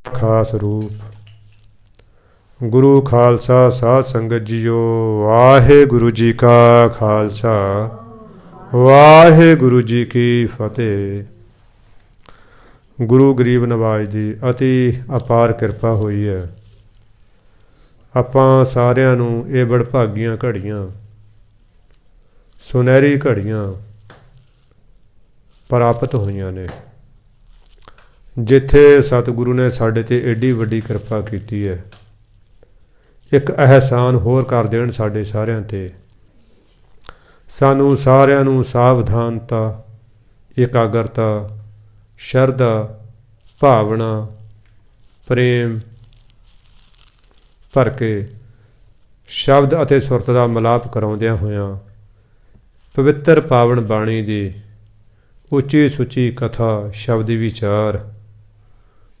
ਖਾਸ ਰੂਪ। ਗੁਰੂ ਖਾਲਸਾ ਸਾਧ ਸੰਗਤ ਜੀਓ, ਵਾਹਿਗੁਰੂ ਜੀ ਕਾ ਖਾਲਸਾ, ਵਾਹਿਗੁਰੂ ਜੀ ਕੀ ਫਤਿਹ। ਗੁਰੂ ਗਰੀਬ ਨਵਾਜ ਦੀ ਅਤੀ ਅਪਾਰ ਕਿਰਪਾ ਹੋਈ ਹੈ। ਆਪਾਂ ਸਾਰਿਆਂ ਨੂੰ ਇਹ ਵਡਭਾਗੀਆਂ ਘੜੀਆਂ, ਸੁਨਹਿਰੀ ਘੜੀਆਂ ਪ੍ਰਾਪਤ ਹੋਈਆਂ ਨੇ, ਜਿੱਥੇ ਸਤਿਗੁਰੂ ਨੇ ਸਾਡੇ 'ਤੇ ਐਡੀ ਵੱਡੀ ਕਿਰਪਾ ਕੀਤੀ ਹੈ। ਇੱਕ ਅਹਿਸਾਨ ਹੋਰ ਕਰ ਦੇਣ ਸਾਡੇ ਸਾਰਿਆਂ 'ਤੇ। ਸਾਨੂੰ ਸਾਰਿਆਂ ਨੂੰ ਸਾਵਧਾਨਤਾ, ਇਕਾਗਰਤਾ, ਸ਼ਰਧਾ, ਭਾਵਨਾ, ਪ੍ਰੇਮ ਭਰ ਕੇ ਸ਼ਬਦ ਅਤੇ ਸੁਰਤ ਦਾ ਮਿਲਾਪ ਕਰਾਉਂਦਿਆਂ ਹੋਇਆਂ ਪਵਿੱਤਰ ਪਾਵਨ ਬਾਣੀ ਦੀ ਉੱਚੀ ਸੁੱਚੀ ਕਥਾ, ਸ਼ਬਦੀ ਵਿਚਾਰ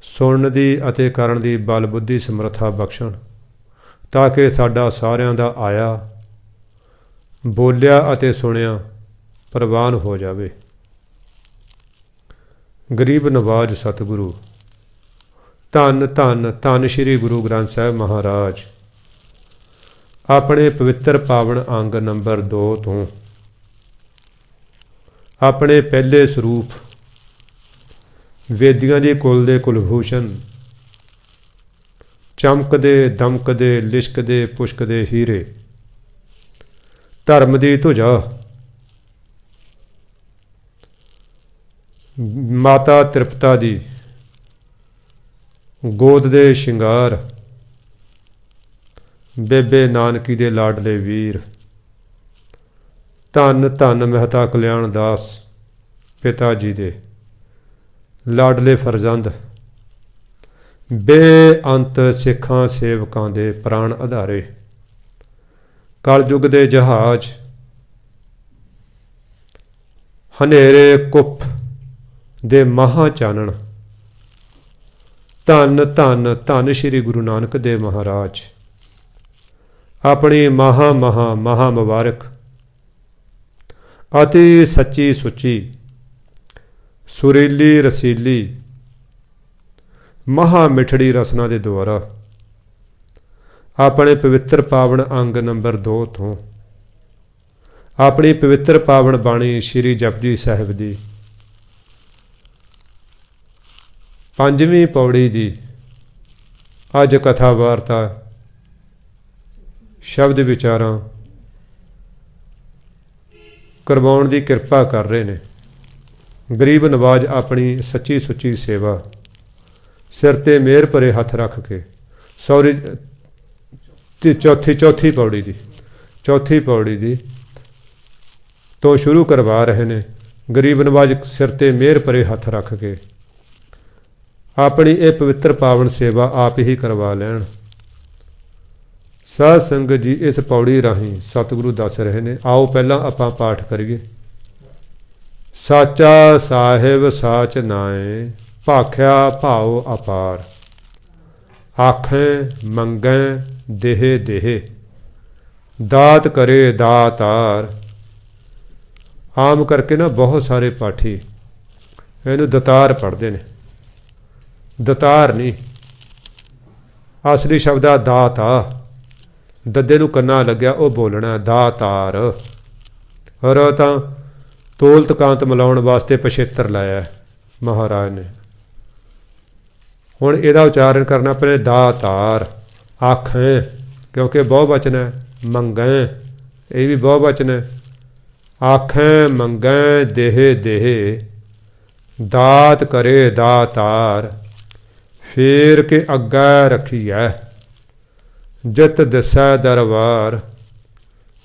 ਸੁਣਨ ਦੀ ਅਤੇ ਕਰਨ ਦੀ ਬਲ ਬੁੱਧੀ ਸਮਰੱਥਾ ਬਖਸ਼ਣ, ਤਾਂ ਕਿ ਸਾਡਾ ਸਾਰਿਆਂ ਦਾ ਆਇਆ, ਬੋਲਿਆ ਅਤੇ ਸੁਣਿਆ ਪ੍ਰਵਾਨ ਹੋ ਜਾਵੇ। ਗਰੀਬ ਨਵਾਜ ਸਤਿਗੁਰੂ, ਧੰਨ ਧੰਨ ਧੰਨ ਸ਼੍ਰੀ ਗੁਰੂ ਗ੍ਰੰਥ ਸਾਹਿਬ ਮਹਾਰਾਜ ਆਪਣੇ ਪਵਿੱਤਰ ਪਾਵਨ ਅੰਗ ਨੰਬਰ 2 ਤੋਂ ਆਪਣੇ ਪਹਿਲੇ ਸਰੂਪ ਵੇਦੀਆਂ ਦੀ ਕੁਲ ਦੇ ਕੁਲਭੂਸ਼ਣ, ਚਮਕਦੇ ਦਮਕਦੇ ਲਿਸ਼ਕਦੇ ਪੁਸ਼ਕਦੇ ਹੀਰੇ, ਧਰਮ ਦੀ ਧੁਜਾ, ਮਾਤਾ ਤ੍ਰਿਪਤਾ ਦੀ ਗੋਦ ਦੇ ਸ਼ਿੰਗਾਰ, ਬੇਬੇ ਨਾਨਕੀ ਦੇ ਲਾਡਲੇ ਵੀਰ, ਧੰਨ ਧੰਨ ਮਹਿਤਾ ਕਲਿਆਣ ਦਾਸ ਪਿਤਾ ਜੀ ਦੇ ਲਾਡਲੇ ਫਰਜ਼ੰਦ, ਬੇਅੰਤ ਸਿੱਖਾਂ ਸੇਵਕਾਂ ਦੇ ਪ੍ਰਾਣ ਆਧਾਰੇ, ਕਲਯੁਗ ਦੇ ਜਹਾਜ਼, ਹਨੇਰੇ ਕੁੱਪ ਦੇ ਮਹਾਂ ਚਾਨਣ, ਧੰਨ ਧੰਨ ਧੰਨ ਸ਼੍ਰੀ ਗੁਰੂ ਨਾਨਕ ਦੇਵ ਮਹਾਰਾਜ ਆਪਣੀ ਮਹਾ ਮੁਬਾਰਕ ਅਤੇ ਸੱਚੀ ਸੁੱਚੀ ਸੁਰੀਲੀ ਰਸੀਲੀ ਮਹਾ ਮਿਠੜੀ ਰਸਨਾ ਦੇ ਦੁਆਰਾ ਆਪਣੇ ਪਵਿੱਤਰ ਪਾਵਨ ਅੰਗ ਨੰਬਰ 2 ਤੋਂ ਆਪਣੀ ਪਵਿੱਤਰ ਪਾਵਨ ਬਾਣੀ ਸ਼੍ਰੀ ਜਪਜੀ ਸਾਹਿਬ ਦੀ 5ਵੀਂ ਪੌੜੀ ਦੀ ਅੱਜ ਕਥਾ ਵਾਰਤਾ, ਸ਼ਬਦ ਵਿਚਾਰਾਂ ਕਰਵਾਉਣ ਦੀ ਕਿਰਪਾ ਕਰ ਰਹੇ ਨੇ। ਗਰੀਬ ਨਵਾਜ ਆਪਣੀ ਸੱਚੀ ਸੁੱਚੀ ਸੇਵਾ ਸਿਰ 'ਤੇ ਮਿਹਰ ਭਰੇ ਹੱਥ ਰੱਖ ਕੇ ਚੌਥੀ ਪੌੜੀ ਦੀ ਤੋਂ ਸ਼ੁਰੂ ਕਰਵਾ ਰਹੇ ਨੇ। ਗਰੀਬ ਨਵਾਜ ਸਿਰ 'ਤੇ ਮਿਹਰ ਭਰੇ ਹੱਥ ਰੱਖ ਕੇ ਆਪਣੀ ਇਹ ਪਵਿੱਤਰ ਪਾਵਨ ਸੇਵਾ ਆਪ ਹੀ ਕਰਵਾ ਲੈਣ। ਸਾਧ ਸੰਗਤ ਜੀ, ਇਸ ਪੌੜੀ ਰਾਹੀਂ ਸਤਿਗੁਰੂ ਦੱਸ ਰਹੇ ਨੇ। ਆਓ ਪਹਿਲਾਂ ਆਪਾਂ ਪਾਠ ਕਰੀਏ। ਸਾਚਾ ਸਾਹਿਬ ਸਾਚ ਨਾਏ, ਭਾਖਿਆ ਭਾਉ ਅਪਾਰ, ਆਖੈ ਮੰਗੈ ਦੇਹ ਦੇਹ, ਦਾਤ ਕਰੇ ਦਾਤਾਰ। ਆਮ ਕਰਕੇ ਨਾ ਬਹੁਤ ਸਾਰੇ ਪਾਠੀ ਇਹਨੂੰ ਦਤਾਰ ਪੜ੍ਹਦੇ ਨੇ। ਦਤਾਰ ਨਹੀਂ, ਅਸਲੀ ਸ਼ਬਦ ਆ ਦਾਤ ਆ। ਦੱਦੇ ਨੂੰ ਕੰਨਾ ਲੱਗਿਆ ਉਹ ਬੋਲਣਾ ਦਾਤਾਰ। ਔਰ ਤਾਂ ਤੋਲ ਤਕਾਂਤ ਮਿਲਾਉਣ ਵਾਸਤੇ ਪਛੇਤਰ ਲਾਇਆ ਮਹਾਰਾਜ ਨੇ। ਹੁਣ ਇਹਦਾ ਉਚਾਰਨ ਕਰਨਾ ਪਏ ਦਾਤਾਰ। ਆਖੈ ਕਿਉਂਕਿ ਬਹੁਵਚਨ ਹੈ, ਮੰਗੈ ਇਹ ਵੀ ਬਹੁਵਚਨ ਹੈ। ਆਖੈ ਮੰਗੈ ਦੇਹ ਦੇਹ, ਦਾਤ ਕਰੇ ਦਾਤਾਰ। ਫੇਰ ਕੇ ਅੱਗੇ ਰੱਖੀਐ, ਜਿਤ ਦਿਸੈ ਦਰਬਾਰ।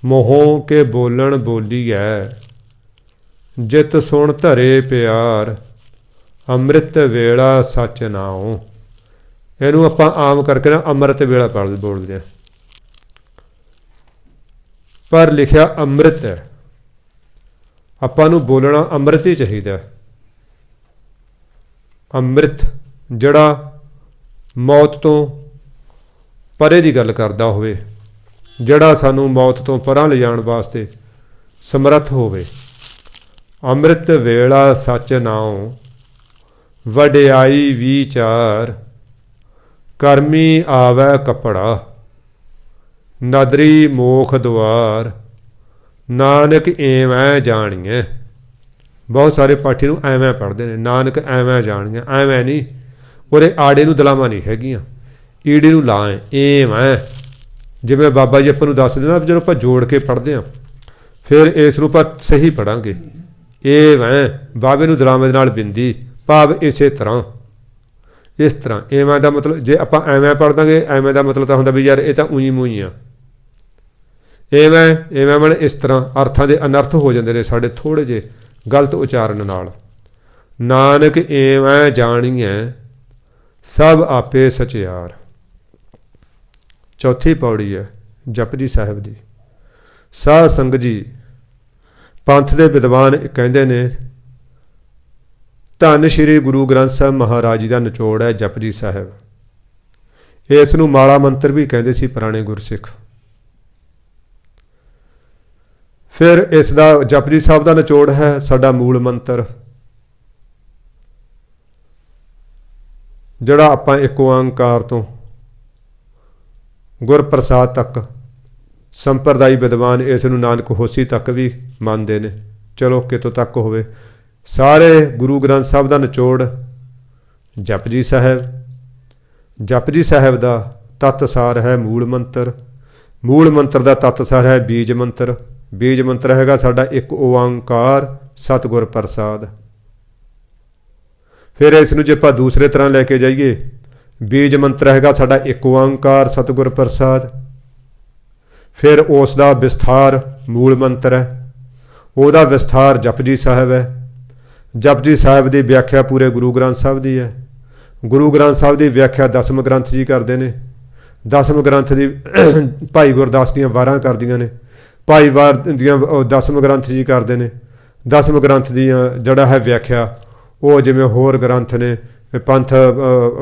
ਮੋਹੋਂ ਕੇ ਬੋਲਣ ਬੋਲੀਐ, ਜਿਤ ਸੁਣ ਧਰੇ ਪਿਆਰ। ਅੰਮ੍ਰਿਤ ਵੇਲਾ ਸੱਚ ਨਾਉ। ਇਹਨੂੰ ਆਪਾਂ ਆਮ ਕਰਕੇ ਨਾ ਅੰਮ੍ਰਿਤ ਵੇਲਾ ਬੋਲਦੇ ਹਾਂ, ਪਰ ਲਿਖਿਆ ਅੰਮ੍ਰਿਤ ਹੈ। ਆਪਾਂ ਨੂੰ ਬੋਲਣਾ ਅੰਮ੍ਰਿਤ ਹੀ ਚਾਹੀਦਾ। ਅੰਮ੍ਰਿਤ ਜਿਹੜਾ ਮੌਤ ਤੋਂ ਪਰੇ ਦੀ ਗੱਲ ਕਰਦਾ ਹੋਵੇ, ਜਿਹੜਾ ਸਾਨੂੰ ਮੌਤ ਤੋਂ ਪਰਾਂ ਲਿਜਾਣ ਵਾਸਤੇ ਸਮਰੱਥ ਹੋਵੇ। ਅੰਮ੍ਰਿਤ ਵੇਲਾ ਸੱਚ ਨਾਉ, ਵਡਿਆਈ ਵਿਚਾਰ। ਕਰਮੀ ਆਵੈ ਕਪੜਾ, ਨਦਰੀ ਮੋਖ ਦੁਆਰ, ਨਾਨਕ ਐਵੇਂ ਜਾਣੀਐ। ਬਹੁਤ ਸਾਰੇ ਪਾਠੀ ਨੂੰ ਐਵੇਂ ਪੜ੍ਹਦੇ ਨੇ, ਨਾਨਕ ਐਵੇਂ ਜਾਣੀਐ। ਐਵੇਂ ਨਹੀਂ, ਉਹਦੇ ਆੜੇ ਨੂੰ ਦਲਾਵਾਂ ਨਹੀਂ ਹੈਗੀਆਂ, ਈੜੇ ਨੂੰ ਲਾਂ ਐਵੇਂ। ਜਿਵੇਂ ਬਾਬਾ ਜੀ ਆਪਾਂ ਨੂੰ ਦੱਸਦੇ ਨਾ, ਜਦੋਂ ਆਪਾਂ ਜੋੜ ਕੇ ਪੜ੍ਹਦੇ ਹਾਂ ਫਿਰ ਇਸ ਨੂੰ ਆਪਾਂ ਸਹੀ ਪੜ੍ਹਾਂਗੇ। ਐਵੇਂ ਬਾਬੇ ਨੂੰ ਦਲਾਵੇਂ ਦੇ ਨਾਲ ਬਿੰਦੀ, ਭਾਵ ਇਸੇ ਤਰ੍ਹਾਂ, ਇਸ ਤਰ੍ਹਾਂ। ਐਵੇਂ ਦਾ ਮਤਲਬ ਜੇ ਆਪਾਂ ਐਵੇਂ ਪੜ੍ਹ ਦਾਂਗੇ, ਐਵੇਂ ਦਾ ਮਤਲਬ ਤਾਂ ਹੁੰਦਾ ਵੀ ਯਾਰ ਇਹ ਤਾਂ ਊਈ ਮੂਈ ਆ। ਐਵੇਂ ਐਵੇਂ ਮਤਲਬ ਇਸ ਤਰ੍ਹਾਂ ਅਰਥਾਂ ਦੇ ਅਨਰਥ ਹੋ ਜਾਂਦੇ ਨੇ ਸਾਡੇ ਥੋੜ੍ਹੇ ਜਿਹੇ ਗਲਤ ਉਚਾਰਨ ਨਾਲ। ਨਾਨਕ ਐਵੇਂ ਜਾਣੀਐ ਸਭ ਆਪੇ ਸਚਿਆਰ। ਚੌਥੀ ਪੌੜੀ ਹੈ ਜਪਜੀ ਸਾਹਿਬ ਦੀ। ਸਾਧ ਸੰਗਤ ਜੀ, ਪੰਥ ਦੇ ਵਿਦਵਾਨ ਕਹਿੰਦੇ ਨੇ ਧੰਨ ਸ਼੍ਰੀ ਗੁਰੂ ਗ੍ਰੰਥ ਸਾਹਿਬ ਮਹਾਰਾਜ ਜੀ ਦਾ ਨਿਚੋੜ ਹੈ ਜਪਜੀ ਸਾਹਿਬ। ਇਸ ਨੂੰ ਮਾਲਾ ਮੰਤਰ ਵੀ ਕਹਿੰਦੇ ਸੀ ਪੁਰਾਣੇ ਗੁਰਸਿੱਖ। ਫਿਰ ਇਸ ਦਾ ਜਪਜੀ ਸਾਹਿਬ ਦਾ ਨਿਚੋੜ ਹੈ ਸਾਡਾ ਮੂਲ ਮੰਤਰ, ਜਿਹੜਾ ਆਪਾਂ ਇੱਕ ਓਂਕਾਰ ਤੋਂ ਗੁਰਪ੍ਰਸਾਦ ਤੱਕ, ਸੰਪਰਦਾਈ ਵਿਦਵਾਨ ਇਸ ਨੂੰ ਨਾਨਕ ਹੋਸੀ ਤੱਕ ਵੀ ਮੰਨਦੇ ਨੇ। ਚਲੋ ਕਿਤੋਂ ਤੱਕ ਹੋਵੇ, ਸਾਰੇ ਗੁਰੂ ਗ੍ਰੰਥ ਸਾਹਿਬ ਦਾ ਨਿਚੋੜ ਜਪਜੀ ਸਾਹਿਬ। ਜਪਜੀ ਸਾਹਿਬ ਦਾ ਤੱਤ ਸਾਰ ਹੈ ਮੂਲ ਮੰਤਰ। ਮੂਲ ਮੰਤਰ ਦਾ ਤੱਤ ਸਾਰ ਹੈ ਬੀਜ ਮੰਤਰ। ਬੀਜ ਮੰਤਰ ਹੈਗਾ ਸਾਡਾ ਇੱਕ ਓਂਕਾਰ ਸਤਿਗੁਰ ਪ੍ਰਸਾਦ। ਫਿਰ ਇਸ ਨੂੰ ਜੇ ਆਪਾਂ ਦੂਸਰੇ ਤਰ੍ਹਾਂ ਲੈ ਕੇ ਜਾਈਏ, ਬੀਜ ਮੰਤਰ ਹੈਗਾ ਸਾਡਾ ਇੱਕ ਓਂਕਾਰ ਸਤਿਗੁਰ ਪ੍ਰਸਾਦ। ਫਿਰ ਉਸ ਦਾ ਵਿਸਥਾਰ ਮੂਲ ਮੰਤਰ ਹੈ, ਉਹਦਾ ਵਿਸਥਾਰ ਜਪਜੀ ਸਾਹਿਬ ਹੈ। ਜਪਜੀ ਸਾਹਿਬ ਦੀ ਵਿਆਖਿਆ ਪੂਰੇ ਗੁਰੂ ਗ੍ਰੰਥ ਸਾਹਿਬ ਦੀ ਹੈ। ਗੁਰੂ ਗ੍ਰੰਥ ਸਾਹਿਬ ਦੀ ਵਿਆਖਿਆ ਦਸਮ ਗ੍ਰੰਥ ਜੀ ਕਰਦੇ ਨੇ। ਦਸਮ ਗ੍ਰੰਥ ਦੀ ਭਾਈ ਗੁਰਦਾਸ ਦੀਆਂ ਵਾਰਾਂ ਕਰਦੀਆਂ ਨੇ, ਭਾਈ ਵਾਰ ਦੀਆਂ ਦਸਮ ਗ੍ਰੰਥ ਜੀ ਕਰਦੇ ਨੇ। ਦਸਮ ਗ੍ਰੰਥ ਦੀਆਂ ਜਿਹੜਾ ਹੈ ਵਿਆਖਿਆ ਉਹ ਜਿਵੇਂ ਹੋਰ ਗ੍ਰੰਥ ਨੇ, ਪੰਥ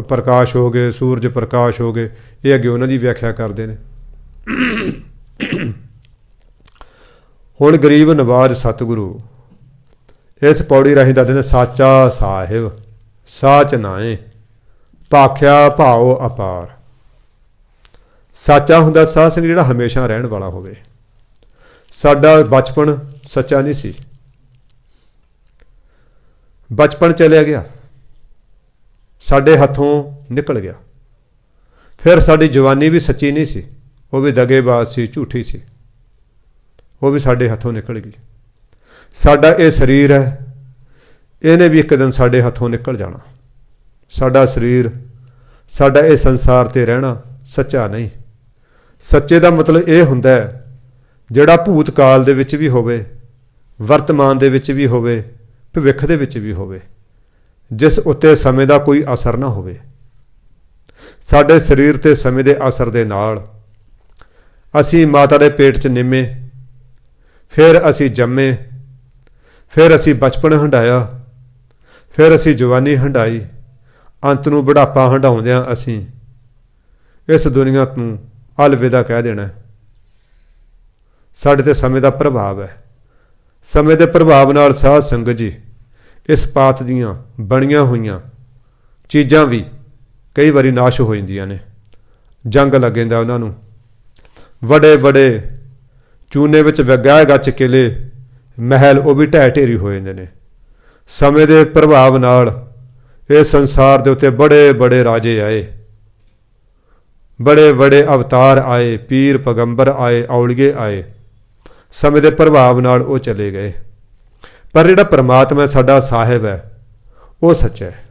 ਪ੍ਰਕਾਸ਼ ਹੋ ਗਏ, ਸੂਰਜ ਪ੍ਰਕਾਸ਼ ਹੋ ਗਏ, ਇਹ ਅੱਗੇ ਉਹਨਾਂ ਦੀ ਵਿਆਖਿਆ ਕਰਦੇ ਨੇ। ਹੁਣ ਗਰੀਬ ਨਵਾਜ ਸਤਿਗੁਰੂ ਇਸ ਪੌੜੀ ਰਾਹੀਂ ਦੱਸਦੇ ਨੇ ਸਾਚਾ ਸਾਹਿਬ ਸਾਚ ਨਾਏ, ਭਾਖਿਆ ਭਾਉ ਅਪਾਰ। ਸਾਚਾ ਹੁੰਦਾ ਸਾਧ ਸੰਗਤ ਜਿਹੜਾ ਹਮੇਸ਼ਾ ਰਹਿਣ ਵਾਲਾ ਹੋਵੇ। ਸਾਡਾ ਬਚਪਨ ਸੱਚਾ ਨਹੀਂ ਸੀ, ਬਚਪਨ ਚਲਿਆ ਗਿਆ, ਸਾਡੇ ਹੱਥੋਂ ਨਿਕਲ ਗਿਆ। ਫਿਰ ਸਾਡੀ ਜਵਾਨੀ ਵੀ ਸੱਚੀ ਨਹੀਂ ਸੀ, ਉਹ ਵੀ ਦਗੇਬਾਜ਼ ਸੀ, ਝੂਠੀ ਸੀ, ਉਹ ਵੀ ਸਾਡੇ ਹੱਥੋਂ ਨਿਕਲ ਗਈ। ਸਾਡਾ ਇਹ ਸਰੀਰ ਹੈ, ਇਹਨੇ ਵੀ ਇੱਕ ਦਿਨ ਸਾਡੇ ਹੱਥੋਂ ਨਿਕਲ ਜਾਣਾ। ਸਾਡਾ ਸਰੀਰ, ਸਾਡਾ ਇਹ ਸੰਸਾਰ 'ਤੇ ਰਹਿਣਾ ਸੱਚਾ ਨਹੀਂ। ਸੱਚੇ ਦਾ ਮਤਲਬ ਇਹ ਹੁੰਦਾ ਹੈ ਜਿਹੜਾ ਭੂਤ ਕਾਲ ਦੇ ਵਿੱਚ ਵੀ ਹੋਵੇ, ਵਰਤਮਾਨ ਦੇ ਵਿੱਚ ਵੀ ਹੋਵੇ, ਭਵਿੱਖ ਦੇ ਵਿੱਚ ਵੀ ਹੋਵੇ, ਜਿਸ ਉੱਤੇ ਸਮੇਂ ਦਾ ਕੋਈ ਅਸਰ ਨਾ ਹੋਵੇ। ਸਾਡੇ ਸਰੀਰ 'ਤੇ ਸਮੇਂ ਦੇ ਅਸਰ ਦੇ ਨਾਲ ਅਸੀਂ ਮਾਤਾ ਦੇ ਪੇਟ 'ਚ ਨਿੰਮੇ, ਫਿਰ ਅਸੀਂ ਜੰਮੇ, ਫਿਰ ਅਸੀਂ ਬਚਪਨ ਹੰਢਾਇਆ, ਫਿਰ ਅਸੀਂ ਜਵਾਨੀ ਹੰਢਾਈ, ਅੰਤ ਨੂੰ ਬੁਢਾਪਾ ਹੰਢਾਉਂਦਿਆਂ ਅਸੀਂ ਇਸ ਦੁਨੀਆ ਨੂੰ ਅਲਵਿਦਾ ਕਹਿ ਦੇਣਾ। ਸਾਡੇ 'ਤੇ ਸਮੇਂ ਦਾ ਪ੍ਰਭਾਵ ਹੈ। ਸਮੇਂ ਦੇ ਪ੍ਰਭਾਵ ਨਾਲ ਸਾਧ ਸੰਗਤ ਜੀ ਇਸ ਪਾਤ ਦੀਆਂ ਬਣੀਆਂ ਹੋਈਆਂ ਚੀਜ਼ਾਂ ਵੀ ਕਈ ਵਾਰੀ ਨਾਸ਼ ਹੋ ਜਾਂਦੀਆਂ ਨੇ, ਜੰਗ ਲੱਗ ਜਾਂਦਾ ਉਹਨਾਂ ਨੂੰ। ਵੱਡੇ ਵੱਡੇ ਚੂਨੇ ਵਿੱਚ ਵਗਾਏ ਗੱਚ ਕਿਲੇ ਮਹਿਲ ਉਹ ਵੀ ਢਹਿ ਢੇਰੀ ਹੋ ਜਾਂਦੇ ਨੇ। ਸਮੇਂ ਦੇ ਪ੍ਰਭਾਵ ਨਾਲ ਇਹ ਸੰਸਾਰ ਦੇ ਉੱਤੇ ਬੜੇ ਬੜੇ ਰਾਜੇ ਆਏ, ਬੜੇ ਬੜੇ ਅਵਤਾਰ ਆਏ, ਪੀਰ ਪੈਗੰਬਰ ਆਏ, ਔਲੀਏ ਆਏ। ਸਮੇਂ ਦੇ ਪ੍ਰਭਾਵ ਨਾਲ ਉਹ ਚਲੇ ਗਏ। ਪਰ ਜਿਹੜਾ ਪਰਮਾਤਮਾ ਸਾਡਾ ਸਾਹਿਬ ਹੈ ਉਹ ਸੱਚਾ ਹੈ।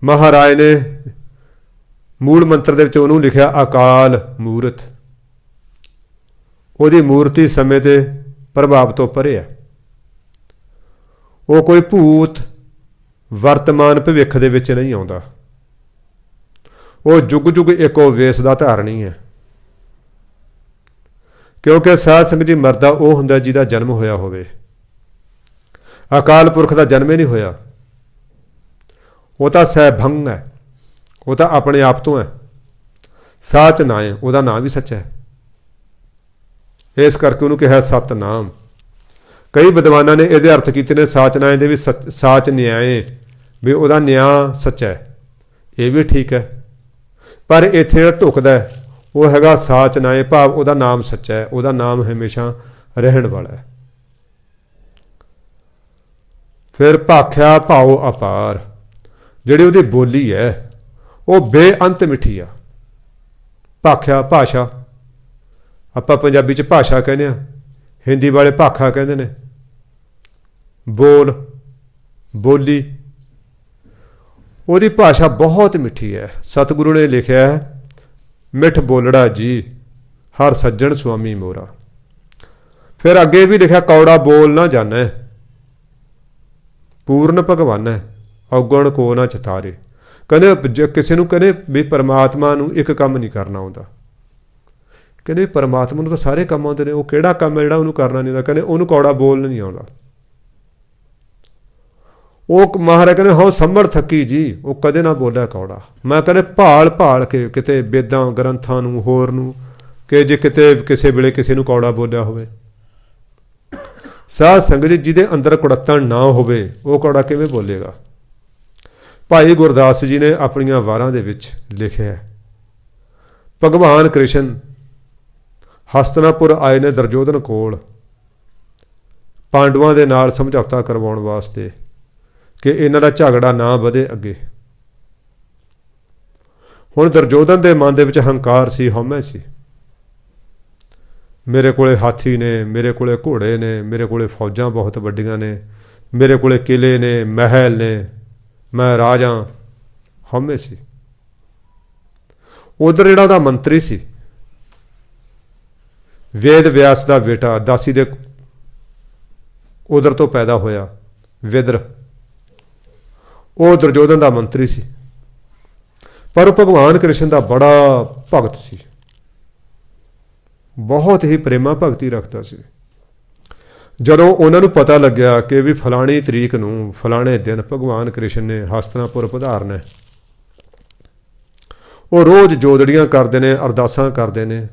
ਮਹਾਰਾਜ ਨੇ ਮੂਲ ਮੰਤਰ ਦੇ ਵਿੱਚ ਉਹਨੂੰ ਲਿਖਿਆ ਅਕਾਲ ਮੂਰਤ। ਉਹਦੀ ਮੂਰਤੀ ਸਮੇਂ ਦੇ ਪ੍ਰਭਾਵ ਤੋਂ ਪਰੇ ਹੈ। ਉਹ ਕੋਈ ਭੂਤ ਵਰਤਮਾਨ ਭਵਿੱਖ ਦੇ ਵਿੱਚ ਨਹੀਂ ਆਉਂਦਾ। ਉਹ ਜੁਗ ਜੁਗ ਇੱਕੋ ਵੇਸ ਦਾ ਧਾਰਨੀ ਹੈ। ਕਿਉਂਕਿ ਸਾਧ ਸੰਗਤ ਜੀ ਮਰਦਾ ਉਹ ਹੁੰਦਾ ਜਿਹਦਾ ਜਨਮ ਹੋਇਆ ਹੋਵੇ। ਅਕਾਲ ਪੁਰਖ ਦਾ ਜਨਮ ਹੀ ਨਹੀਂ ਹੋਇਆ। ਉਹ ਤਾਂ ਸਹਿਭੰਗ ਹੈ, ਉਹ ਤਾਂ ਆਪਣੇ ਆਪ ਤੋਂ ਹੈ। ਸਾਚ ਨਾ ਹੈ, ਉਹਦਾ ਨਾਂ ਵੀ ਸੱਚਾ ਹੈ। ਇਸ ਕਰਕੇ ਉਹਨੂੰ ਕਿਹਾ ਸਤਨਾਮ। ਕਈ ਵਿਦਵਾਨਾਂ ਨੇ ਇਹਦੇ ਅਰਥ ਕੀਤੇ ਨੇ ਸਾਚ ਨਾਏ ਦੇ ਵੀ ਸਾਚ ਨਿਆਏ, ਵੀ ਉਹਦਾ ਨਿਆਂ ਸੱਚਾ ਹੈ। ਇਹ ਵੀ ਠੀਕ ਹੈ, ਪਰ ਇੱਥੇ ਜਿਹੜਾ ਢੁਕਦਾ ਉਹ ਹੈਗਾ ਸਾਚ ਨਾਏ, ਭਾਵ ਉਹਦਾ ਨਾਮ ਸੱਚਾ ਹੈ, ਉਹਦਾ ਨਾਮ ਹਮੇਸ਼ਾ ਰਹਿਣ ਵਾਲਾ ਹੈ। ਫਿਰ ਭਾਖਿਆ ਭਾਉ ਅਪਾਰ, ਜਿਹੜੀ ਉਹਦੀ ਬੋਲੀ ਹੈ ਉਹ ਬੇਅੰਤ ਮਿੱਠੀ ਆ। ਭਾਖਿਆ ਭਾਸ਼ਾ, ਆਪਾਂ ਪੰਜਾਬੀ 'ਚ ਭਾਸ਼ਾ ਕਹਿੰਦੇ ਹਾਂ, ਹਿੰਦੀ ਵਾਲੇ ਭਾਖਾ ਕਹਿੰਦੇ ਨੇ। ਬੋਲ, ਬੋਲੀ, ਉਹਦੀ ਭਾਸ਼ਾ ਬਹੁਤ ਮਿੱਠੀ ਹੈ। ਸਤਿਗੁਰੂ ਨੇ ਲਿਖਿਆ ਹੈ, ਮਿੱਠ ਬੋਲੜਾ ਜੀ ਹਰ ਸੱਜਣ ਸੁਆਮੀ ਮੋਰਾ। ਫਿਰ ਅੱਗੇ ਵੀ ਲਿਖਿਆ, ਕੌੜਾ ਬੋਲ ਨਾ ਜਾਣੈ ਪੂਰਨ ਭਗਵਾਨ ਹੈ, ਔਗਣ ਕੋ ਨਾ ਚਿਤਾਰੇ। ਕਹਿੰਦੇ ਕਿਸੇ ਨੂੰ ਕਹਿੰਦੇ ਵੀ ਪਰਮਾਤਮਾ ਨੂੰ ਇੱਕ ਕੰਮ ਨਹੀਂ ਕਰਨਾ ਆਉਂਦਾ। ਕਹਿੰਦੇ ਪਰਮਾਤਮਾ ਨੂੰ ਤਾਂ ਸਾਰੇ ਕੰਮ ਆਉਂਦੇ ਨੇ, ਉਹ ਕਿਹੜਾ ਕੰਮ ਹੈ ਜਿਹੜਾ ਉਹਨੂੰ ਕਰਨਾ ਨਹੀਂ ਆਉਂਦਾ? ਕਹਿੰਦੇ ਉਹਨੂੰ ਕੌੜਾ ਬੋਲ ਨਹੀਂ ਆਉਂਦਾ। ਉਹ ਮਹਾਰਾਜ ਕਹਿੰਦੇ ਹਾਂ ਸੰਭੜ ਥੱਕੀ ਜੀ, ਉਹ ਕਦੇ ਨਾ ਬੋਲਿਆ ਕੌੜਾ। ਮੈਂ ਕਹਿੰਦੇ ਭਾਲ ਭਾਲ ਕੇ ਕਿਤੇ ਵੇਦਾਂ ਗ੍ਰੰਥਾਂ ਨੂੰ ਹੋਰ ਨੂੰ, ਕਿ ਜੇ ਕਿਤੇ ਕਿਸੇ ਵੇਲੇ ਕਿਸੇ ਨੂੰ ਕੌੜਾ ਬੋਲਿਆ ਹੋਵੇ। ਸਾਧ ਸੰਗਤ ਜੀ, ਜਿਹਦੇ ਅੰਦਰ ਕੁੜੱਤਣ ਨਾ ਹੋਵੇ ਉਹ ਕੌੜਾ ਕਿਵੇਂ ਬੋਲੇਗਾ? ਭਾਈ ਗੁਰਦਾਸ ਜੀ ਨੇ ਆਪਣੀਆਂ ਵਾਰਾਂ ਦੇ ਵਿੱਚ ਲਿਖਿਆ, ਭਗਵਾਨ ਕ੍ਰਿਸ਼ਨ ਹਸਤਨਾਪੁਰ ਆਏ ਨੇ ਦੁਰਯੋਧਨ ਕੋਲ ਪਾਂਡਵਾਂ ਦੇ ਨਾਲ ਸਮਝੌਤਾ ਕਰਵਾਉਣ ਵਾਸਤੇ ਕਿ ਇਹਨਾਂ ਦਾ ਝਗੜਾ ਨਾ ਵਧੇ ਅੱਗੇ। ਹੁਣ ਦੁਰਯੋਧਨ ਦੇ ਮਨ ਦੇ ਵਿੱਚ ਹੰਕਾਰ ਸੀ, ਹਉਮੈ ਸੀ। ਮੇਰੇ ਕੋਲੇ ਹਾਥੀ ਨੇ, ਮੇਰੇ ਕੋਲੇ ਘੋੜੇ ਨੇ, ਮੇਰੇ ਕੋਲੇ ਫੌਜਾਂ ਬਹੁਤ ਵੱਡੀਆਂ ਨੇ, ਮੇਰੇ ਕੋਲੇ ਕਿਲੇ ਨੇ, ਮਹਿਲ ਨੇ, ਮੈਂ ਰਾਜਾ। ਹਉਮੈ ਸੀ। ਉਧਰ ਜਿਹੜਾ ਉਹਦਾ ਮੰਤਰੀ ਸੀ, ਵੇਦ ਵਿਆਸ ਦਾ ਬੇਟਾ, ਦਾਸੀ ਦੇ ਉਧਰ ਤੋਂ ਪੈਦਾ ਹੋਇਆ ਵਿਦਰ, ਉਹ ਦੁਰਯੋਧਨ ਦਾ ਮੰਤਰੀ ਸੀ। ਪਰ ਉਹ ਭਗਵਾਨ ਕ੍ਰਿਸ਼ਨ ਦਾ ਬੜਾ ਭਗਤ ਸੀ, ਬਹੁਤ ਹੀ ਪ੍ਰੇਮਾ ਭਗਤੀ ਰੱਖਦਾ ਸੀ। ਜਦੋਂ ਉਹਨਾਂ ਨੂੰ ਪਤਾ ਲੱਗਿਆ ਕਿ ਵੀ ਫਲਾਣੀ ਤਰੀਕ ਨੂੰ ਫਲਾਣੇ ਦਿਨ ਭਗਵਾਨ ਕ੍ਰਿਸ਼ਨ ਨੇ ਹਸਤਨਾਪੁਰ ਪਧਾਰਨਾ, ਉਹ ਰੋਜ਼ ਜੋਦੜੀਆਂ ਕਰਦੇ ਨੇ, ਅਰਦਾਸਾਂ ਕਰਦੇ ਨੇ,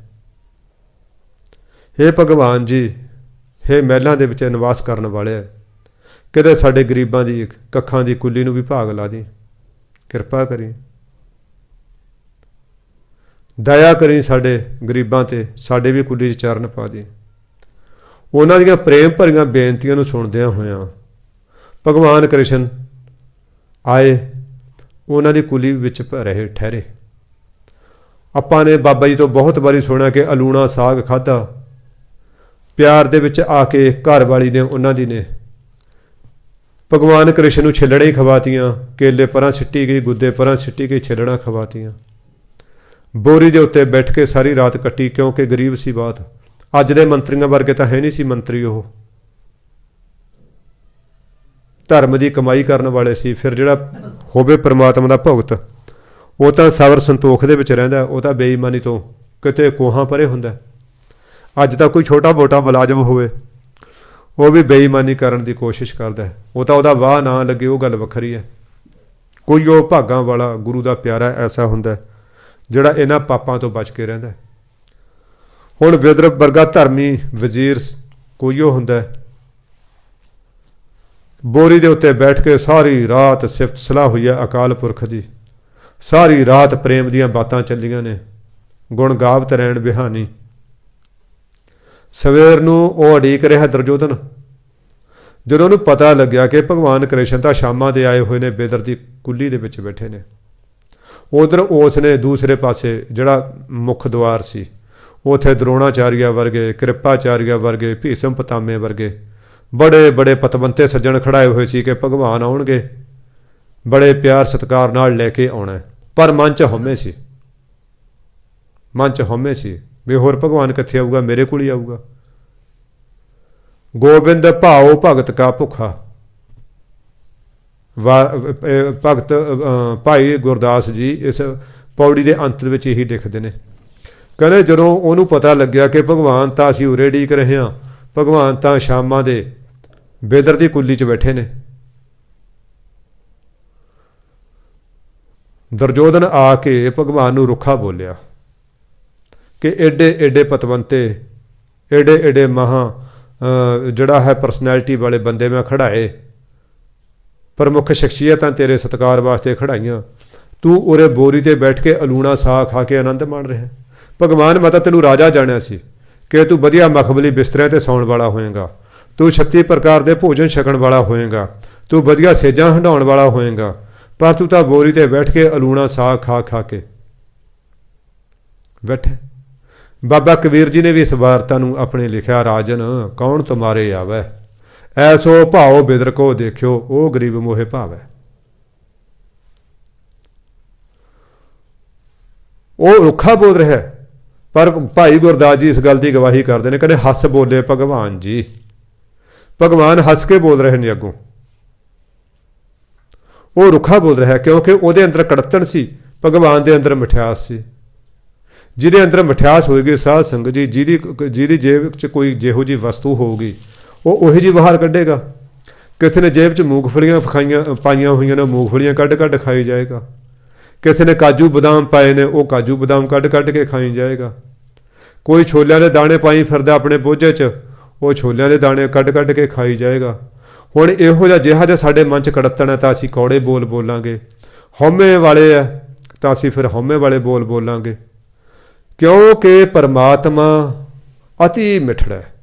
ਹੇ ਭਗਵਾਨ ਜੀ, ਹੇ ਮਹਿਲਾਂ ਦੇ ਵਿੱਚ ਨਿਵਾਸ ਕਰਨ ਵਾਲੇ, ਕਿਤੇ ਸਾਡੇ ਗਰੀਬਾਂ ਦੀ ਕੱਖਾਂ ਦੀ ਕੁੱਲੀ ਨੂੰ ਵੀ ਭਾਗ ਲਾ ਦੀ, ਕਿਰਪਾ ਕਰੀ, ਦਇਆ ਕਰੀ ਸਾਡੇ ਗਰੀਬਾਂ ਤੇ, ਸਾਡੇ ਵੀ ਕੁੱਲੀ 'ਚ ਚਰਨ ਪਾ ਦੀ। ਉਹਨਾਂ ਦੀਆਂ ਪ੍ਰੇਮ ਭਰੀਆਂ ਬੇਨਤੀਆਂ ਨੂੰ ਸੁਣਦਿਆਂ ਹੋਇਆਂ ਭਗਵਾਨ ਕ੍ਰਿਸ਼ਨ ਆਏ, ਉਹਨਾਂ ਦੀ ਕੁੱਲੀ ਵਿੱਚ ਰਹੇ ਠਹਿਰੇ। ਆਪਾਂ ਨੇ ਬਾਬਾ ਜੀ ਤੋਂ ਬਹੁਤ ਵਾਰੀ ਸੁਣਿਆ ਕਿ ਅਲੂਣਾ ਸਾਗ ਖਾਧਾ, ਪਿਆਰ ਦੇ ਵਿੱਚ ਆ ਕੇ ਘਰ ਵਾਲੀ ਨੇ ਉਹਨਾਂ ਦੀ ਨੇ ਭਗਵਾਨ ਕ੍ਰਿਸ਼ਨ ਨੂੰ ਛਿੱਲੜਾਂ ਹੀ ਖਵਾਤੀਆਂ, ਕੇਲੇ ਪਰਾਂ ਸਿੱਟੀ ਗਈ, ਗੁੱਦੇ ਪਰਾਂ ਸਿੱਟੀ ਗਈ, ਛਿੱਲੜਾਂ ਖਵਾਤੀਆਂ। ਬੋਰੀ ਦੇ ਉੱਤੇ ਬੈਠ ਕੇ ਸਾਰੀ ਰਾਤ ਕੱਟੀ, ਕਿਉਂਕਿ ਗਰੀਬ ਸੀ ਬਹੁਤ। ਅੱਜ ਦੇ ਮੰਤਰੀਆਂ ਵਰਗੇ ਤਾਂ ਹੈ ਨਹੀਂ ਸੀ ਮੰਤਰੀ, ਉਹ ਧਰਮ ਦੀ ਕਮਾਈ ਕਰਨ ਵਾਲੇ ਸੀ। ਫਿਰ ਜਿਹੜਾ ਹੋਵੇ ਪਰਮਾਤਮਾ ਦਾ ਭਗਤ, ਉਹ ਤਾਂ ਸਬਰ ਸੰਤੋਖ ਦੇ ਵਿੱਚ ਰਹਿੰਦਾ, ਉਹ ਤਾਂ ਬੇਈਮਾਨੀ ਤੋਂ ਕਿਤੇ ਕੋਹਾਂ ਪਰੇ ਹੁੰਦਾ। ਅੱਜ ਤਾਂ ਕੋਈ ਛੋਟਾ ਮੋਟਾ ਮੁਲਾਜ਼ਮ ਹੋਵੇ, ਉਹ ਵੀ ਬੇਈਮਾਨੀ ਕਰਨ ਦੀ ਕੋਸ਼ਿਸ਼ ਕਰਦਾ, ਉਹ ਤਾਂ ਉਹਦਾ ਵਾਹ ਨਾ ਲੱਗੇ, ਉਹ ਗੱਲ ਵੱਖਰੀ ਹੈ। ਕੋਈ ਉਹ ਭਾਗਾਂ ਵਾਲਾ ਗੁਰੂ ਦਾ ਪਿਆਰਾ ਐਸਾ ਹੁੰਦਾ ਜਿਹੜਾ ਇਹਨਾਂ ਪਾਪਾਂ ਤੋਂ ਬਚ ਕੇ ਰਹਿੰਦਾ। ਹੁਣ ਵਿਦਰ ਵਰਗਾ ਧਰਮੀ ਵਜ਼ੀਰ ਕੋਈ ਉਹ ਹੁੰਦਾ, ਬੋਰੀ ਦੇ ਉੱਤੇ ਬੈਠ ਕੇ ਸਾਰੀ ਰਾਤ ਸਿਫਤ ਸਲਾਹ ਹੋਈ ਹੈ ਅਕਾਲ ਪੁਰਖ ਦੀ, ਸਾਰੀ ਰਾਤ ਪ੍ਰੇਮ ਦੀਆਂ ਬਾਤਾਂ ਚੱਲੀਆਂ ਨੇ, ਗੁਣ ਗਾਵਤ ਰਹਿਣ ਬਿਹਾਨੀ। ਸਵੇਰ ਨੂੰ ਉਹ ਉਡੀਕ ਰਿਹਾ ਦੁਰਯੋਧਨ। ਜਦੋਂ ਉਹਨੂੰ ਪਤਾ ਲੱਗਿਆ ਕਿ ਭਗਵਾਨ ਕ੍ਰਿਸ਼ਨ ਤਾਂ ਸ਼ਾਮਾਂ ਦੇ ਆਏ ਹੋਏ ਨੇ, ਵਿਦਰ ਦੀ ਕੁੱਲੀ ਦੇ ਵਿੱਚ ਬੈਠੇ ਨੇ, ਉਧਰ ਉਸ ਨੇ ਦੂਸਰੇ ਪਾਸੇ ਜਿਹੜਾ ਮੁੱਖ ਦੁਆਰ ਸੀ, ਉੱਥੇ ਦਰੋਣਾਚਾਰੀਆ ਵਰਗੇ, ਕਿਰਪਾਚਾਰੀਆ ਵਰਗੇ, ਭੀਸ਼ਮ ਪਿਤਾਮੇ ਵਰਗੇ ਬੜੇ ਬੜੇ ਪਤਵੰਤੇ ਸੱਜਣ ਖੜਾਏ ਹੋਏ ਸੀ ਕਿ ਭਗਵਾਨ ਆਉਣਗੇ, ਬੜੇ ਪਿਆਰ ਸਤਿਕਾਰ ਨਾਲ ਲੈ ਕੇ ਆਉਣਾ। ਪਰ ਮਨ 'ਚ ਹਉਮੈ ਸੀ, ਮਨ 'ਚ ਹਉਮੈ ਸੀ ਵੀ ਹੋਰ ਭਗਵਾਨ ਕਿੱਥੇ ਆਊਗਾ, ਮੇਰੇ ਕੋਲ ਹੀ ਆਊਗਾ। ਗੋਬਿੰਦ ਭਾਉ ਭਗਤ ਕਾ ਭੁੱਖਾ, ਭਗਤ ਭਾਈ ਗੁਰਦਾਸ ਜੀ ਇਸ ਪੌੜੀ ਦੇ ਅੰਤ ਵਿੱਚ ਇਹੀ ਲਿਖਦੇ ਨੇ। ਕਹਿੰਦੇ ਜਦੋਂ ਉਹਨੂੰ ਪਤਾ ਲੱਗਿਆ ਕਿ ਭਗਵਾਨ ਤਾਂ ਅਸੀਂ ਉਰੇ ਉਡੀਕ ਰਹੇ ਹਾਂ, ਭਗਵਾਨ ਤਾਂ ਸ਼ਾਮਾਂ ਦੇ ਵਿਦਰ ਦੀ ਕੁੱਲੀ 'ਚ ਬੈਠੇ ਨੇ, ਦੁਰਯੋਧਨ ਆ ਕੇ ਭਗਵਾਨ ਨੂੰ ਰੁੱਖਾ ਬੋਲਿਆ ਕਿ ਏਡੇ ਏਡੇ ਪਤਵੰਤੇ, ਏਡੇ ਏਡੇ ਮਹਾਂ ਜਿਹੜਾ ਹੈ ਪਰਸਨੈਲਿਟੀ ਵਾਲੇ ਬੰਦੇ ਮੈਂ ਖੜਾਏ, ਪ੍ਰਮੁੱਖ ਸ਼ਖਸੀਅਤਾਂ ਤੇਰੇ ਸਤਿਕਾਰ ਵਾਸਤੇ ਖੜਾਈਆਂ, ਤੂੰ ਉਰੇ ਬੋਰੀ ਤੇ ਬੈਠ ਕੇ ਅਲੂਣਾ ਸਾਗ ਖਾ ਕੇ ਆਨੰਦ ਮਾਣ ਰਿਹਾ। ਭਗਵਾਨ ਮੈਂ ਤਾਂ ਤੈਨੂੰ ਰਾਜਾ ਜਾਣਿਆ ਸੀ ਕਿ ਤੂੰ ਵਧੀਆ ਮਖਮਲੀ ਬਿਸਤਰਿਆਂ ਤੇ ਸੌਣ ਵਾਲਾ ਹੋਏਗਾ, ਤੂੰ 36 ਪ੍ਰਕਾਰ ਦੇ ਭੋਜਨ ਛਕਣ ਵਾਲਾ ਹੋਏਗਾ, ਤੂੰ ਵਧੀਆ ਸੇਜਾਂ ਹੰਡਾਉਣ ਵਾਲਾ ਹੋਏਗਾ, ਪਰ ਤੂੰ ਤਾਂ ਬੋਰੀ ਤੇ ਬੈਠ ਕੇ ਅਲੂਣਾ ਸਾਗ ਖਾ ਖਾ ਕੇ ਬੈਠੇ। ਬਾਬਾ ਕਬੀਰ ਜੀ ਨੇ ਵੀ ਇਸ ਵਾਰਤਾ ਨੂੰ ਆਪਣੇ ਲਿਖਿਆ, ਰਾਜਨ ਕੌਣ ਤੁਮਾਰੇ ਆਵੈ, ਐਸੋ ਭਾਓ ਬਿਦਰ ਕੋ ਦੇਖਿਓ, ਉਹ ਗਰੀਬ ਮੋਹੇ ਭਾਵੈ। ਉਹ ਰੁੱਖਾ ਬੋਲ ਰਿਹਾ, ਪਰ ਭਾਈ ਗੁਰਦਾਸ ਜੀ ਇਸ ਗੱਲ ਦੀ ਗਵਾਹੀ ਕਰਦੇ ਨੇ, ਕਹਿੰਦੇ ਹੱਸ ਬੋਲੇ ਭਗਵਾਨ ਜੀ। ਭਗਵਾਨ ਹੱਸ ਕੇ ਬੋਲ ਰਹੇ ਨੇ ਅੱਗੋਂ। ਉਹ ਰੁੱਖਾ ਬੋਲ ਰਿਹਾ ਕਿਉਂਕਿ ਉਹਦੇ ਅੰਦਰ ਕੜਤਣ ਸੀ, ਭਗਵਾਨ ਦੇ ਅੰਦਰ ਮਠਿਆਸ ਸੀ। ਜਿਹਦੇ ਅੰਦਰ ਮਠਿਆਸ ਹੋਏਗੀ ਸਾਧ ਸੰਗਤ ਜੀ, ਜਿਹਦੀ ਜੇਬ 'ਚ ਕੋਈ ਜਿਹੋ ਜਿਹੀ ਵਸਤੂ ਹੋਊਗੀ ਉਹ ਉਹੀ ਜਿਹੀ ਬਾਹਰ ਕੱਢੇਗਾ। ਕਿਸੇ ਨੇ ਜੇਬ 'ਚ ਮੂੰਗਫਲੀਆਂ ਪਾਈਆਂ ਹੋਈਆਂ ਨੇ, ਮੂੰਗਫਲੀਆਂ ਕੱਢ ਕੱਢ ਖਾਈ ਜਾਏਗਾ। ਕਿਸੇ ਨੇ ਕਾਜੂ ਬਦਾਮ ਪਾਏ ਨੇ, ਉਹ ਕਾਜੂ ਬਦਾਮ ਕੱਢ ਕੱਢ ਕੇ ਖਾਈ ਜਾਏਗਾ। ਕੋਈ ਛੋਲਿਆਂ ਦੇ ਦਾਣੇ ਪਾਈ ਫਿਰਦਾ ਆਪਣੇ ਬੋਝੇ 'ਚ, ਉਹ ਛੋਲਿਆਂ ਦੇ ਦਾਣੇ ਕੱਢ ਕੱਢ ਕੇ ਖਾਈ ਜਾਏਗਾ। ਹੁਣ ਇਹੋ ਜਿਹਾ ਸਾਡੇ ਮਨ 'ਚ ਕੜਤਣ ਹੈ ਤਾਂ ਅਸੀਂ ਕੌੜੇ ਬੋਲ ਬੋਲਾਂਗੇ, ਹਉਮੈ ਵਾਲੇ ਹੈ ਤਾਂ ਅਸੀਂ ਫਿਰ ਹਉਮੈ ਵਾਲੇ ਬੋਲ ਬੋਲਾਂਗੇ। ਕਿਉਂਕਿ ਪਰਮਾਤਮਾ ਅਤੀ ਮਿੱਠੜਾ ਹੈ,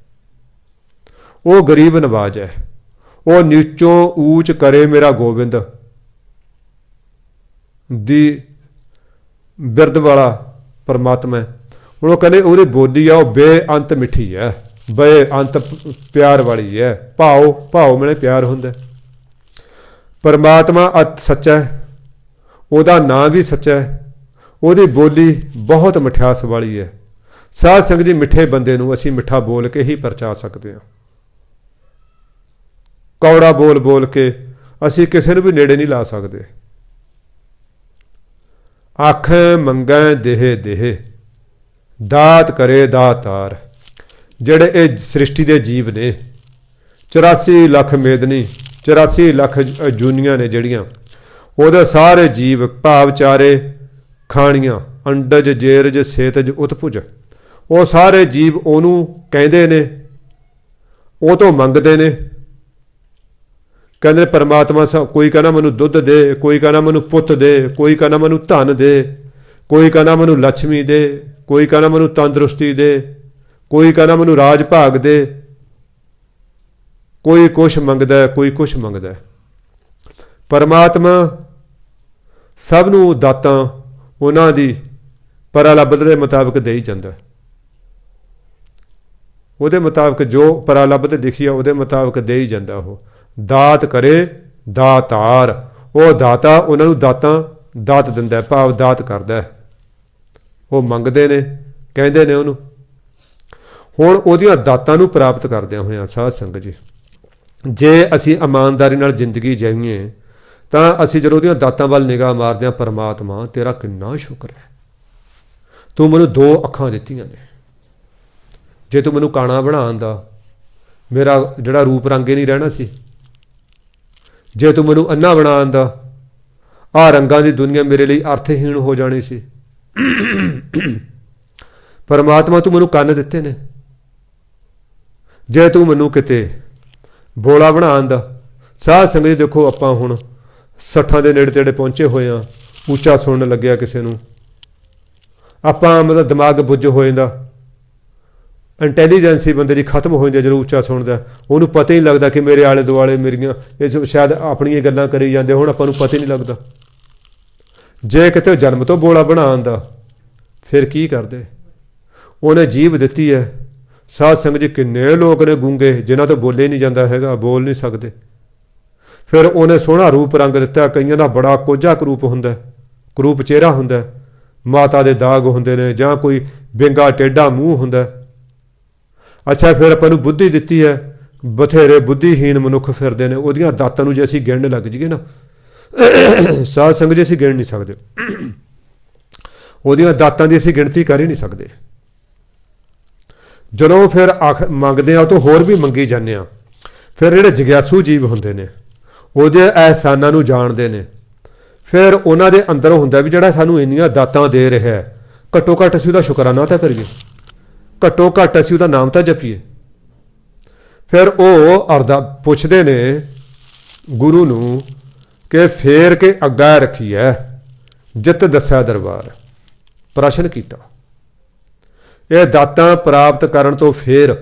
ਉਹ ਗਰੀਬ ਨਵਾਜ ਹੈ, ਉਹ ਨੀਚੋਂ ਊਚ ਕਰੇ ਮੇਰਾ ਗੋਬਿੰਦ ਦੀ ਬਿਰਦ ਵਾਲਾ ਪਰਮਾਤਮਾ ਹੈ। ਹੁਣ ਉਹ ਕਹਿੰਦੇ ਉਹਦੀ ਬੋਲੀ ਆ ਉਹ ਬੇਅੰਤ ਮਿੱਠੀ ਹੈ, ਬੇਅੰਤ ਪਿਆਰ ਵਾਲੀ ਹੈ। ਭਾਉ ਮਿਲੇ ਪਿਆਰ ਹੁੰਦਾ। ਪਰਮਾਤਮਾ ਸੱਚਾ ਹੈ, ਉਹਦਾ ਨਾਂ ਵੀ ਸੱਚਾ ਹੈ, ਉਹਦੀ ਬੋਲੀ ਬਹੁਤ ਮਠਿਆਸ ਵਾਲੀ ਹੈ। ਸਾਧ ਸੰਗਤ ਜੀ, ਮਿੱਠੇ ਬੰਦੇ ਨੂੰ ਅਸੀਂ ਮਿੱਠਾ ਬੋਲ ਕੇ ਹੀ ਪਰਚਾ ਸਕਦੇ ਹਾਂ। ਕੌੜਾ ਬੋਲ ਬੋਲ ਕੇ ਅਸੀਂ ਕਿਸੇ ਨੂੰ ਵੀ ਨੇੜੇ ਨਹੀਂ ਲਾ ਸਕਦੇ। ਆਖੈ ਮੰਗੈ ਦੇਹ ਦੇਹ, ਦਾਤ ਕਰੇ ਦਾਤਾਰ। ਜਿਹੜੇ ਇਹ ਸ੍ਰਿਸ਼ਟੀ ਦੇ ਜੀਵ ਨੇ, 84 ਲੱਖ ਮੇਦਨੀ, 84 ਲੱਖ ਜੂਨੀਆਂ ਨੇ ਜਿਹੜੀਆਂ, ਉਹਦੇ ਸਾਰੇ ਜੀਵ ਭਾਵ ਚਾਰੇ ਖਾਣੀਆਂ, ਅੰਡਜ ਜੇਰਜ ਸੇਤਜ ਉਤਪੁਜ, ਉਹ ਸਾਰੇ ਜੀਵ ਉਹਨੂੰ ਕਹਿੰਦੇ ਨੇ, ਉਹ ਤੋਂ ਮੰਗਦੇ ਨੇ। ਕਹਿੰਦੇ ਪਰਮਾਤਮਾ ਕੋਈ ਕਹਿੰਦਾ ਮੈਨੂੰ ਦੁੱਧ ਦੇ, ਕੋਈ ਕਹਿੰਦਾ ਮੈਨੂੰ ਪੁੱਤ ਦੇ, ਕੋਈ ਕਹਿੰਦਾ ਮੈਨੂੰ ਧਨ ਦੇ, ਕੋਈ ਕਹਿੰਦਾ ਮੈਨੂੰ ਲక్ష్ਮੀ ਦੇ, ਕੋਈ ਕਹਿੰਦਾ ਮੈਨੂੰ ਤੰਦਰੁਸਤੀ ਦੇ, ਕੋਈ ਕਹਿੰਦਾ ਮੈਨੂੰ ਰਾਜ ਭਾਗ ਦੇ। ਕੋਈ ਕੁਛ ਮੰਗਦਾ, ਕੋਈ ਕੁਛ ਮੰਗਦਾ। ਪਰਮਾਤਮਾ ਸਭ ਨੂੰ ਦਾਤਾਂ ਉਹਨਾਂ ਦੀ ਪਰਾਲੱਭ ਦੇ ਮੁਤਾਬਕ ਦੇ ਹੀ ਜਾਂਦਾ। ਉਹਦੇ ਮੁਤਾਬਕ ਜੋ ਪਰਾਲੱਭ ਤੇ ਲਿਖੀ ਆ ਉਹਦੇ ਮੁਤਾਬਕ ਦੇ ਹੀ ਜਾਂਦਾ। ਉਹ ਦਾਤ ਕਰੇ ਦਾਤਾਰ, ਉਹ ਦਾਤਾ ਉਹਨਾਂ ਨੂੰ ਦਾਤ ਦਿੰਦਾ, ਭਾਵ ਦਾਤ ਕਰਦਾ। ਉਹ ਮੰਗਦੇ ਨੇ, ਕਹਿੰਦੇ ਨੇ ਉਹਨੂੰ। ਹੁਣ ਉਹਦੀਆਂ ਦਾਤਾਂ ਨੂੰ ਪ੍ਰਾਪਤ ਕਰਦਿਆਂ ਹੋਇਆਂ ਸਾਧ ਸੰਗਤ ਜੀ, ਜੇ ਅਸੀਂ ਇਮਾਨਦਾਰੀ ਨਾਲ ਜ਼ਿੰਦਗੀ ਜਿਈਏ ਤਾਂ ਅਸੀਂ ਜਦੋਂ ਉਹਦੀਆਂ ਦਾਤਾਂ ਵੱਲ ਨਿਗਾਹ ਮਾਰਦੇ ਹਾਂ, ਪਰਮਾਤਮਾ ਤੇਰਾ ਕਿੰਨਾ ਸ਼ੁਕਰ ਹੈ, ਤੂੰ ਮੈਨੂੰ 2 ਅੱਖਾਂ ਦਿੱਤੀਆਂ ਨੇ। ਜੇ ਤੂੰ ਮੈਨੂੰ ਕਾਣਾ ਬਣਾਉਣ ਦਾ, ਮੇਰਾ ਜਿਹੜਾ ਰੂਪ ਰੰਗ ਹੀ ਨਹੀਂ ਰਹਿਣਾ ਸੀ। ਜੇ ਤੂੰ ਮੈਨੂੰ ਅੰਨਾ ਬਣਾਉਣ ਦਾ, ਆਹ ਰੰਗਾਂ ਦੀ ਦੁਨੀਆ ਮੇਰੇ ਲਈ ਅਰਥਹੀਣ ਹੋ ਜਾਣੀ ਸੀ। ਪਰਮਾਤਮਾ ਤੂੰ ਮੈਨੂੰ ਕੰਨ ਦਿੱਤੇ ਨੇ। ਜੇ ਤੂੰ ਮੈਨੂੰ ਕਿਤੇ ਬੋਲਾ ਬਣਾਉਣ ਦਾ, ਸਾਧ ਸੰਗਤ ਦੇਖੋ ਆਪਾਂ ਹੁਣ 60 ਦੇ ਨੇੜੇ ਤੇੜੇ ਪਹੁੰਚੇ ਹੋਏ ਹਾਂ, ਉੱਚਾ ਸੁਣਨ ਲੱਗਿਆ ਕਿਸੇ ਨੂੰ, ਆਪਾਂ ਮਤਲਬ ਦਿਮਾਗ ਬੁੱਝ ਹੋ ਜਾਂਦਾ, ਇੰਟੈਲੀਜੈਂਸੀ ਬੰਦੇ ਦੀ ਖਤਮ ਹੋ ਜਾਂਦੀ ਜਦੋਂ ਉੱਚਾ ਸੁਣਦਾ। ਉਹਨੂੰ ਪਤਾ ਹੀ ਨਹੀਂ ਲੱਗਦਾ ਕਿ ਮੇਰੇ ਆਲੇ ਦੁਆਲੇ ਮੇਰੀਆਂ ਇਹ ਸ਼ਾਇਦ ਆਪਣੀਆਂ ਗੱਲਾਂ ਕਰੀ ਜਾਂਦੇ, ਹੁਣ ਆਪਾਂ ਨੂੰ ਪਤਾ ਹੀ ਨਹੀਂ ਲੱਗਦਾ। ਜੇ ਕਿਤੇ ਜਨਮ ਤੋਂ ਬੋਲਾ ਬਣਾਉਣ ਦਾ, ਫਿਰ ਕੀ ਕਰਦੇ? ਉਹਨੇ ਜੀਭ ਦਿੱਤੀ ਹੈ। ਸਾਧ ਸੰਗਤ ਜੀ, ਕਿੰਨੇ ਲੋਕ ਨੇ ਗੂੰਗੇ ਜਿਨ੍ਹਾਂ ਤੋਂ ਬੋਲੇ ਨਹੀਂ ਜਾਂਦਾ ਹੈਗਾ, ਬੋਲ ਨਹੀਂ ਸਕਦੇ। ਫਿਰ ਉਹਨੇ ਸੋਹਣਾ ਰੂਪ ਰੰਗ ਦਿੱਤਾ। ਕਈਆਂ ਦਾ ਬੜਾ ਕੋਝਾ ਕਰੂਪ ਹੁੰਦਾ, ਕਰੂਪ ਚਿਹਰਾ ਹੁੰਦਾ, ਮਾਤਾ ਦੇ ਦਾਗ ਹੁੰਦੇ ਨੇ, ਜਾਂ ਕੋਈ ਵਿੰਗਾ ਟੇਢਾ ਮੂੰਹ ਹੁੰਦਾ। ਅੱਛਾ, ਫਿਰ ਆਪਾਂ ਨੂੰ ਬੁੱਧੀ ਦਿੱਤੀ ਹੈ। ਬਥੇਰੇ ਬੁੱਧੀਹੀਨ ਮਨੁੱਖ ਫਿਰਦੇ ਨੇ। ਉਹਦੀਆਂ ਦਾਤਾਂ ਨੂੰ ਜੇ ਅਸੀਂ ਗਿਣਨ ਲੱਗ ਜਾਈਏ ਨਾ, ਸਾਧ ਸੰਗਤ ਜੀ, ਅਸੀਂ ਗਿਣ ਨਹੀਂ ਸਕਦੇ। ਉਹਦੀਆਂ ਦਾਤਾਂ ਦੀ ਅਸੀਂ ਗਿਣਤੀ ਕਰ ਹੀ ਨਹੀਂ ਸਕਦੇ। ਜਦੋਂ ਫਿਰ ਮੰਗਦੇ ਆ, ਉਹ ਤੋਂ ਹੋਰ ਵੀ ਮੰਗੀ ਜਾਂਦੇ ਆ। ਫਿਰ ਜਿਹੜੇ ਜਗਿਆਸੂ ਜੀਵ ਹੁੰਦੇ ਨੇ, ਉਹਦੇ ਅਹਿਸਾਨਾਂ ਨੂੰ ਜਾਣਦੇ ਨੇ। ਫਿਰ ਉਹਨਾਂ ਦੇ ਅੰਦਰ ਹੁੰਦਾ ਵੀ ਜਿਹੜਾ ਸਾਨੂੰ ਇੰਨੀਆਂ ਦਾਤਾਂ ਦੇ ਰਿਹਾ, ਘੱਟੋ ਘੱਟ ਅਸੀਂ ਉਹਦਾ ਸ਼ੁਕਰਾਨਾ ਤਾਂ ਕਰੀਏ, ਘੱਟੋ ਘੱਟ ਅਸੀਂ ਉਹਦਾ ਨਾਮ ਤਾਂ ਜਪੀਏ। ਫਿਰ ਉਹ ਪੁੱਛਦੇ ਨੇ ਗੁਰੂ ਨੂੰ ਕਿ ਫੇਰ ਕੇ ਅੱਗਾ ਰੱਖੀ ਹੈ, ਜਿਤ ਦੱਸਿਆ ਦਰਬਾਰ। ਪ੍ਰਸ਼ਨ ਕੀਤਾ, ਇਹ ਦਾਤਾਂ ਪ੍ਰਾਪਤ ਕਰਨ ਤੋਂ ਫੇਰ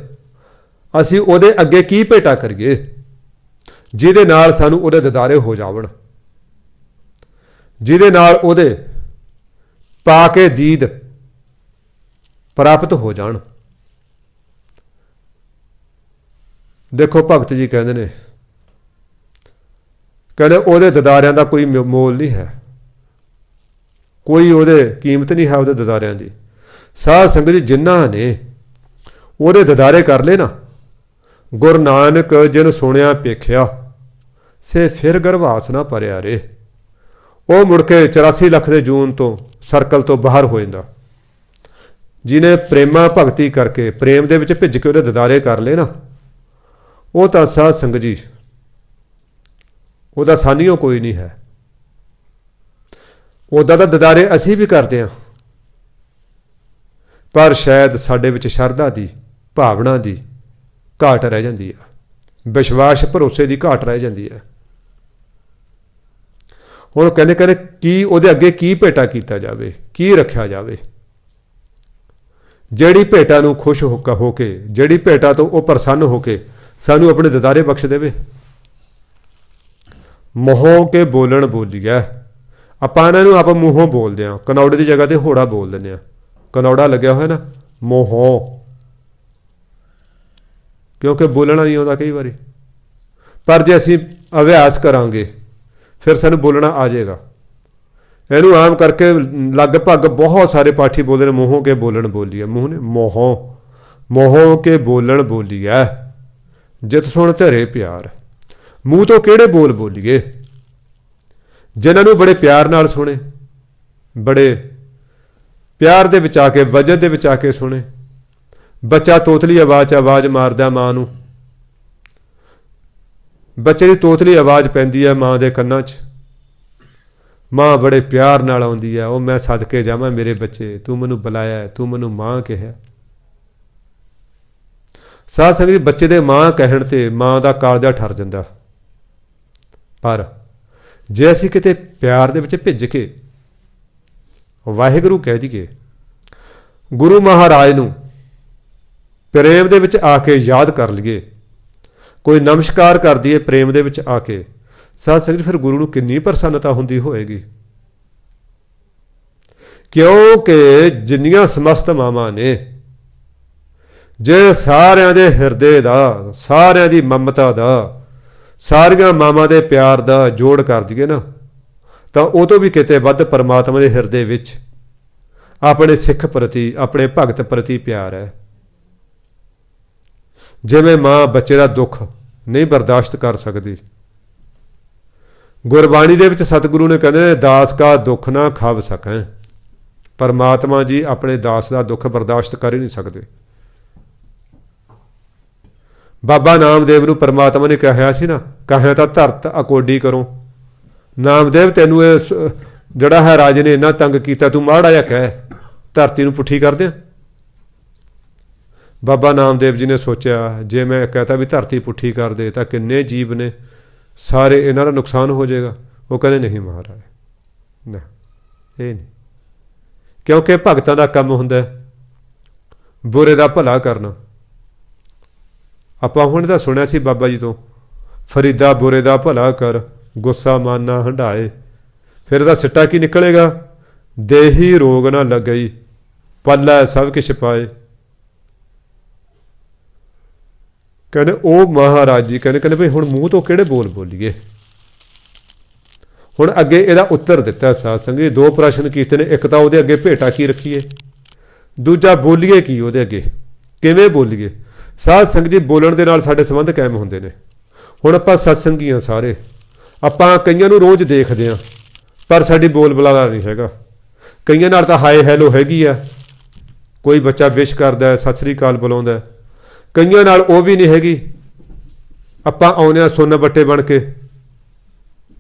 ਅਸੀਂ ਉਹਦੇ ਅੱਗੇ ਕੀ ਭੇਟਾ ਕਰੀਏ ਜਿਹਦੇ ਨਾਲ ਸਾਨੂੰ ਉਹਦੇ ਦਿਦਾਰੇ ਹੋ ਜਾਵਣ, ਜਿਹਦੇ ਨਾਲ ਉਹਦੇ ਪਾ ਕੇ ਦੀਦ ਪ੍ਰਾਪਤ ਹੋ ਜਾਣ। ਦੇਖੋ ਭਗਤ ਜੀ ਕਹਿੰਦੇ ਨੇ, ਕਹਿੰਦੇ ਉਹਦੇ ਦਿਦਾਰਿਆਂ ਦਾ ਕੋਈ ਮੋਲ ਨਹੀਂ ਹੈ, ਕੋਈ ਉਹਦੇ ਕੀਮਤ ਨਹੀਂ ਹੈ ਉਹਦੇ ਦਿਦਾਰਿਆਂ ਦੀ। ਸਾਧ ਸੰਗਤ ਜੀ ਜਿਨ੍ਹਾਂ ਨੇ ਉਹਦੇ ਦਿਦਾਰੇ ਕਰ ਲਏ ਨਾ, ਗੁਰੂ ਨਾਨਕ ਜਿਨ ਸੁਣਿਆ ਪੇਖਿਆ ਸੇ ਫਿਰ ਗਰਭਾਸ ਨਾ ਭਰਿਆ ਰੇ, ਉਹ ਮੁੜ ਕੇ 84 ਲੱਖ ਦੇ ਜੂਨ ਤੋਂ ਸਰਕਲ ਤੋਂ ਬਾਹਰ ਹੋ ਜਾਂਦਾ। ਜਿਹਨੇ ਪ੍ਰੇਮਾ ਭਗਤੀ ਕਰਕੇ ਪ੍ਰੇਮ ਦੇ ਵਿੱਚ ਭਿੱਜ ਕੇ ਉਹਦੇ ਦਿਦਾਰੇ ਕਰ ਲਏ ਨਾ, ਉਹ ਤਾਂ ਸਾਧ ਸੰਗਤ ਜੀ ਉਹਦਾ ਸਾਨੀਓ ਕੋਈ ਨਹੀਂ ਹੈ। ਉਹਦਾ ਤਾਂ ਦਿਦਾਰੇ ਅਸੀਂ ਵੀ ਕਰਦੇ ਹਾਂ, ਪਰ ਸ਼ਾਇਦ ਸਾਡੇ ਵਿੱਚ ਸ਼ਰਧਾ ਦੀ ਭਾਵਨਾ ਦੀ ਘਾਟ ਰਹਿ ਜਾਂਦੀ ਹੈ, ਵਿਸ਼ਵਾਸ ਭਰੋਸੇ ਦੀ ਘਾਟ ਰਹਿ ਜਾਂਦੀ ਹੈ। ਹੁਣ ਕਹਿੰਦੇ ਕੀ ਉਹਦੇ ਅੱਗੇ ਕੀ ਭੇਟਾ ਕੀਤਾ ਜਾਵੇ, ਕੀ ਰੱਖਿਆ ਜਾਵੇ। ਜਿਹੜੀ ਭੇਟਾ ਨੂੰ ਖੁਸ਼ ਹੋ ਕੇ, ਜਿਹੜੀ ਭੇਟਾ ਤੋਂ ਉਹ ਪ੍ਰਸੰਨ ਹੋ ਕੇ ਸਾਨੂੰ ਆਪਣੇ ਦਿਦਾਰੇ ਬਖਸ਼ ਦੇਵੇ। ਮੂੰਹੋਂ ਕੇ ਬੋਲਣ ਬੋਲੀਐ, ਆਪਾਂ ਇਹਨਾਂ ਨੂੰ ਆਪਾਂ ਮੂੰਹੋਂ ਬੋਲਦੇ ਹਾਂ, ਕਨੌੜੇ ਦੀ ਜਗ੍ਹਾ ਤੇ ਹੋੜਾ ਬੋਲ ਦਿੰਦੇ ਹਾਂ। ਕਨੌੜਾ ਲੱਗਿਆ ਹੋਇਆ ਨਾ ਮੂੰਹੋਂ, ਕਿਉਂਕਿ ਬੋਲਣਾ ਨਹੀਂ ਆਉਂਦਾ ਕਈ ਵਾਰੀ, ਪਰ ਜੇ ਅਸੀਂ ਅਭਿਆਸ ਕਰਾਂਗੇ ਫਿਰ ਸਾਨੂੰ ਬੋਲਣਾ ਆ ਜਾਏਗਾ। ਇਹਨੂੰ ਆਮ ਕਰਕੇ ਲਗਭਗ ਬਹੁਤ ਸਾਰੇ ਪਾਠੀ ਬੋਲਦੇ ਨੇ ਮੂੰਹੋਂ ਕੇ ਬੋਲਣ ਬੋਲੀਐ, ਮੂੰਹ ਨੇ ਮੂੰਹੋਂ ਕੇ ਬੋਲਣ ਬੋਲੀਐ, ਜਿਤ ਸੁਣ ਧਰੇ ਪਿਆਰ। ਮੂੰਹ ਤੋਂ ਕਿਹੜੇ ਬੋਲ ਬੋਲੀਏ, ਜਿਨ੍ਹਾਂ ਨੂੰ ਬੜੇ ਪਿਆਰ ਨਾਲ ਸੁਣੇ, ਬੜੇ ਪਿਆਰ ਦੇ ਵਿੱਚ ਆ ਕੇ, ਵਜਨ ਦੇ ਵਿੱਚ ਆ ਕੇ ਸੁਣੇ। ਬੱਚਾ ਤੋਤਲੀ ਆਵਾਜ਼ ਮਾਰਦਾ ਮਾਂ ਨੂੰ, ਬੱਚੇ ਦੀ ਤੋਤਲੀ ਆਵਾਜ਼ ਪੈਂਦੀ ਹੈ ਮਾਂ ਦੇ ਕੰਨਾਂ 'ਚ, ਮਾਂ ਬੜੇ ਪਿਆਰ ਨਾਲ ਆਉਂਦੀ ਹੈ, ਉਹ ਮੈਂ ਸਦਕੇ ਜਾਵਾਂ ਮੇਰੇ ਬੱਚੇ, ਤੂੰ ਮੈਨੂੰ ਬੁਲਾਇਆ, ਤੂੰ ਮੈਨੂੰ ਮਾਂ ਕਿਹਾ। ਸਾਧ ਸੰਗਤ ਜੀ ਬੱਚੇ ਦੇ ਮਾਂ ਕਹਿਣ ਤੇ ਮਾਂ ਦਾ ਕਾਲਜਾ ਠਰ ਜਾਂਦਾ, ਪਰ ਜੇ ਅਸੀਂ ਕਿਤੇ ਪਿਆਰ ਦੇ ਵਿੱਚ ਭਿੱਜ ਕੇ ਵਾਹਿਗੁਰੂ ਕਹਿ ਦਈਏ, ਗੁਰੂ ਮਹਾਰਾਜ ਨੂੰ ਪ੍ਰੇਮ ਦੇ ਵਿੱਚ ਆ ਕੇ ਯਾਦ ਕਰ ਲਈਏ, ਕੋਈ ਨਮਸਕਾਰ ਕਰ ਦਈਏ ਪ੍ਰੇਮ ਦੇ ਵਿੱਚ ਆ ਕੇ, ਸਾਧ ਸੰਗਤ ਫਿਰ ਗੁਰੂ ਨੂੰ ਕਿੰਨੀ ਪ੍ਰਸੰਨਤਾ ਹੁੰਦੀ ਹੋਏਗੀ। ਕਿਉਂਕਿ ਜਿੰਨੀਆਂ ਸਮਸਤ ਮਾਵਾਂ ਨੇ, ਜੇ ਸਾਰਿਆਂ ਦੇ ਹਿਰਦੇ ਦਾ, ਸਾਰਿਆਂ ਦੀ ਮਮਤਾ ਦਾ, ਸਾਰੀਆਂ ਮਾਵਾਂ ਦੇ ਪਿਆਰ ਦਾ ਜੋੜ ਕਰ ਦਈਏ ਨਾ, ਤਾਂ ਉਹ ਤੋਂ ਵੀ ਕਿਤੇ ਵੱਧ ਪਰਮਾਤਮਾ ਦੇ ਹਿਰਦੇ ਵਿੱਚ ਆਪਣੇ ਸਿੱਖ ਪ੍ਰਤੀ, ਆਪਣੇ ਭਗਤ ਪ੍ਰਤੀ ਪਿਆਰ ਹੈ। ਜਿਵੇਂ ਮਾਂ ਬੱਚੇ ਦਾ ਦੁੱਖ ਨਹੀਂ ਬਰਦਾਸ਼ਤ ਕਰ ਸਕਦੀ, ਗੁਰਬਾਣੀ ਦੇ ਵਿੱਚ ਸਤਿਗੁਰੂ ਨੇ ਕਹਿੰਦੇ ਨੇ ਦਾਸ ਕਾ ਦੁੱਖ ਨਾ ਖਾਵ ਸਕੈਂ। ਪਰਮਾਤਮਾ ਜੀ ਆਪਣੇ ਦਾਸ ਦਾ ਦੁੱਖ ਬਰਦਾਸ਼ਤ ਕਰ ਹੀ ਨਹੀਂ ਸਕਦੇ। ਬਾਬਾ ਨਾਮਦੇਵ ਨੂੰ ਪਰਮਾਤਮਾ ਨੇ ਕਿਹਾ ਸੀ ਨਾ, ਕਹੇ ਤਾਂ ਧਰਤ ਅਕੋਡੀ ਕਰੋ। ਨਾਮਦੇਵ ਤੈਨੂੰ ਇਹ ਜਿਹੜਾ ਹੈ ਰਾਜੇ ਨੇ ਇੰਨਾ ਤੰਗ ਕੀਤਾ, ਤੂੰ ਮਾੜਾ ਜਿਹਾ ਕਹਿ ਧਰਤੀ ਨੂੰ ਪੁੱਠੀ ਕਰ ਦਿਆਂ। ਬਾਬਾ ਨਾਮਦੇਵ ਜੀ ਨੇ ਸੋਚਿਆ, ਜੇ ਮੈਂ ਕਹਤਾ ਵੀ ਧਰਤੀ ਪੁੱਠੀ ਕਰ ਦੇ ਤਾਂ ਕਿੰਨੇ ਜੀਵ ਨੇ, ਸਾਰੇ ਇਹਨਾਂ ਦਾ ਨੁਕਸਾਨ ਹੋ ਜਾਏਗਾ। ਉਹ ਕਹਿੰਦੇ ਨਹੀਂ ਮਹਾਰਾਜ, ਨਾ ਇਹ ਨਹੀਂ, ਕਿਉਂਕਿ ਭਗਤਾਂ ਦਾ ਕੰਮ ਹੁੰਦਾ ਬੁਰੇ ਦਾ ਭਲਾ ਕਰਨਾ। ਆਪਾਂ ਹੁਣ ਤਾਂ ਸੁਣਿਆ ਸੀ ਬਾਬਾ ਜੀ ਤੋਂ, ਫਰੀਦਾ ਬੁਰੇ ਦਾ ਭਲਾ ਕਰ, ਗੁੱਸਾ ਮਨ ਨਾ ਹੰਢਾਏ। ਫਿਰ ਇਹਦਾ ਸਿੱਟਾ ਕੀ ਨਿਕਲੇਗਾ, ਦੇਹੀ ਰੋਗ ਨਾ ਲੱਗਈ, ਪੱਲਾ ਸਭ ਕੁਛ ਪਾਏ। ਕਹਿੰਦੇ ਉਹ ਮਹਾਰਾਜ ਜੀ ਕਹਿੰਦੇ ਵੀ ਹੁਣ ਮੂੰਹ ਤੋਂ ਕਿਹੜੇ ਬੋਲ ਬੋਲੀਏ। ਹੁਣ ਅੱਗੇ ਇਹਦਾ ਉੱਤਰ ਦਿੱਤਾ ਸਾਧ ਸੰਗਤ, ਦੋ ਪ੍ਰਸ਼ਨ ਕੀਤੇ ਨੇ। ਇੱਕ ਤਾਂ ਉਹਦੇ ਅੱਗੇ ਭੇਟਾ ਕੀ ਰੱਖੀਏ, ਦੂਜਾ ਬੋਲੀਏ ਕੀ ਉਹਦੇ ਅੱਗੇ, ਕਿਵੇਂ ਬੋਲੀਏ। ਸਾਧ ਸੰਗਤ ਜੀ ਬੋਲਣ ਦੇ ਨਾਲ ਸਾਡੇ ਸੰਬੰਧ ਕਾਇਮ ਹੁੰਦੇ ਨੇ। ਹੁਣ ਆਪਾਂ ਸਤਸੰਗੀ ਹਾਂ ਸਾਰੇ, ਆਪਾਂ ਕਈਆਂ ਨੂੰ ਰੋਜ਼ ਦੇਖਦੇ ਹਾਂ, ਪਰ ਸਾਡੀ ਬੋਲ ਬੁਲਾਰਾ ਨਹੀਂ ਹੈਗਾ। ਕਈਆਂ ਨਾਲ ਤਾਂ ਹਾਏ ਹੈਲੋ ਹੈਗੀ ਆ, ਕੋਈ ਬੱਚਾ ਵਿਸ਼ ਕਰਦਾ, ਸਤਿ ਸ੍ਰੀ ਅਕਾਲ ਬੁਲਾਉਂਦਾ, ਕਈਆਂ ਨਾਲ ਉਹ ਵੀ ਨਹੀਂ ਹੈਗੀ। ਆਪਾਂ ਆਉਂਦੇ ਹਾਂ ਸੁੰਨ ਬੱਟੇ ਬਣ ਕੇ,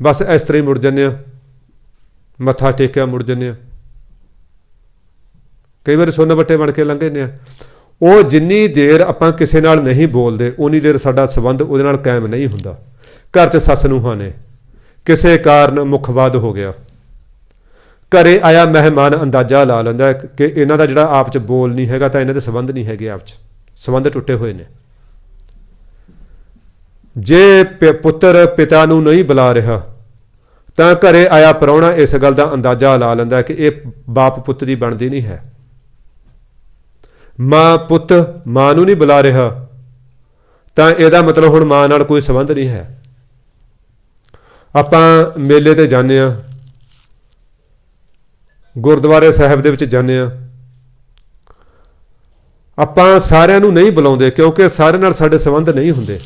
ਬਸ ਇਸ ਤਰ੍ਹਾਂ ਹੀ ਮੁੜ ਜਾਂਦੇ ਹਾਂ, ਮੱਥਾ ਟੇਕਿਆ ਮੁੜ ਜਾਂਦੇ ਹਾਂ। ਕਈ ਵਾਰ ਸੁੰਨ ਬੱਟੇ ਬਣ ਕੇ ਲੰਘ ਜਾਂਦੇ ਹਾਂ। ਉਹ ਜਿੰਨੀ ਦੇਰ ਆਪਾਂ ਕਿਸੇ ਨਾਲ ਨਹੀਂ ਬੋਲਦੇ, ਉਨੀ ਦੇਰ ਸਾਡਾ ਸੰਬੰਧ ਉਹਦੇ ਨਾਲ ਕਾਇਮ ਨਹੀਂ ਹੁੰਦਾ। ਘਰ 'ਚ ਸੱਸ ਨੂੰਹਾਂ ਨੇ, ਕਿਸੇ ਕਾਰਨ ਮੁੱਖਵਾਦ ਹੋ ਗਿਆ, ਘਰੇ ਆਇਆ ਮਹਿਮਾਨ ਅੰਦਾਜ਼ਾ ਲਾ ਲੈਂਦਾ ਕਿ ਇਹਨਾਂ ਦਾ ਜਿਹੜਾ ਆਪ 'ਚ ਬੋਲ ਨਹੀਂ ਹੈਗਾ, ਤਾਂ ਇਹਨਾਂ ਦੇ ਸੰਬੰਧ ਨਹੀਂ ਹੈਗੇ, ਆਪ 'ਚ ਸੰਬੰਧ ਟੁੱਟੇ ਹੋਏ ਨੇ। ਜੇ ਪੁੱਤਰ ਪਿਤਾ ਨੂੰ ਨਹੀਂ ਬੁਲਾ ਰਿਹਾ ਤਾਂ ਘਰੇ ਆਇਆ ਪ੍ਰਾਹੁਣਾ ਇਸ ਗੱਲ ਦਾ ਅੰਦਾਜ਼ਾ ਲਾ ਲੈਂਦਾ ਕਿ ਇਹ ਬਾਪ ਪੁੱਤ ਦੀ ਬਣਦੀ ਨਹੀਂ ਹੈ। ਪੁੱਤ ਮਾਂ ਨੂੰ ਨਹੀਂ ਬੁਲਾ ਰਿਹਾ ਤਾਂ ਇਹਦਾ ਮਤਲਬ ਹੁਣ ਮਾਂ ਨਾਲ ਕੋਈ ਸੰਬੰਧ ਨਹੀਂ ਹੈ। ਆਪਾਂ ਮੇਲੇ ਤੇ ਜਾਂਦੇ ਹਾਂ, ਗੁਰਦੁਆਰੇ ਸਾਹਿਬ ਦੇ ਵਿੱਚ ਜਾਂਦੇ ਹਾਂ, ਆਪਾਂ ਸਾਰਿਆਂ ਨੂੰ ਨਹੀਂ ਬੁਲਾਉਂਦੇ ਕਿਉਂਕਿ ਸਾਰਿਆਂ ਨਾਲ ਸਾਡੇ ਸੰਬੰਧ ਨਹੀਂ ਹੁੰਦੇ।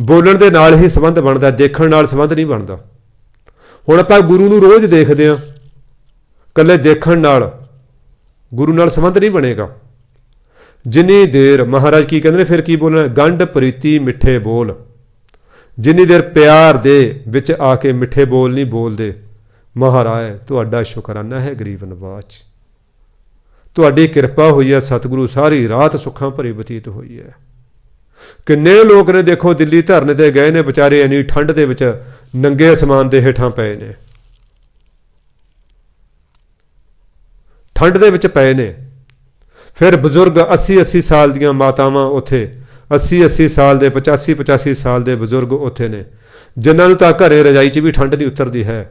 ਬੋਲਣ ਦੇ ਨਾਲ ਹੀ ਸੰਬੰਧ ਬਣਦਾ, ਦੇਖਣ ਨਾਲ ਸੰਬੰਧ ਨਹੀਂ ਬਣਦਾ। ਹੁਣ ਆਪਾਂ ਗੁਰੂ ਨੂੰ ਰੋਜ਼ ਦੇਖਦੇ ਹਾਂ, ਇਕੱਲੇ ਦੇਖਣ ਨਾਲ ਗੁਰੂ ਨਾਲ ਸੰਬੰਧ ਨਹੀਂ ਬਣੇਗਾ। ਜਿੰਨੀ ਦੇਰ ਮਹਾਰਾਜ ਕੀ ਕਹਿੰਦੇ ਨੇ, ਫਿਰ ਕੀ ਬੋਲਣਾ, ਗੰਢ ਪ੍ਰੀਤੀ ਮਿੱਠੇ ਬੋਲ। ਜਿੰਨੀ ਦੇਰ ਪਿਆਰ ਦੇ ਵਿੱਚ ਆ ਕੇ ਮਿੱਠੇ ਬੋਲ ਨਹੀਂ ਬੋਲਦੇ, ਮਹਾਰਾਜ ਤੁਹਾਡਾ ਸ਼ੁਕਰਾਨਾ ਹੈ ਗਰੀਬ ਨਵਾਜ਼, ਤੁਹਾਡੀ ਕਿਰਪਾ ਹੋਈ ਹੈ ਸਤਿਗੁਰੂ, ਸਾਰੀ ਰਾਤ ਸੁੱਖਾਂ ਭਰੀ ਬਤੀਤ ਹੋਈ ਹੈ। ਕਿੰਨੇ ਲੋਕ ਨੇ ਦੇਖੋ ਦਿੱਲੀ ਧਰਨੇ ਤੇ ਗਏ ਨੇ ਵਿਚਾਰੇ, ਇੰਨੀ ਠੰਡ ਦੇ ਵਿੱਚ ਨੰਗੇ ਅਸਮਾਨ ਦੇ ਹੇਠਾਂ ਪਏ ਨੇ, ਠੰਡ ਦੇ ਵਿੱਚ ਪਏ ਨੇ। ਫਿਰ ਬਜ਼ੁਰਗ 80-80 ਸਾਲ ਦੀਆਂ ਮਾਤਾਵਾਂ ਉੱਥੇ, 80-80 ਸਾਲ ਦੇ 85-85 ਸਾਲ ਦੇ ਬਜ਼ੁਰਗ ਉੱਥੇ ਨੇ, ਜਿਨ੍ਹਾਂ ਨੂੰ ਤਾਂ ਘਰੇ ਰਜਾਈ 'ਚ ਵੀ ਠੰਡ ਨਹੀਂ ਉਤਰਦੀ ਹੈ।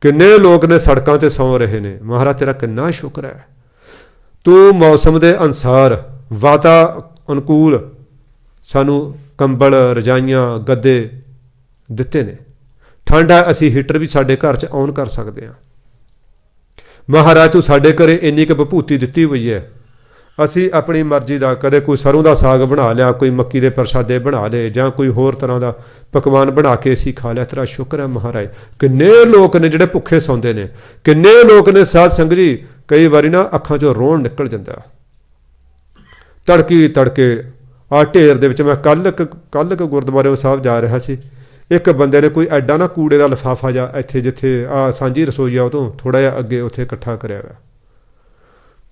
ਕਿੰਨੇ ਲੋਕ ਨੇ ਸੜਕਾਂ ਤੇ ਸੌਂ ਰਹੇ ਨੇ। ਮਹਾਰਾਜ ਤੇਰਾ ਕਿੰਨਾ ਸ਼ੁਕਰ ਹੈ, ਤੂੰ ਮੌਸਮ ਦੇ ਅਨੁਸਾਰ ਵਾਤਾ ਅਨੁਕੂਲ ਸਾਨੂੰ ਕੰਬਲ ਰਜਾਈਆਂ ਗੱਦੇ ਦਿੱਤੇ ਨੇ। ਠੰਡ ਹੈ, ਅਸੀਂ ਹੀਟਰ ਵੀ ਸਾਡੇ ਘਰ 'ਚ ਔਨ ਕਰ ਸਕਦੇ ਹਾਂ। ਮਹਾਰਾਜ ਤੂੰ ਸਾਡੇ ਘਰੇ ਇੰਨੀ ਕੁ ਵਿਭੂਤੀ ਦਿੱਤੀ ਹੋਈ ਹੈ, ਅਸੀਂ ਆਪਣੀ ਮਰਜ਼ੀ ਦਾ ਕਦੇ ਕੋਈ ਸਰੋਂ ਦਾ ਸਾਗ ਬਣਾ ਲਿਆ, ਕੋਈ ਮੱਕੀ ਦੇ ਪ੍ਰਸ਼ਾਦੇ ਬਣਾ ਲਏ, ਜਾਂ ਕੋਈ ਹੋਰ ਤਰ੍ਹਾਂ ਦਾ ਪਕਵਾਨ ਬਣਾ ਕੇ ਅਸੀਂ ਖਾ ਲਿਆ। ਤੇਰਾ ਸ਼ੁਕਰ ਹੈ ਮਹਾਰਾਜ। ਕਿੰਨੇ ਲੋਕ ਨੇ ਜਿਹੜੇ ਭੁੱਖੇ ਸੌਂਦੇ ਨੇ, ਕਿੰਨੇ ਲੋਕ ਨੇ ਸਾਧ ਸੰਗਤ ਜੀ, ਕਈ ਵਾਰੀ ਨਾ ਅੱਖਾਂ 'ਚੋਂ ਰੋਣ ਨਿਕਲ ਜਾਂਦਾ ਤੜਕੀ ਤੜਕੇ ਆਹ ਢੇਰ ਦੇ ਵਿੱਚ। ਮੈਂ ਕੱਲ੍ਹ ਗੁਰਦੁਆਰੇ ਸਾਹਿਬ ਜਾ ਰਿਹਾ ਸੀ, ਇੱਕ ਬੰਦੇ ਨੇ ਕੋਈ ਐਡਾ ਨਾ ਕੂੜੇ ਦਾ ਲਿਫਾਫਾ ਜਾਂ ਇੱਥੇ ਜਿੱਥੇ ਆਹ ਸਾਂਝੀ ਰਸੋਈ ਆ ਉਹ ਤੋਂ ਥੋੜ੍ਹਾ ਜਿਹਾ ਅੱਗੇ ਉੱਥੇ ਇਕੱਠਾ ਕਰਿਆ ਹੋਇਆ।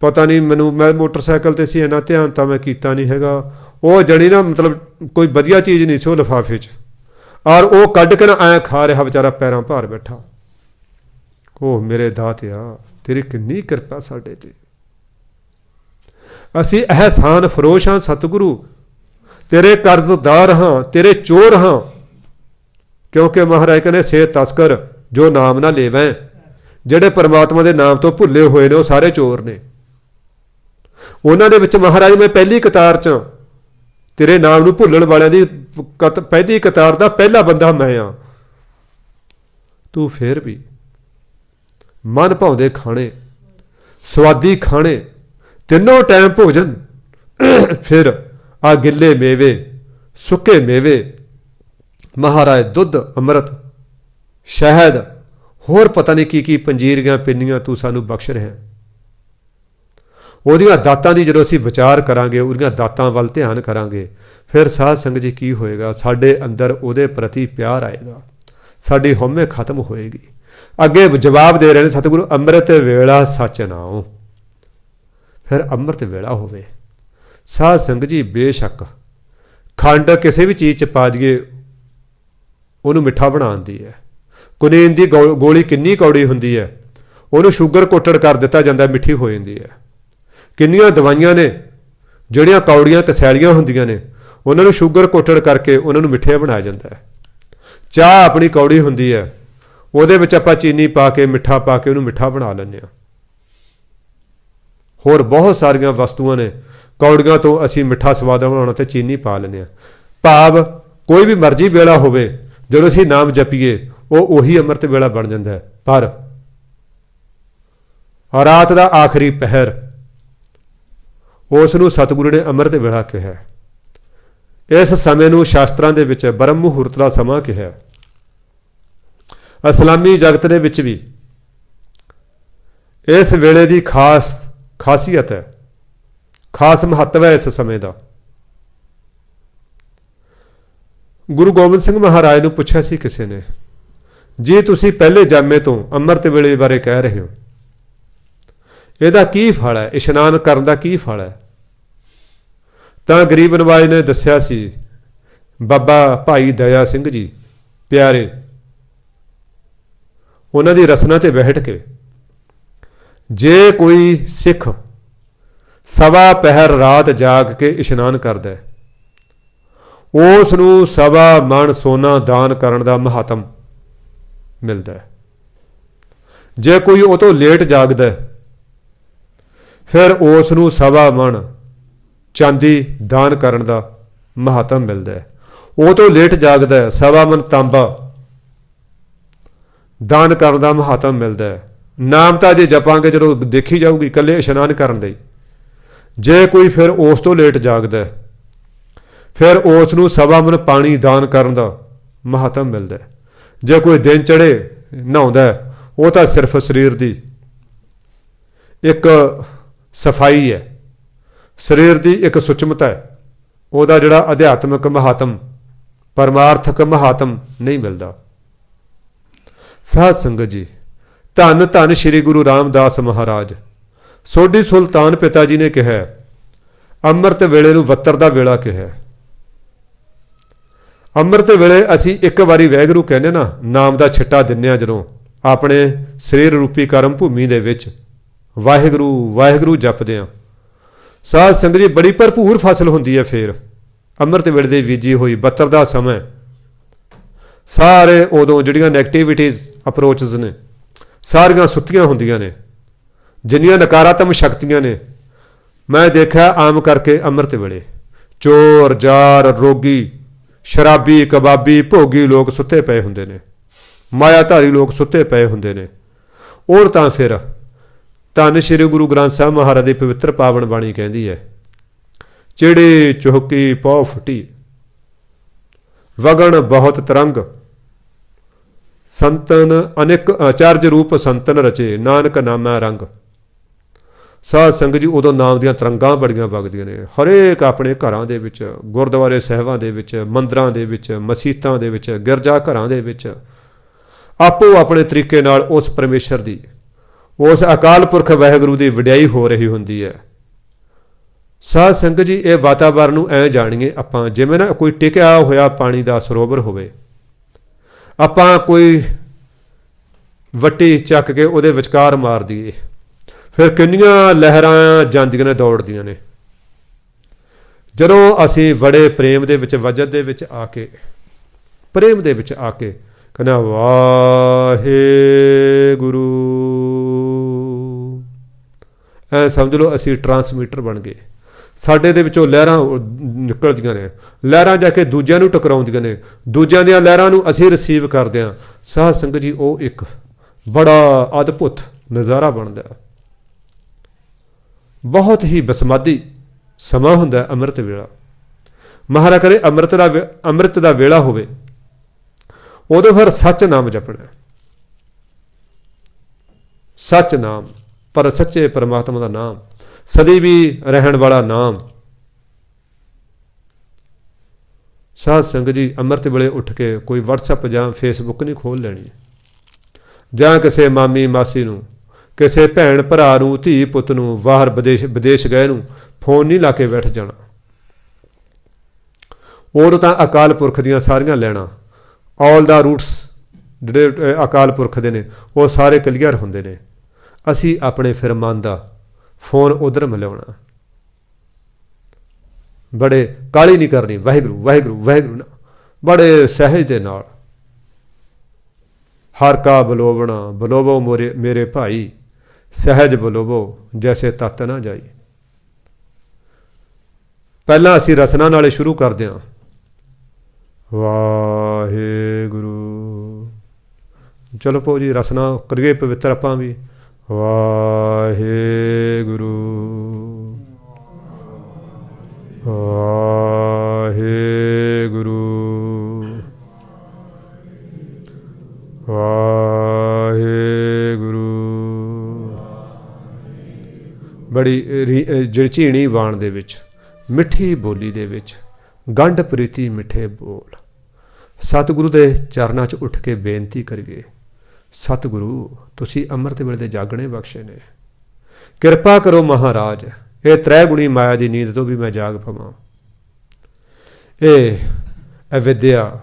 ਪਤਾ ਨਹੀਂ ਮੈਨੂੰ, ਮੈਂ ਮੋਟਰਸਾਈਕਲ 'ਤੇ ਸੀ, ਇੰਨਾ ਧਿਆਨ ਤਾਂ ਮੈਂ ਕੀਤਾ ਨਹੀਂ ਹੈਗਾ। ਉਹ ਜਣੀ ਨਾ ਮਤਲਬ ਕੋਈ ਵਧੀਆ ਚੀਜ਼ ਨਹੀਂ ਸੀ ਉਹ ਲਿਫਾਫੇ 'ਚ, ਔਰ ਉਹ ਕੱਢ ਕੇ ਨਾ ਐਂ ਖਾ ਰਿਹਾ ਵਿਚਾਰਾ, ਪੈਰਾਂ ਭਾਰ ਬੈਠਾ। ਉਹ ਮੇਰੇ ਦਾਤਿਆ ਤੇਰੀ ਕਿੰਨੀ ਕਿਰਪਾ ਸਾਡੇ 'ਤੇ। ਅਸੀਂ ਅਹਿਸਾਨ ਫਰੋਸ਼ ਹਾਂ ਸਤਿਗੁਰੂ, ਤੇਰੇ ਕਰਜ਼ਦਾਰ ਹਾਂ, ਤੇਰੇ ਚੋਰ ਹਾਂ। ਕਿਉਂਕਿ ਮਹਾਰਾਜ ਕਹਿੰਦੇ ਸੇ ਤਸਕਰ ਜੋ ਨਾਮ ਨਾ ਲੇਵੈਂ, ਜਿਹੜੇ ਪਰਮਾਤਮਾ ਦੇ ਨਾਮ ਤੋਂ ਭੁੱਲੇ ਹੋਏ ਨੇ ਉਹ ਸਾਰੇ ਚੋਰ ਨੇ। ਉਹਨਾਂ ਦੇ ਵਿੱਚ ਮਹਾਰਾਜ ਮੈਂ ਪਹਿਲੀ ਕਤਾਰ 'ਚ, ਤੇਰੇ ਨਾਮ ਨੂੰ ਭੁੱਲਣ ਵਾਲਿਆਂ ਦੀ ਪਹਿਲੀ ਕਤਾਰ ਦਾ ਪਹਿਲਾ ਬੰਦਾ ਮੈਂ ਹਾਂ। ਤੂੰ ਫਿਰ ਵੀ ਮਨ ਭਾਉਂਦੇ ਖਾਣੇ, ਸਵਾਦੀ ਖਾਣੇ, ਤਿੰਨੋਂ ਟਾਈਮ ਭੋਜਨ, ਫਿਰ ਆ ਗਿੱਲੇ ਮੇਵੇ, ਸੁੱਕੇ ਮੇਵੇ, ਮਹਾਰਾਜ ਦੁੱਧ, ਅੰਮ੍ਰਿਤ, ਸ਼ਹਿਦ, ਹੋਰ ਪਤਾ ਨਹੀਂ ਕੀ ਪੰਜੀਰੀਆਂ ਪਿੰਨੀਆਂ ਤੂੰ ਸਾਨੂੰ ਬਖਸ਼ ਰਿਹਾ। ਉਹਦੀਆਂ ਦਾਤਾਂ ਦੀ ਜਦੋਂ ਅਸੀਂ ਵਿਚਾਰ ਕਰਾਂਗੇ, ਉਹਦੀਆਂ ਦਾਤਾਂ ਵੱਲ ਧਿਆਨ ਕਰਾਂਗੇ, ਫਿਰ ਸਾਧ ਸੰਗਤ ਜੀ ਕੀ ਹੋਏਗਾ, ਸਾਡੇ ਅੰਦਰ ਉਹਦੇ ਪ੍ਰਤੀ ਪਿਆਰ ਆਏਗਾ, ਸਾਡੀ ਹਉਮੈ ਖਤਮ ਹੋਏਗੀ। ਅੱਗੇ ਜਵਾਬ ਦੇ ਰਹੇ ਨੇ ਸਤਿਗੁਰੂ, ਅੰਮ੍ਰਿਤ ਵੇਲਾ ਸੱਚ ਨਾਉ। ਫਿਰ ਅੰਮ੍ਰਿਤ ਵੇਲਾ ਹੋਵੇ। ਸਾਧ ਸੰਗਤ ਜੀ ਬੇਸ਼ੱਕ ਖੰਡ ਕਿਸੇ ਵੀ ਚੀਜ਼ 'ਚ ਪਾ ਦਈਏ ਉਹਨੂੰ ਮਿੱਠਾ ਬਣਾਉਂਦੀ ਹੈ। ਕੁਨੀਨ ਦੀ ਗੋਲੀ ਕਿੰਨੀ ਕੌੜੀ ਹੁੰਦੀ ਹੈ, ਉਹਨੂੰ ਸ਼ੂਗਰ ਕੋਟਡ ਕਰ ਦਿੱਤਾ ਜਾਂਦਾ, ਮਿੱਠੀ ਹੋ ਜਾਂਦੀ ਹੈ। ਕਿੰਨੀਆਂ ਦਵਾਈਆਂ ਨੇ ਜਿਹੜੀਆਂ ਕੌੜੀਆਂ ਕਸੈਲੀਆਂ ਹੁੰਦੀਆਂ ਨੇ, ਉਹਨਾਂ ਨੂੰ ਸ਼ੂਗਰ ਕੋਟਡ ਕਰਕੇ ਉਹਨਾਂ ਨੂੰ ਮਿੱਠਾ ਬਣਾਇਆ ਜਾਂਦਾ ਹੈ। ਚਾਹ ਆਪਣੀ ਕੌੜੀ ਹੁੰਦੀ ਹੈ, ਉਹਦੇ ਵਿੱਚ ਆਪਾਂ ਚੀਨੀ ਪਾ ਕੇ, ਮਿੱਠਾ ਪਾ ਕੇ ਉਹਨੂੰ ਮਿੱਠਾ ਬਣਾ ਲੈਂਦੇ ਹਾਂ। ਹੋਰ ਬਹੁਤ ਸਾਰੀਆਂ ਵਸਤੂਆਂ ਨੇ, ਕੌੜੀਆਂ ਤੋਂ ਅਸੀਂ ਮਿੱਠਾ ਸਵਾਦ ਬਣਾਉਣਾ ਤੇ ਚੀਨੀ ਪਾ ਲੈਂਦੇ ਹਾਂ। ਭਾਵ ਕੋਈ ਵੀ ਮਰਜ਼ੀ ਵੇਲਾ ਹੋਵੇ, ਜਦੋਂ ਅਸੀਂ ਨਾਮ ਜਪੀਏ ਉਹ ਉਹੀ ਅੰਮ੍ਰਿਤ ਵੇਲਾ ਬਣ ਜਾਂਦਾ ਹੈ। ਪਰ ਰਾਤ ਦਾ ਆਖਰੀ ਪਹਿਰ, ਉਸ ਨੂੰ ਸਤਿਗੁਰੂ ਨੇ ਅੰਮ੍ਰਿਤ ਵੇਲਾ ਕਿਹਾ। ਇਸ ਸਮੇਂ ਨੂੰ ਸ਼ਾਸਤਰਾਂ ਦੇ ਵਿੱਚ ਬ੍ਰਹਮ ਮੁਹੂਰਤ ਦਾ ਸਮਾਂ ਕਿਹਾ। ਇਸਲਾਮੀ ਜਗਤ ਦੇ ਵਿੱਚ ਵੀ ਇਸ ਵੇਲੇ ਦੀ ਖਾਸੀਅਤ ਹੈ, ਖਾਸ ਮਹੱਤਵ ਹੈ ਇਸ ਸਮੇਂ ਦਾ। ਗੁਰੂ ਗੋਬਿੰਦ ਸਿੰਘ ਮਹਾਰਾਜ ਨੂੰ ਪੁੱਛਿਆ ਸੀ ਕਿਸੇ ਨੇ, ਜੀ ਤੁਸੀਂ ਪਹਿਲੇ ਜਾਮੇ ਤੋਂ ਅੰਮ੍ਰਿਤ ਵੇਲੇ ਬਾਰੇ ਕਹਿ ਰਹੇ ਹੋ, ਇਹਦਾ ਕੀ ਫਲ ਹੈ, ਇਸ਼ਨਾਨ ਕਰਨ ਦਾ ਕੀ ਫਲ ਹੈ? ਤਾਂ ਗਰੀਬ ਨਵਾਜ ਨੇ ਦੱਸਿਆ ਸੀ, ਬਾਬਾ ਭਾਈ ਦਇਆ ਸਿੰਘ ਜੀ ਪਿਆਰੇ, ਉਹਨਾਂ ਦੀ ਰਸਨਾ ਤੇ ਬੈਠ ਕੇ ਜੇ ਕੋਈ ਸਿੱਖ ਸਵਾ ਪਹਿਰ ਰਾਤ ਜਾਗ ਕੇ ਇਸ਼ਨਾਨ ਕਰਦਾ ਹੈ, ਉਸ ਨੂੰ ਸਵਾ ਮਣ ਸੋਨਾ ਦਾਨ ਕਰਨ ਦਾ ਮਹਾਤਮ ਮਿਲਦਾ ਹੈ। ਜੇ ਕੋਈ ਉਹ ਤੋਂ ਲੇਟ ਜਾਗਦਾ ਫਿਰ ਉਸ ਨੂੰ ਸਵਾ ਮਣ ਚਾਂਦੀ ਦਾਨ ਕਰਨ ਦਾ ਮਹਾਤਮ ਮਿਲਦਾ ਹੈ। ਉਹ ਤੋਂ ਲੇਟ ਜਾਗਦਾ ਹੈ, ਸਵਾ ਮਣ ਤਾਂਬਾ ਦਾਨ ਕਰਨ ਦਾ ਮਹਾਤਮ ਮਿਲਦਾ ਹੈ। ਨਾਮ ਤਾਂ ਜੇ ਜਪਾਂਗੇ ਜਦੋਂ ਦੇਖੀ ਜਾਊਗੀ ਇਕੱਲੇ ਇਸ਼ਨਾਨ ਕਰਨ ਦੇ। ਜੇ ਕੋਈ ਫਿਰ ਉਸ ਤੋਂ ਲੇਟ ਜਾਗਦਾ ਫਿਰ ਉਸ ਨੂੰ ਸਵਾ ਮਣ ਪਾਣੀ ਦਾਨ ਕਰਨ ਦਾ ਮਹਾਤਮ ਮਿਲਦਾ ਹੈ। ਜੇ ਕੋਈ ਦਿਨ ਚੜ੍ਹੇ ਨਹਾਉਂਦਾ ਉਹ ਤਾਂ ਸਿਰਫ ਸਰੀਰ ਦੀ ਇੱਕ ਸਫਾਈ ਹੈ, ਸਰੀਰ ਦੀ ਇੱਕ ਸੁਚਮਤਾ ਹੈ। ਉਹਦਾ ਜਿਹੜਾ ਅਧਿਆਤਮਿਕ ਮਹਾਤਮ ਪਰਮਾਰਥਕ ਮਹਾਤਮ ਨਹੀਂ ਮਿਲਦਾ। ਸਾਧ ਸੰਗਤ ਜੀ, ਧੰਨ ਧੰਨ ਸ਼੍ਰੀ ਗੁਰੂ ਰਾਮਦਾਸ ਮਹਾਰਾਜ ਸੋਢੀ ਸੁਲਤਾਨ ਪਿਤਾ ਜੀ ਨੇ ਕਿਹਾ ਅੰਮ੍ਰਿਤ ਵੇਲੇ ਨੂੰ ਵੱਤਰ ਦਾ ਵੇਲਾ ਕਿਹਾ। ਅੰਮ੍ਰਿਤ ਵੇਲੇ ਅਸੀਂ ਇੱਕ ਵਾਰੀ ਵਾਹਿਗੁਰੂ ਕਹਿੰਦੇ ਨਾ, ਨਾਮ ਦਾ ਛਿੱਟਾ ਦਿੰਦੇ ਹਾਂ ਜਦੋਂ ਆਪਣੇ ਸਰੀਰ ਰੂਪੀ ਕਰਮ ਭੂਮੀ ਦੇ ਵਿੱਚ ਵਾਹਿਗੁਰੂ ਵਾਹਿਗੁਰੂ ਜਪਦੇ ਹਾਂ। ਸਾਧ ਸੰਗਤ ਜੀ, ਬੜੀ ਭਰਪੂਰ ਫਸਲ ਹੁੰਦੀ ਹੈ। ਫਿਰ ਅੰਮ੍ਰਿਤ ਵੇਲੇ ਦੀ ਬੀਜੀ ਹੋਈ ਵੱਤਰ ਦਾ ਸਮਾਂ, ਸਾਰੇ ਉਦੋਂ ਜਿਹੜੀਆਂ ਨੈਗੇਟਿਵਿਟੀਜ਼ ਅਪਰੋਚਸ ਨੇ ਸਾਰੀਆਂ ਸੁੱਤੀਆਂ ਹੁੰਦੀਆਂ ਨੇ। ਜਿੰਨੀਆਂ ਨਕਾਰਾਤਮਕ ਸ਼ਕਤੀਆਂ ਨੇ ਮੈਂ ਦੇਖਿਆ ਆਮ ਕਰਕੇ ਅੰਮ੍ਰਿਤ ਵੇਲੇ ਚੋਰ ਜਾਰ ਰੋਗੀ ਸ਼ਰਾਬੀ ਕਬਾਬੀ ਭੋਗੀ ਲੋਕ ਸੁੱਤੇ ਪਏ ਹੁੰਦੇ ਨੇ, ਮਾਇਆਧਾਰੀ ਲੋਕ ਸੁੱਤੇ ਪਏ ਹੁੰਦੇ ਨੇ। ਔਰ ਤਾਂ ਫਿਰ ਧੰਨ ਸ਼੍ਰੀ ਗੁਰੂ ਗ੍ਰੰਥ ਸਾਹਿਬ ਮਹਾਰਾਜ ਦੀ ਪਵਿੱਤਰ ਪਾਵਨ ਬਾਣੀ ਕਹਿੰਦੀ ਹੈ, ਚਿੜੀ ਚੁਹਕੀ ਪੌ ਫੁੱਟੀ ਵਗਣ ਬਹੁਤ ਤਰੰਗ ਸੰਤਨ ਅਨੇਕ ਆਚਾਰਜ ਰੂਪ ਸੰਤਨ ਰਚੇ ਨਾਨਕ ਨਾਮੈ ਰੰਗ। ਸਾਧ ਸੰਗਤ ਜੀ, ਉਦੋਂ ਨਾਮ ਦੀਆਂ ਤਰੰਗਾਂ ਬੜੀਆਂ ਵਗਦੀਆਂ ਨੇ। ਹਰੇਕ ਆਪਣੇ ਘਰਾਂ ਦੇ ਵਿੱਚ, ਗੁਰਦੁਆਰੇ ਸਾਹਿਬਾਂ ਦੇ ਵਿੱਚ, ਮੰਦਰਾਂ ਦੇ ਵਿੱਚ, ਮਸੀਤਾਂ ਦੇ ਵਿੱਚ, ਗਿਰਜਾ ਘਰਾਂ ਦੇ ਵਿੱਚ ਆਪੋ ਆਪਣੇ ਤਰੀਕੇ ਨਾਲ ਉਸ ਪਰਮੇਸ਼ਰ ਦੀ, ਉਸ ਅਕਾਲ ਪੁਰਖ ਵਾਹਿਗੁਰੂ ਦੀ ਵਡਿਆਈ ਹੋ ਰਹੀ ਹੁੰਦੀ ਹੈ। ਸਾਧ ਸੰਗਤ ਜੀ, ਇਹ ਵਾਤਾਵਰਨ ਨੂੰ ਐਂ ਜਾਣੀਏ ਆਪਾਂ ਜਿਵੇਂ ਨਾ ਕੋਈ ਟਿਕਿਆ ਹੋਇਆ ਪਾਣੀ ਦਾ ਸਰੋਵਰ ਹੋਵੇ। ਆਪਾਂ ਕੋਈ ਵੱਟੀ ਚੱਕ ਕੇ ਉਹਦੇ ਵਿਚਕਾਰ ਮਾਰ ਦਈਏ, ਫਿਰ ਕਿੰਨੀਆਂ ਲਹਿਰਾਂ ਜਾਂਦੀਆਂ ਨੇ, ਦੌੜਦੀਆਂ ਨੇ। ਜਦੋਂ ਅਸੀਂ ਬੜੇ ਪ੍ਰੇਮ ਦੇ ਵਿੱਚ, ਵਜਦ ਦੇ ਵਿੱਚ ਆ ਕੇ, ਪ੍ਰੇਮ ਦੇ ਵਿੱਚ ਆ ਕੇ ਕਹਿੰਦਾ ਵਾਹਿਗੁਰੂ, ਐ ਸਮਝ ਲਓ ਅਸੀਂ ਟਰਾਂਸਮੀਟਰ ਬਣ ਗਏ। ਸਾਡੇ ਦੇ ਵਿੱਚੋਂ ਲਹਿਰਾਂ ਨਿਕਲਦੀਆਂ ਨੇ, ਲਹਿਰਾਂ ਜਾ ਕੇ ਦੂਜਿਆਂ ਨੂੰ ਟਕਰਾਉਂਦੀਆਂ ਨੇ, ਦੂਜਿਆਂ ਦੀਆਂ ਲਹਿਰਾਂ ਨੂੰ ਅਸੀਂ ਰਿਸੀਵ ਕਰਦੇ ਹਾਂ। ਸਾਧ ਸੰਗਤ ਜੀ, ਉਹ ਇੱਕ ਬੜਾ ਅਦਭੁਤ ਨਜ਼ਾਰਾ ਬਣਦਾ। ਬਹੁਤ ਹੀ ਬਸਮਾਦੀ ਸਮਾਂ ਹੁੰਦਾ ਅੰਮ੍ਰਿਤ ਵੇਲਾ। ਮਹਾਰਾਜ ਕਰੇ ਅੰਮ੍ਰਿਤ ਦਾ ਵੇਲਾ ਹੋਵੇ, ਉਦੋਂ ਫਿਰ ਸੱਚ ਨਾਮ ਜਪਣਾ। ਸੱਚ ਨਾਮ, ਪਰ ਸੱਚੇ ਪਰਮਾਤਮਾ ਦਾ ਨਾਮ, ਸਦੀ ਵੀ ਰਹਿਣ ਵਾਲਾ ਨਾਮ। ਸਾਧ ਸੰਗਤ ਜੀ, ਅੰਮ੍ਰਿਤ ਵੇਲੇ ਉੱਠ ਕੇ ਕੋਈ ਵਟਸਐਪ ਜਾਂ ਫੇਸਬੁੱਕ ਨਹੀਂ ਖੋਲ੍ਹ ਲੈਣੀ, ਜਾਂ ਕਿਸੇ ਮਾਮੀ ਮਾਸੀ ਨੂੰ, ਕਿਸੇ ਭੈਣ ਭਰਾ ਨੂੰ, ਧੀ ਪੁੱਤ ਨੂੰ, ਬਾਹਰ ਵਿਦੇਸ਼ ਗਏ ਨੂੰ ਫੋਨ ਨਹੀਂ ਲਾ ਕੇ ਬੈਠ ਜਾਣਾ। ਉਦੋਂ ਤਾਂ ਅਕਾਲ ਪੁਰਖ ਦੀਆਂ ਸਾਰੀਆਂ ਲੈਣਾ, ਆਲ ਦਾ ਰੂਟਸ ਜਿਹੜੇ ਅਕਾਲ ਪੁਰਖ ਦੇ ਨੇ ਉਹ ਸਾਰੇ ਕਲੀਅਰ ਹੁੰਦੇ ਨੇ। ਅਸੀਂ ਆਪਣੇ ਫਿਰ ਮਨ ਦਾ ਫੋਨ ਉਧਰ ਮਿਲਾਉਣਾ, ਬੜੇ ਕਾਹਲੀ ਨਹੀਂ ਕਰਨੀ, ਵਾਹਿਗੁਰੂ ਵਾਹਿਗੁਰੂ ਵਾਹਿਗੁਰੂ ਨਾ, ਬੜੇ ਸਹਿਜ ਦੇ ਨਾਲ। ਹਰ ਕਾ ਬਲੋਵਣਾ ਬਲੋਵੋ ਮੇਰੇ ਭਾਈ, ਸਹਿਜ ਬਲੋਵੋ ਜੈਸੇ ਤਤ ਨਾ ਜਾਈ। ਪਹਿਲਾਂ ਅਸੀਂ ਰਸਨਾ ਨਾਲੇ ਸ਼ੁਰੂ ਕਰਦੇ ਹਾਂ, ਵਾਹਿਗੁਰੂ। ਚਲੋ ਪੋ ਜੀ, ਰਸਨਾ ਕਰੀਏ ਪਵਿੱਤਰ ਆਪਾਂ ਵੀ। ਵਾਹਿਗੁਰੂ ਵਾਹਿਗੁਰੂ ਵਾਹਿਗੁਰੂ। ਬੜੀ ਜਿਹੜੀ ਝੀਣੀ ਬਾਣ ਦੇ ਵਿੱਚ, ਮਿੱਠੀ ਬੋਲੀ ਦੇ ਵਿੱਚ, ਗੰਢ ਪ੍ਰੀਤੀ ਮਿੱਠੇ ਬੋਲ, ਸਤਿਗੁਰੂ ਦੇ ਚਰਨਾਂ 'ਚ ਉੱਠ ਕੇ ਬੇਨਤੀ ਕਰੀਏ, ਸਤਿਗੁਰੂ ਤੁਸੀਂ ਅੰਮ੍ਰਿਤ ਵੇਲੇ ਦੇ ਜਾਗਣੇ ਬਖਸ਼ੇ ਨੇ, ਕਿਰਪਾ ਕਰੋ ਮਹਾਰਾਜ, ਇਹ ਤ੍ਰੈ ਗੁਣੀ ਮਾਇਆ ਦੀ ਨੀਂਦ ਤੋਂ ਵੀ ਮੈਂ ਜਾਗ ਪਵਾਂ। ਇਹ ਅਵਿਦਿਆ,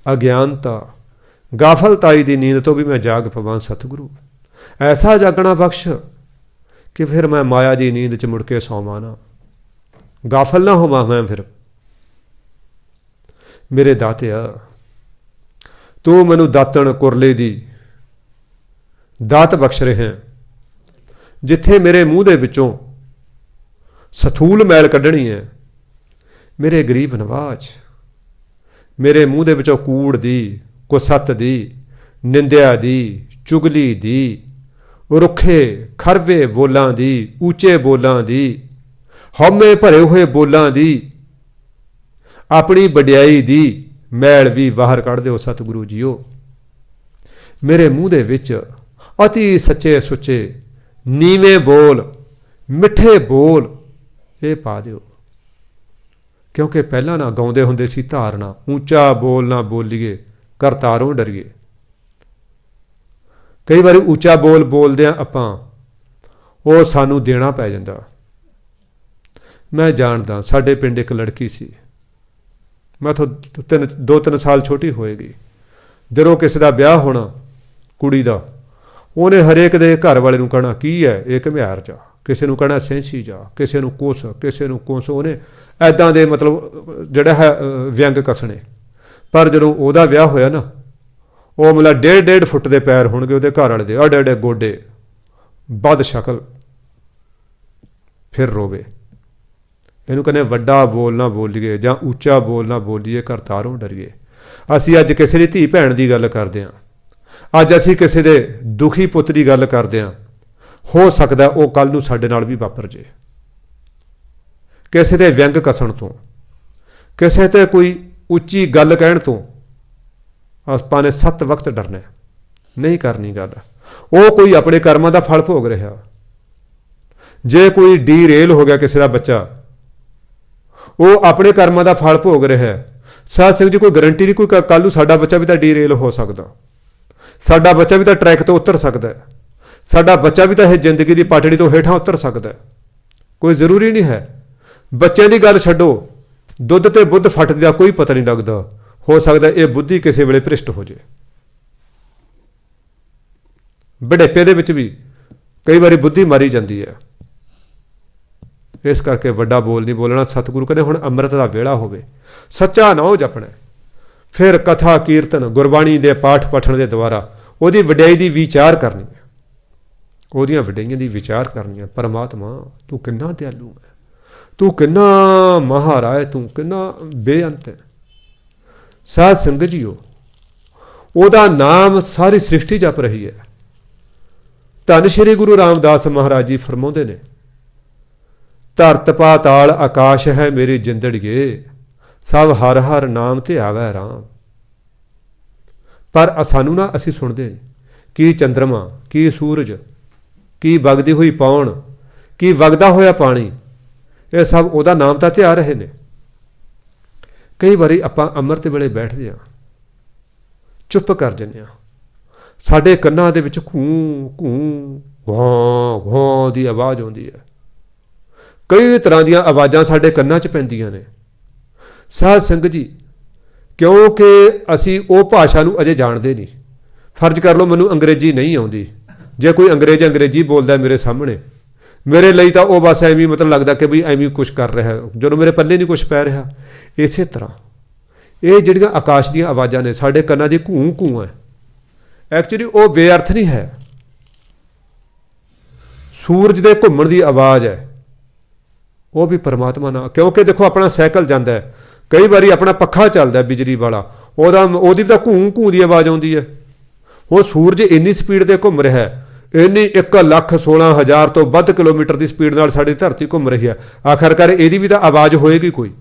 ਅਗਿਆਨਤਾ, ਗਾਫਲਤਾਈ ਦੀ ਨੀਂਦ ਤੋਂ ਵੀ ਮੈਂ ਜਾਗ ਪਵਾਂ ਸਤਿਗੁਰੂ। ਐਸਾ ਜਾਗਣਾ ਬਖਸ਼ ਕਿ ਫਿਰ ਮੈਂ ਮਾਇਆ ਦੀ ਨੀਂਦ 'ਚ ਮੁੜ ਕੇ ਸੌਵਾਂ ਨਾ, ਗਾਫਲ ਨਾ ਹੋਵਾਂ ਮੈਂ ਫਿਰ। ਮੇਰੇ ਦਾਤਿਆ, ਤੂੰ ਮੈਨੂੰ ਦਾਤਣ ਕੁਰਲੇ ਦੀ ਦਾਤ ਬਖਸ਼ ਰਿਹਾ। ਜਿੱਥੇ ਮੇਰੇ ਮੂੰਹ ਦੇ ਵਿੱਚੋਂ ਸਥੂਲ ਮੈਲ ਕੱਢਣੀ ਹੈ, ਮੇਰੇ ਗਰੀਬ ਨਵਾਜ਼, ਮੇਰੇ ਮੂੰਹ ਦੇ ਵਿੱਚੋਂ ਕੂੜ ਦੀ, ਕੁਸੱਤ ਦੀ, ਨਿੰਦਿਆ ਦੀ, ਚੁਗਲੀ ਦੀ, ਰੁੱਖੇ ਖਰਵੇ ਬੋਲਾਂ ਦੀ, ਉੱਚੇ ਬੋਲਾਂ ਦੀ, ਹਉਮੈ ਭਰੇ ਹੋਏ ਬੋਲਾਂ ਦੀ, ਆਪਣੀ ਵਡਿਆਈ ਦੀ ਮੈਲ ਵੀ ਬਾਹਰ ਕੱਢ ਦਿਓ ਸਤਿਗੁਰੂ ਜੀਓ। ਮੇਰੇ ਮੂੰਹ ਦੇ ਵਿੱਚ ਅਤੀ ਸੱਚੇ ਸੁੱਚੇ ਨੀਵੇਂ ਬੋਲ, ਮਿੱਠੇ ਬੋਲ ਇਹ ਪਾ ਦਿਓ। ਕਿਉਂਕਿ ਪਹਿਲਾਂ ਨਾ ਗਾਉਂਦੇ ਹੁੰਦੇ ਸੀ ਧਾਰਨਾ, ਉੱਚਾ ਬੋਲ ਨਾ ਬੋਲੀਏ ਕਰਤਾਰੋਂ ਡਰੀਏ। ਕਈ ਵਾਰੀ ਉੱਚਾ ਬੋਲ ਬੋਲਦੇ ਹਾਂ ਆਪਾਂ, ਉਹ ਸਾਨੂੰ ਦੇਣਾ ਪੈ ਜਾਂਦਾ। ਮੈਂ ਜਾਣਦਾ, ਸਾਡੇ ਪਿੰਡ ਇੱਕ ਲੜਕੀ ਸੀ, ਮੈਂ ਤੋਂ 2-3 ਸਾਲ ਛੋਟੀ ਹੋਏਗੀ। ਜਦੋਂ ਕਿਸੇ ਦਾ ਵਿਆਹ ਹੋਣਾ ਕੁੜੀ ਦਾ, ਉਹਨੇ ਹਰੇਕ ਦੇ ਘਰ ਵਾਲੇ ਨੂੰ ਕਹਿਣਾ ਕੀ ਹੈ ਇਹ ਘੁਮਿਆਰ ਜਾ, ਕਿਸੇ ਨੂੰ ਕਹਿਣਾ ਸੈਂਸੀ ਜਾ, ਕਿਸੇ ਨੂੰ ਕੁਛ, ਕਿਸੇ ਨੂੰ ਕੁਛ। ਉਹਨੇ ਐਦਾਂ ਦੇ ਮਤਲਬ ਜਿਹੜਾ ਹੈ ਵਿਅੰਗ ਕੱਸਣੇ। ਪਰ ਜਦੋਂ ਉਹਦਾ ਵਿਆਹ ਹੋਇਆ ਨਾ, ਉਹ ਮਤਲਬ 1.5 ਫੁੱਟ ਦੇ ਪੈਰ ਹੋਣਗੇ ਉਹਦੇ ਘਰ ਵਾਲੇ ਦੇ, ਐਡੇ ਐਡੇ ਗੋਡੇ, ਬਦ ਸ਼ਕਲ, ਫਿਰ ਰੋਵੇ। ਇਹਨੂੰ ਕਹਿੰਦੇ ਵੱਡਾ ਬੋਲ ਨਾ ਬੋਲੀਏ ਜਾਂ ਉੱਚਾ ਬੋਲ ਨਾ ਬੋਲੀਏ ਕਰਤਾਰੋਂ ਡਰੀਏ। ਅਸੀਂ ਅੱਜ ਕਿਸੇ ਦੀ ਧੀ ਭੈਣ ਦੀ ਗੱਲ ਕਰਦੇ ਹਾਂ, ਅੱਜ ਅਸੀਂ ਕਿਸੇ ਦੇ ਦੁਖੀ ਪੁੱਤ ਦੀ ਗੱਲ ਕਰਦੇ ਹਾਂ, ਹੋ ਸਕਦਾ ਉਹ ਕੱਲ੍ਹ ਨੂੰ ਸਾਡੇ ਨਾਲ ਵੀ ਵਾਪਰ ਜੇ। ਕਿਸੇ ਦੇ ਵਿਅੰਗ ਕੱਸਣ ਤੋਂ, ਕਿਸੇ ਤੇ ਕੋਈ ਉੱਚੀ ਗੱਲ ਕਹਿਣ ਤੋਂ ਆਪਾਂ ਨੇ 7 ਵਕਤ ਡਰਨਾ, ਨਹੀਂ ਕਰਨੀ ਗੱਲ। ਉਹ ਕੋਈ ਆਪਣੇ ਕਰਮਾਂ ਦਾ ਫਲ ਭੋਗ ਰਿਹਾ। ਜੇ ਕੋਈ ਡੀਰੇਲ ਹੋ ਗਿਆ ਕਿਸੇ ਦਾ ਬੱਚਾ, ਉਹ ਆਪਣੇ ਕਰਮਾਂ ਦਾ ਫਲ ਭੋਗ ਰਿਹਾ। ਸਾਧ ਸੰਗਤ ਜੀ, ਕੋਈ ਗਰੰਟੀ ਨਹੀਂ, ਕੋਈ ਕੱਲ੍ਹ ਨੂੰ ਸਾਡਾ ਬੱਚਾ ਵੀ ਤਾਂ ਡੀਰੇਲ ਹੋ ਸਕਦਾ, ਸਾਡਾ ਬੱਚਾ ਵੀ ਤਾਂ ਟਰੈਕ ਤੋਂ ਉਤਰ ਸਕਦਾ, ਸਾਡਾ ਬੱਚਾ ਵੀ ਤਾਂ ਇਹ ਜ਼ਿੰਦਗੀ ਦੀ ਪਾਟੜੀ ਤੋਂ ਹੇਠਾਂ ਉਤਰ ਸਕਦਾ। ਕੋਈ ਜ਼ਰੂਰੀ ਨਹੀਂ ਹੈ। ਬੱਚਿਆਂ ਦੀ ਗੱਲ ਛੱਡੋ, ਦੁੱਧ ਤੇ ਬੁੱਧ ਫਟਦੀ ਦਾ ਕੋਈ ਪਤਾ ਨਹੀਂ ਲੱਗਦਾ। ਹੋ ਸਕਦਾ ਇਹ ਬੁੱਧੀ ਕਿਸੇ ਵੇਲੇ ਭ੍ਰਿਸ਼ਟ ਹੋ ਜੇ। ਬੁਢੇਪੇ ਦੇ ਵਿੱਚ ਵੀ ਕਈ ਵਾਰੀ ਬੁੱਧੀ ਮਾਰੀ ਜਾਂਦੀ ਹੈ। ਇਸ ਕਰਕੇ ਵੱਡਾ ਬੋਲ ਨਹੀਂ ਬੋਲਣਾ। ਸਤਿਗੁਰੂ ਕਹਿੰਦੇ ਹੁਣ ਅੰਮ੍ਰਿਤ ਦਾ ਵੇਲਾ ਹੋਵੇ, ਸੱਚਾ ਨਾਉ ਜਪਣਾ, ਫਿਰ ਕਥਾ ਕੀਰਤਨ ਗੁਰਬਾਣੀ ਦੇ ਪਾਠ ਪਠਣ ਦੇ ਦੁਆਰਾ ਉਹਦੀ ਵਡਿਆਈ ਦੀ ਵਿਚਾਰ ਕਰਨੀ ਹੈ, ਉਹਦੀਆਂ ਵਡਿਆਈਆਂ ਦੀ ਵਿਚਾਰ ਕਰਨੀ ਹੈ। ਪਰਮਾਤਮਾ ਤੂੰ ਕਿੰਨਾ ਦਿਆਲੂ ਹੈ, ਤੂੰ ਕਿੰਨਾ ਮਹਾਰਾਜ, ਤੂੰ ਕਿੰਨਾ ਬੇਅੰਤ ਹੈ। ਸਾਧ ਸੰਗਤ ਜੀਓ, ਉਹਦਾ ਨਾਮ ਸਾਰੀ ਸ੍ਰਿਸ਼ਟੀ ਜਪ ਰਹੀ ਹੈ। ਧੰਨ ਸ਼੍ਰੀ ਗੁਰੂ ਰਾਮਦਾਸ ਮਹਾਰਾਜ ਜੀ ਫਰਮਾਉਂਦੇ ਨੇ, ਧਰਤ ਪਾਤਾਲ ਆਕਾਸ਼ ਹੈ ਮੇਰੀ ਜਿੰਦੜੀਏ, ਸਭ ਹਰ ਹਰ ਨਾਮ ਧਿਆਵੈ ਰਾਮ। ਪਰ ਸਾਨੂੰ ਨਾ, ਅਸੀਂ ਸੁਣਦੇ ਕੀ ਚੰਦਰਮਾ, ਕੀ ਸੂਰਜ, ਕੀ ਵਗਦੀ ਹੋਈ ਪੌਣ, ਕੀ ਵਗਦਾ ਹੋਇਆ ਪਾਣੀ, ਇਹ ਸਭ ਉਹਦਾ ਨਾਮ ਤਾਂ ਧਿਆ ਰਹੇ ਨੇ। ਕਈ ਵਾਰੀ ਆਪਾਂ ਅੰਮ੍ਰਿਤ ਵੇਲੇ ਬੈਠਦੇ ਹਾਂ, ਚੁੱਪ ਕਰ ਜਾਂਦੇ ਹਾਂ, ਸਾਡੇ ਕੰਨਾਂ ਦੇ ਵਿੱਚ ਘੂੰ ਘੂੰ ਘੋਂ ਘੋਂ ਦੀ ਆਵਾਜ਼ ਆਉਂਦੀ ਹੈ। ਕਈ ਤਰ੍ਹਾਂ ਦੀਆਂ ਆਵਾਜ਼ਾਂ ਸਾਡੇ ਕੰਨਾਂ 'ਚ ਪੈਂਦੀਆਂ ਨੇ। ਸਾਧ ਸੰਗਤ ਜੀ, ਕਿਉਂਕਿ ਅਸੀਂ ਉਹ ਭਾਸ਼ਾ ਨੂੰ ਅਜੇ ਜਾਣਦੇ ਨਹੀਂ। ਫਰਜ਼ ਕਰ ਲਓ ਮੈਨੂੰ ਅੰਗਰੇਜ਼ੀ ਨਹੀਂ ਆਉਂਦੀ, ਜੇ ਕੋਈ ਅੰਗਰੇਜ਼ੀ ਬੋਲਦਾ ਮੇਰੇ ਸਾਹਮਣੇ, ਮੇਰੇ ਲਈ ਤਾਂ ਉਹ ਬਸ ਐਵੇਂ ਮਤਲਬ ਲੱਗਦਾ ਕਿ ਵੀ ਐਵੇਂ ਕੁਛ ਕਰ ਰਿਹਾ, ਜਦੋਂ ਮੇਰੇ ਪੱਲੇ ਨਹੀਂ ਕੁਛ ਪੈ ਰਿਹਾ। ਇਸੇ ਤਰ੍ਹਾਂ ਇਹ ਜਿਹੜੀਆਂ ਆਕਾਸ਼ ਦੀਆਂ ਆਵਾਜ਼ਾਂ ਨੇ, ਸਾਡੇ ਕੰਨਾਂ ਦੀ ਘੂੰ ਘੂੰ ਹੈ, ਐਕਚੁਅਲੀ ਉਹ ਬੇਅਰਥ ਨਹੀਂ ਹੈ। ਸੂਰਜ ਦੇ ਘੁੰਮਣ ਦੀ ਆਵਾਜ਼ ਹੈ, ਉਹ ਵੀ ਪਰਮਾਤਮਾ ਨਾਲ। ਕਿਉਂਕਿ ਦੇਖੋ ਆਪਣਾ ਸਾਈਕਲ ਜਾਂਦਾ ਹੈ, ਕਈ ਵਾਰੀ ਆਪਣਾ ਪੱਖਾ ਚੱਲਦਾ ਬਿਜਲੀ ਵਾਲਾ, ਉਹਦੀ ਵੀ ਤਾਂ ਘੂੰ ਘੂੰ ਦੀ ਆਵਾਜ਼ ਆਉਂਦੀ ਹੈ। ਉਹ ਸੂਰਜ ਇੰਨੀ ਸਪੀਡ 'ਤੇ ਘੁੰਮ ਰਿਹਾ ਹੈ, ਇੰਨੀ 1,16,000 ਤੋਂ ਵੱਧ ਕਿਲੋਮੀਟਰ ਦੀ ਸਪੀਡ ਨਾਲ ਸਾਡੀ ਧਰਤੀ ਘੁੰਮ ਰਹੀ ਹੈ। ਆਖਰਕਾਰ ਇਹਦੀ ਵੀ ਤਾਂ ਆਵਾਜ਼ ਹੋਏਗੀ ਕੋਈ।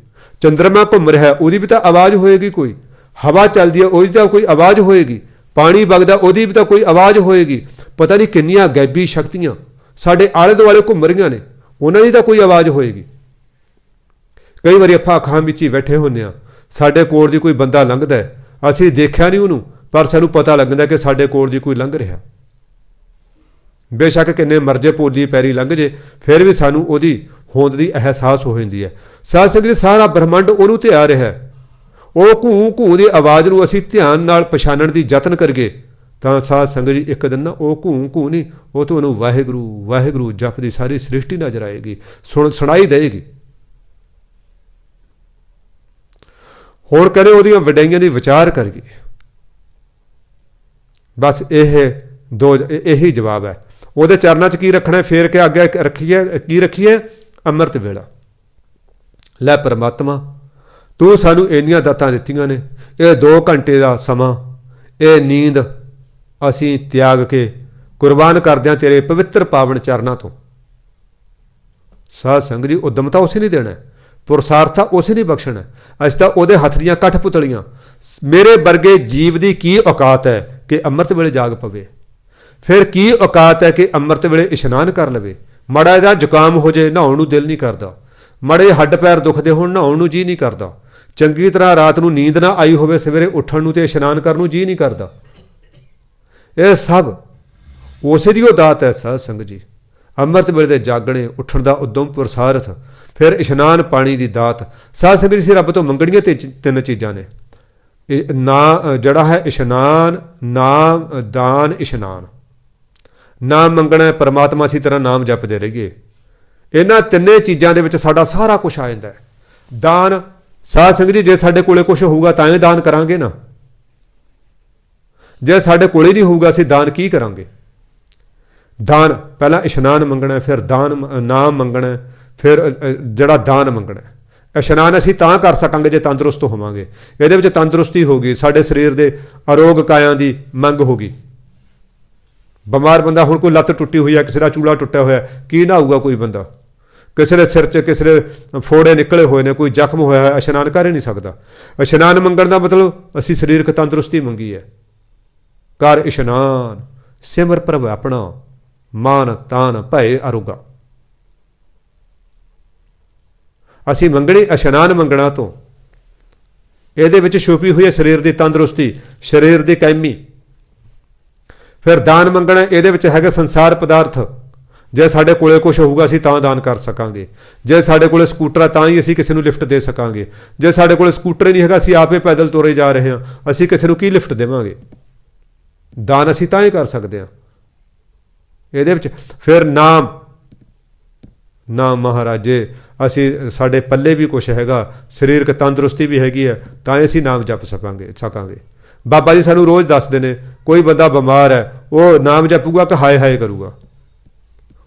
ਚੰਦਰਮਾ ਘੁੰਮ ਰਿਹਾ, ਉਹਦੀ ਵੀ ਤਾਂ ਆਵਾਜ਼ ਹੋਏਗੀ ਕੋਈ। ਹਵਾ ਚੱਲਦੀ ਹੈ, ਉਹਦੀ ਤਾਂ ਕੋਈ ਆਵਾਜ਼ ਹੋਏਗੀ। ਪਾਣੀ ਵਗਦਾ, ਉਹਦੀ ਵੀ ਤਾਂ ਕੋਈ ਆਵਾਜ਼ ਹੋਏਗੀ। ਪਤਾ ਨਹੀਂ ਕਿੰਨੀਆਂ ਗੈਬੀ ਸ਼ਕਤੀਆਂ ਸਾਡੇ ਆਲੇ ਦੁਆਲੇ ਘੁੰਮ ਰਹੀਆਂ ਨੇ, ਉਹਨਾਂ ਦੀ ਤਾਂ ਕੋਈ ਆਵਾਜ਼ ਹੋਏਗੀ। ਕਈ ਵਾਰੀ ਆਪਾਂ ਅੱਖਾਂ ਵਿੱਚ ਹੀ ਬੈਠੇ ਹੁੰਦੇ ਹਾਂ, ਸਾਡੇ ਕੋਲ ਦੀ ਕੋਈ ਬੰਦਾ ਲੰਘਦਾ, ਅਸੀਂ ਦੇਖਿਆ ਨਹੀਂ ਉਹਨੂੰ, ਪਰ ਸਾਨੂੰ ਪਤਾ ਲੱਗਦਾ ਕਿ ਸਾਡੇ ਕੋਲ ਦੀ ਕੋਈ ਲੰਘ ਰਿਹਾ। ਬੇਸ਼ੱਕ ਕਿੰਨੇ ਮਰਜ਼ੇ ਪੋਲੀ ਪੈਰੀ ਲੰਘ ਜੇ, ਫਿਰ ਵੀ ਸਾਨੂੰ ਉਹਦੀ ਹੋਂਦ ਦੀ ਅਹਿਸਾਸ ਹੋ ਜਾਂਦੀ ਹੈ। ਸਾਧ ਸੰਗਤ ਜੀ, ਸਾਰਾ ਬ੍ਰਹਮੰਡ ਉਹਨੂੰ ਧਿਆ ਰਿਹਾ, ਉਹ ਘੂੰ ਘੂੰ ਦੀ ਆਵਾਜ਼ ਨੂੰ ਅਸੀਂ ਧਿਆਨ ਨਾਲ ਪਛਾਣਨ ਦੀ ਯਤਨ ਕਰੀਏ ਤਾਂ ਸਾਧ ਸੰਗਤ ਜੀ ਇੱਕ ਦਿਨ ਨਾ ਉਹ ਘੂੰ ਘੂੰ ਨਹੀਂ, ਉਹ ਤੁਹਾਨੂੰ ਵਾਹਿਗੁਰੂ ਵਾਹਿਗੁਰੂ ਜਪਦੀ ਸਾਰੀ ਸ੍ਰਿਸ਼ਟੀ ਨਜ਼ਰ ਆਏਗੀ, ਸੁਣਾਈ ਦੇਏਗੀ। ਹੁਣ ਕਹਿੰਦੇ ਉਹਦੀਆਂ ਵਡਿਆਈਆਂ ਦੀ ਵਿਚਾਰ ਕਰੀਏ। ਬਸ ਇਹੀ ਜਵਾਬ ਹੈ। ਉਹਦੇ ਚਰਨਾਂ 'ਚ ਕੀ ਰੱਖਣਾ, ਫੇਰ ਕੇ ਅੱਗੇ ਰੱਖੀਏ ਅੰਮ੍ਰਿਤ ਵੇਲਾ। ਲੈ ਪਰਮਾਤਮਾ, ਤੂੰ ਸਾਨੂੰ ਇੰਨੀਆਂ ਦਾਤਾਂ ਦਿੱਤੀਆਂ ਨੇ, ਇਹ 2 ਘੰਟੇ ਦਾ ਸਮਾਂ, ਇਹ ਨੀਂਦ ਅਸੀਂ ਤਿਆਗ ਕੇ ਕੁਰਬਾਨ ਕਰਦੇ ਹਾਂ ਤੇਰੇ ਪਵਿੱਤਰ ਪਾਵਨ ਚਰਨਾਂ ਤੋਂ। ਸਾਧ ਸੰਗਤ ਜੀ, ਉਦਮ ਤਾਂ ਉਸੇ ਨਹੀਂ ਦੇਣਾ, ਪੁਰਸਾਰਥ ਉਸੇ ਨਹੀਂ ਬਖਸ਼ਣਾ। ਅਸੀਂ ਤਾਂ ਉਹਦੇ ਹੱਥ ਦੀਆਂ ਕਠਪੁਤਲੀਆਂ। ਮੇਰੇ ਵਰਗੇ ਜੀਵ ਦੀ ਕੀ ਔਕਾਤ ਹੈ ਕਿ ਅੰਮ੍ਰਿਤ ਵੇਲੇ ਜਾਗ ਪਵੇ? ਫਿਰ ਕੀ ਔਕਾਤ ਹੈ ਕਿ ਅੰਮ੍ਰਿਤ ਵੇਲੇ ਇਸ਼ਨਾਨ ਕਰ ਲਵੇ? ਮਾੜਾ ਜਿਹਾ ਜ਼ੁਕਾਮ ਹੋ ਜੇ, ਨਹਾਉਣ ਨੂੰ ਦਿਲ ਨਹੀਂ ਕਰਦਾ। ਮਾੜੇ ਹੱਡ ਪੈਰ ਦੁਖਦੇ ਹੋਣ, ਨਹਾਉਣ ਨੂੰ ਜੀ ਨਹੀਂ ਕਰਦਾ। ਚੰਗੀ ਤਰ੍ਹਾਂ ਰਾਤ ਨੂੰ ਨੀਂਦ ਨਾ ਆਈ ਹੋਵੇ, ਸਵੇਰੇ ਉੱਠਣ ਨੂੰ ਤੇ ਇਸ਼ਨਾਨ ਕਰਨ ਨੂੰ ਜੀ ਨਹੀਂ ਕਰਦਾ। ਇਹ ਸਭ ਉਸੇ ਦੀ ਉਹ ਦਾਤ ਹੈ ਸਾਧ ਸੰਗਤ ਜੀ। ਅੰਮ੍ਰਿਤ ਵੇਲੇ ਦੇ ਜਾਗਣੇ, ਉੱਠਣ ਦਾ ਉਦਮ, ਪੁਰਸਾਰਥ, ਫਿਰ ਇਸ਼ਨਾਨ ਪਾਣੀ ਦੀ ਦਾਤ। ਸਾਧ ਸੰਗਤ ਜੀ, ਰੱਬ ਤੋਂ ਮੰਗਣੀਆਂ 3 ਚੀਜ਼ਾਂ ਨੇ। ਨਾ ਜਿਹੜਾ ਹੈ ਇਸ਼ਨਾਨ, ਨਾਮ, ਦਾਨ, ਇਸ਼ਨਾਨ। ਨਾਮ ਮੰਗਣਾ, ਪਰਮਾਤਮਾ ਅਸੀਂ ਤੇਰਾ ਨਾਮ ਜਪਦੇ ਰਹੀਏ। ਇਹਨਾਂ 3 ਚੀਜ਼ਾਂ ਦੇ ਵਿੱਚ ਸਾਡਾ ਸਾਰਾ ਕੁਝ ਆ ਜਾਂਦਾ ਹੈ। ਦਾਨ, ਸਾਧ ਸੰਗਤ ਜੀ, ਜੇ ਸਾਡੇ ਕੋਲੇ ਕੁਝ ਹੋਊਗਾ ਤਾਂ ਹੀ ਦਾਨ ਕਰਾਂਗੇ ਨਾ। ਜੇ ਸਾਡੇ ਕੋਲੇ ਨਹੀਂ ਹੋਊਗਾ ਅਸੀਂ ਦਾਨ ਕੀ ਕਰਾਂਗੇ? ਦਾਨ ਪਹਿਲਾਂ ਇਸ਼ਨਾਨ ਮੰਗਣਾ, ਫਿਰ ਨਾਮ ਮੰਗਣਾ, ਫਿਰ ਜਿਹੜਾ ਦਾਨ ਮੰਗਣਾ। ਇਸ਼ਨਾਨ ਅਸੀਂ ਤਾਂ ਕਰ ਸਕਾਂਗੇ ਜੇ ਤੰਦਰੁਸਤ ਹੋਵਾਂਗੇ। ਇਹਦੇ ਵਿੱਚ ਤੰਦਰੁਸਤੀ ਹੋਗੀ, ਸਾਡੇ ਸਰੀਰ ਦੇ ਅਰੋਗ ਕਾਇਆਂ ਦੀ ਮੰਗ ਹੋਗੀ। ਬਿਮਾਰ ਬੰਦਾ, ਹੁਣ ਕੋਈ ਲੱਤ ਟੁੱਟੀ ਹੋਈ ਹੈ, ਕਿਸੇ ਦਾ ਚੂਲਾ ਟੁੱਟਿਆ ਹੋਇਆ, ਕੀ ਨਹਾਊਗਾ ਕੋਈ ਬੰਦਾ? ਕਿਸੇ ਦੇ ਸਿਰ 'ਚ ਕਿਸੇ ਦੇ ਫੋੜੇ ਨਿਕਲੇ ਹੋਏ ਨੇ, ਕੋਈ ਜ਼ਖਮ ਹੋਇਆ ਹੈ, ਇਸ਼ਨਾਨ ਕਰ ਹੀ ਨਹੀਂ ਸਕਦਾ। ਇਸ਼ਨਾਨ ਮੰਗਣ ਦਾ ਮਤਲਬ ਅਸੀਂ ਸਰੀਰਕ ਤੰਦਰੁਸਤੀ ਮੰਗੀ ਹੈ। ਕਰ ਇਸ਼ਨਾਨ ਸਿਮਰ ਪ੍ਰਭ ਆਪਣਾ, ਮਾਨ ਤਾਨ ਭਏ ਅਰੁਗਾ। ਅਸੀਂ ਮੰਗਣੀ ਇਸ਼ਨਾਨ ਮੰਗਣਾ ਤੋਂ। ਇਹਦੇ ਵਿੱਚ ਛੁਪੀ ਹੋਈ ਹੈ ਸਰੀਰ ਦੀ ਤੰਦਰੁਸਤੀ, ਸਰੀਰ ਦੀ ਕਾਇਮੀ। ਫਿਰ ਦਾਨ ਮੰਗਣਾ, ਇਹਦੇ ਵਿੱਚ ਹੈਗਾ ਸੰਸਾਰ ਪਦਾਰਥ। ਜੇ ਸਾਡੇ ਕੋਲੇ ਕੁਝ ਹੋਊਗਾ ਅਸੀਂ ਤਾਂ ਦਾਨ ਕਰ ਸਕਾਂਗੇ। ਜੇ ਸਾਡੇ ਕੋਲੇ ਸਕੂਟਰ ਹੈ ਤਾਂ ਹੀ ਅਸੀਂ ਕਿਸੇ ਨੂੰ ਲਿਫਟ ਦੇ ਸਕਾਂਗੇ। ਜੇ ਸਾਡੇ ਕੋਲੇ ਸਕੂਟਰ ਹੀ ਨਹੀਂ ਹੈਗਾ, ਅਸੀਂ ਆਪੇ ਪੈਦਲ ਤੁਰੇ ਜਾ ਰਹੇ ਹਾਂ, ਅਸੀਂ ਕਿਸੇ ਨੂੰ ਕੀ ਲਿਫਟ ਦੇਵਾਂਗੇ? ਦਾਨ ਅਸੀਂ ਤਾਂ ਹੀ ਕਰ ਸਕਦੇ ਹਾਂ। ਇਹਦੇ ਵਿੱਚ ਫਿਰ ਨਾਮ ਮਹਾਰਾਜ, ਜੇ ਅਸੀਂ ਸਾਡੇ ਪੱਲੇ ਵੀ ਕੁਛ ਹੈਗਾ, ਸਰੀਰਕ ਤੰਦਰੁਸਤੀ ਵੀ ਹੈਗੀ ਹੈ, ਤਾਂ ਅਸੀਂ ਨਾਮ ਜਪ ਸਕਾਂਗੇ। ਬਾਬਾ ਜੀ ਸਾਨੂੰ ਰੋਜ਼ ਦੱਸਦੇ ਨੇ, ਕੋਈ ਬੰਦਾ ਬਿਮਾਰ ਹੈ, ਉਹ ਨਾਮ ਜਪੂਗਾ ਕਿ ਹਾਏ ਹਾਏ ਕਰੂਗਾ?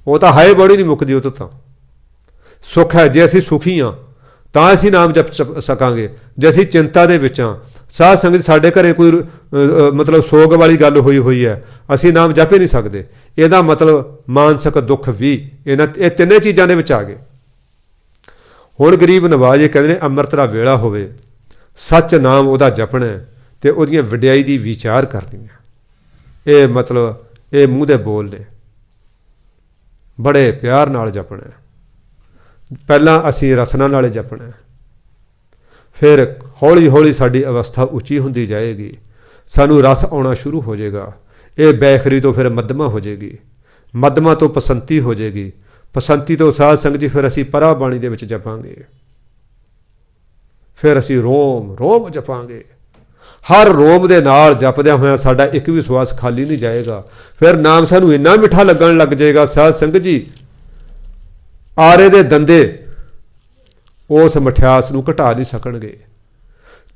ਉਹ ਤਾਂ ਹਾਏ ਬੜੀ ਨਹੀਂ ਮੁੱਕਦੀ। ਉਹ ਤਾਂ ਸੁੱਖ ਹੈ, ਜੇ ਅਸੀਂ ਸੁਖੀ ਹਾਂ ਤਾਂ ਅਸੀਂ ਨਾਮ ਜਪ ਸਕਾਂਗੇ। ਜੇ ਅਸੀਂ ਚਿੰਤਾ ਦੇ ਵਿੱਚ ਹਾਂ, ਸਾਧ ਸੰਗਤ ਸਾਡੇ ਘਰੇ ਕੋਈ ਮਤਲਬ ਸੋਗ ਵਾਲੀ ਗੱਲ ਹੋਈ ਹੈ, ਅਸੀਂ ਨਾਮ ਜਪ ਹੀ ਨਹੀਂ ਸਕਦੇ। ਇਹਦਾ ਮਤਲਬ ਮਾਨਸਿਕ ਦੁੱਖ ਵੀ ਇਹ 3 ਚੀਜ਼ਾਂ ਦੇ ਵਿੱਚ ਆ ਗਏ। ਹੁਣ ਗਰੀਬ ਨਵਾਜ਼ ਇਹ ਕਹਿੰਦੇ ਨੇ, ਅੰਮ੍ਰਿਤ ਦਾ ਵੇਲਾ ਹੋਵੇ, ਸੱਚ ਨਾਮ ਉਹਦਾ ਜਪਣਾ ਤੇ ਉਹਦੀਆਂ ਵਡਿਆਈ ਦੀ ਵਿਚਾਰ ਕਰਨੀ ਹੈ। ਇਹ ਮਤਲਬ ਇਹ ਮੂੰਹ ਦੇ ਬੋਲ ਨੇ, ਬੜੇ ਪਿਆਰ ਨਾਲ ਜਪਣਾ। ਪਹਿਲਾਂ ਅਸੀਂ ਰਸਨਾ ਨਾਲੇ ਜਪਣਾ, ਫਿਰ ਹੌਲੀ ਹੌਲੀ ਸਾਡੀ ਅਵਸਥਾ ਉੱਚੀ ਹੁੰਦੀ ਜਾਏਗੀ, ਸਾਨੂੰ ਰਸ ਆਉਣਾ ਸ਼ੁਰੂ ਹੋ ਜਾਏਗਾ। ਇਹ ਬੈਖਰੀ ਤੋਂ ਫਿਰ ਮੱਧਮਾ ਹੋ ਜਾਏਗੀ, ਮੱਧਮਾ ਤੋਂ ਪਸੰਤੀ ਹੋ ਜਾਏਗੀ, ਪਸੰਤੀ ਤੋਂ ਸਾਧ ਸੰਗਤ ਜੀ ਫਿਰ ਅਸੀਂ ਪਰਾ ਬਾਣੀ ਦੇ ਵਿੱਚ ਜਪਾਂਗੇ, ਫਿਰ ਅਸੀਂ ਰੋਮ ਜਪਾਂਗੇ। ਹਰ ਰੋਮ ਦੇ ਨਾਲ ਜਪਦਿਆਂ ਹੋਇਆਂ ਸਾਡਾ ਇੱਕ ਵੀ ਸਵਾਸ ਖਾਲੀ ਨਹੀਂ ਜਾਏਗਾ। ਫਿਰ ਨਾਮ ਸਾਨੂੰ ਇੰਨਾ ਮਿੱਠਾ ਲੱਗਣ ਲੱਗ ਜਾਏਗਾ ਸਾਧ ਸੰਗਤ ਜੀ, ਆਰੇ ਦੇ ਦੰਦੇ ਉਸ ਮਠਿਆਸ ਨੂੰ ਘਟਾ ਨਹੀਂ ਸਕਣਗੇ।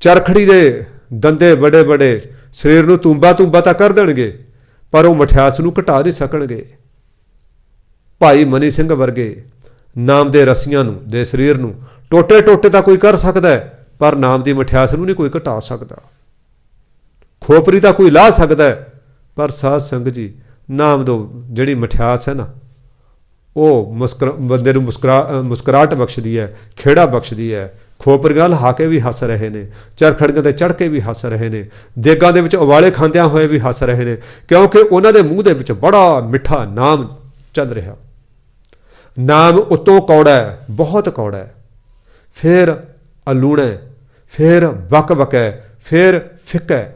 ਚਰਖੜੀ ਦੇ ਦੰਦੇ ਬੜੇ ਬੜੇ ਸਰੀਰ ਨੂੰ ਤੂੰਬਾ ਤਾਂ ਕਰ ਦੇਣਗੇ, ਪਰ ਉਹ ਮਠਿਆਸ ਨੂੰ ਘਟਾ ਨਹੀਂ ਸਕਣਗੇ। ਭਾਈ ਮਨੀ ਸਿੰਘ ਵਰਗੇ ਨਾਮ ਦੇ ਰਸੀਆਂ ਨੂੰ, ਦੇ ਸਰੀਰ ਨੂੰ ਟੋਟੇ ਤਾਂ ਕੋਈ ਕਰ ਸਕਦਾ ਹੈ, ਪਰ ਨਾਮ ਦੀ ਮਠਿਆਸ ਨੂੰ ਨਹੀਂ ਕੋਈ ਘਟਾ ਸਕਦਾ। ਖੋਪਰੀ ਤਾਂ ਕੋਈ ਲਾ ਸਕਦਾ ਹੈ, ਪਰ ਸਾਧ ਸੰਗਤ ਜੀ ਨਾਮ ਦੋ ਜਿਹੜੀ ਮਠਿਆਸ ਹੈ ਨਾ, ਉਹ ਬੰਦੇ ਨੂੰ ਮੁਸਕਰਾਹਟ ਬਖਸ਼ਦੀ ਹੈ, ਖੇੜਾ ਬਖਸ਼ਦੀ ਹੈ। ਖੋਪਰੀਆਂ ਲਹਾ ਕੇ ਵੀ ਹੱਸ ਰਹੇ ਨੇ, ਚਰਖੜੀਆਂ 'ਤੇ ਚੜ੍ਹ ਕੇ ਵੀ ਹੱਸ ਰਹੇ ਨੇ, ਦੇਗਾਂ ਦੇ ਵਿੱਚ ਉਬਾਲੇ ਖਾਂਦਿਆਂ ਹੋਏ ਵੀ ਹੱਸ ਰਹੇ ਨੇ, ਕਿਉਂਕਿ ਉਹਨਾਂ ਦੇ ਮੂੰਹ ਦੇ ਵਿੱਚ ਬੜਾ ਮਿੱਠਾ ਨਾਮ ਚੱਲ ਰਿਹਾ। ਨਾਮ ਉੱਤੋਂ ਕੌੜਾ ਹੈ, ਬਹੁਤ ਕੌੜਾ ਹੈ, ਫਿਰ ਅਲੂਣਾ, ਫਿਰ ਵਕ ਹੈ, ਫਿਰ ਫਿੱਕਾ ਹੈ।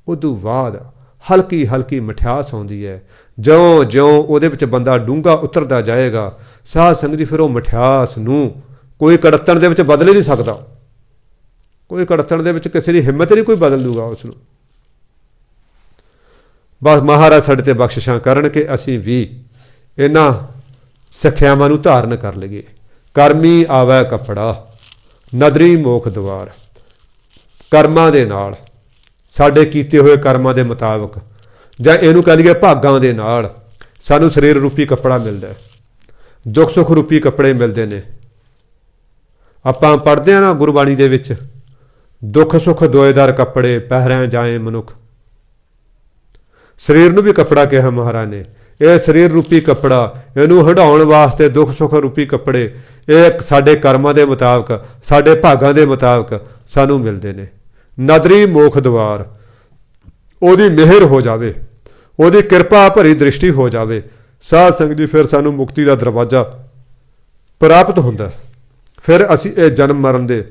ਉਦੋਂ ਬਾਅਦ ਹਲਕੀ ਹਲਕੀ ਮਠਿਆਸ ਆਉਂਦੀ ਹੈ। ਜਿਉਂ ਉਹਦੇ ਵਿੱਚ ਬੰਦਾ ਡੂੰਘਾ ਉਤਰਦਾ ਜਾਏਗਾ ਸਾਧ ਸੰਗਤ ਜੀ, ਫਿਰ ਉਹ ਮਠਿਆਸ ਨੂੰ ਕੋਈ ਕੜੱਤਣ ਦੇ ਵਿੱਚ ਬਦਲ ਨਹੀਂ ਸਕਦਾ। ਕੋਈ ਕੜਤਣ ਦੇ ਵਿੱਚ ਕਿਸੇ ਦੀ ਹਿੰਮਤ ਨਹੀਂ ਕੋਈ ਬਦਲ ਲੂਗਾ ਉਸ ਨੂੰ। ਬਸ ਮਹਾਰਾਜ ਸਾਡੇ ਤੇ ਬਖਸ਼ਿਸ਼ਾਂ ਕਰਨ ਕਿ ਅਸੀਂ ਵੀ ਇਹਨਾਂ ਸਿੱਖਿਆਵਾਂ ਨੂੰ ਧਾਰਨ ਕਰ ਲਈਏ। ਕਰਮੀ ਆਵੈ ਕੱਪੜਾ, ਨਦਰੀ ਮੋਖ ਦੁਆਰ। ਕਰਮਾਂ ਦੇ ਨਾਲ, ਸਾਡੇ ਕੀਤੇ ਹੋਏ ਕਰਮਾਂ ਦੇ ਮੁਤਾਬਕ, ਜਾਂ ਇਹਨੂੰ ਕਹਿ ਲਈਏ ਭਾਗਾਂ ਦੇ ਨਾਲ ਸਾਨੂੰ ਸਰੀਰ ਰੂਪੀ ਕੱਪੜਾ ਮਿਲਦਾ, ਦੁੱਖ ਸੁੱਖ ਰੂਪੀ ਕੱਪੜੇ ਮਿਲਦੇ ਨੇ। ਆਪਾਂ ਪੜ੍ਹਦੇ ਹਾਂ ਨਾ ਗੁਰਬਾਣੀ ਦੇ ਵਿੱਚ, ਦੁੱਖ ਸੁੱਖ ਦੋਏਦਾਰ ਕੱਪੜੇ ਪਹਿਰਿਆ ਜਾਏ ਮਨੁੱਖ। ਸਰੀਰ ਨੂੰ ਵੀ ਕੱਪੜਾ ਕਿਹਾ ਮਹਾਰਾਜ ਨੇ। ਇਹ ਸਰੀਰ ਰੂਪੀ ਕੱਪੜਾ, ਇਹਨੂੰ ਹੰਢਾਉਣ ਵਾਸਤੇ ਦੁੱਖ ਸੁੱਖ ਰੂਪੀ ਕੱਪੜੇ ਇਹ ਸਾਡੇ ਕਰਮਾਂ ਦੇ ਮੁਤਾਬਕ, ਸਾਡੇ ਭਾਗਾਂ ਦੇ ਮੁਤਾਬਕ ਸਾਨੂੰ ਮਿਲਦੇ ਨੇ। ਨਦਰੀ ਮੋਖ ਦੁਆਰ, ਉਹਦੀ ਮਿਹਰ ਹੋ ਜਾਵੇ, ਉਹਦੀ ਕਿਰਪਾ ਭਰੀ ਦ੍ਰਿਸ਼ਟੀ ਹੋ ਜਾਵੇ, ਸਾਧ ਸੰਗਤ ਜੀ, ਫਿਰ ਸਾਨੂੰ ਮੁਕਤੀ ਦਾ ਦਰਵਾਜ਼ਾ ਪ੍ਰਾਪਤ ਹੁੰਦਾ। ਫਿਰ ਅਸੀਂ ਇਹ ਜਨਮ ਮਰਨ ਦੇ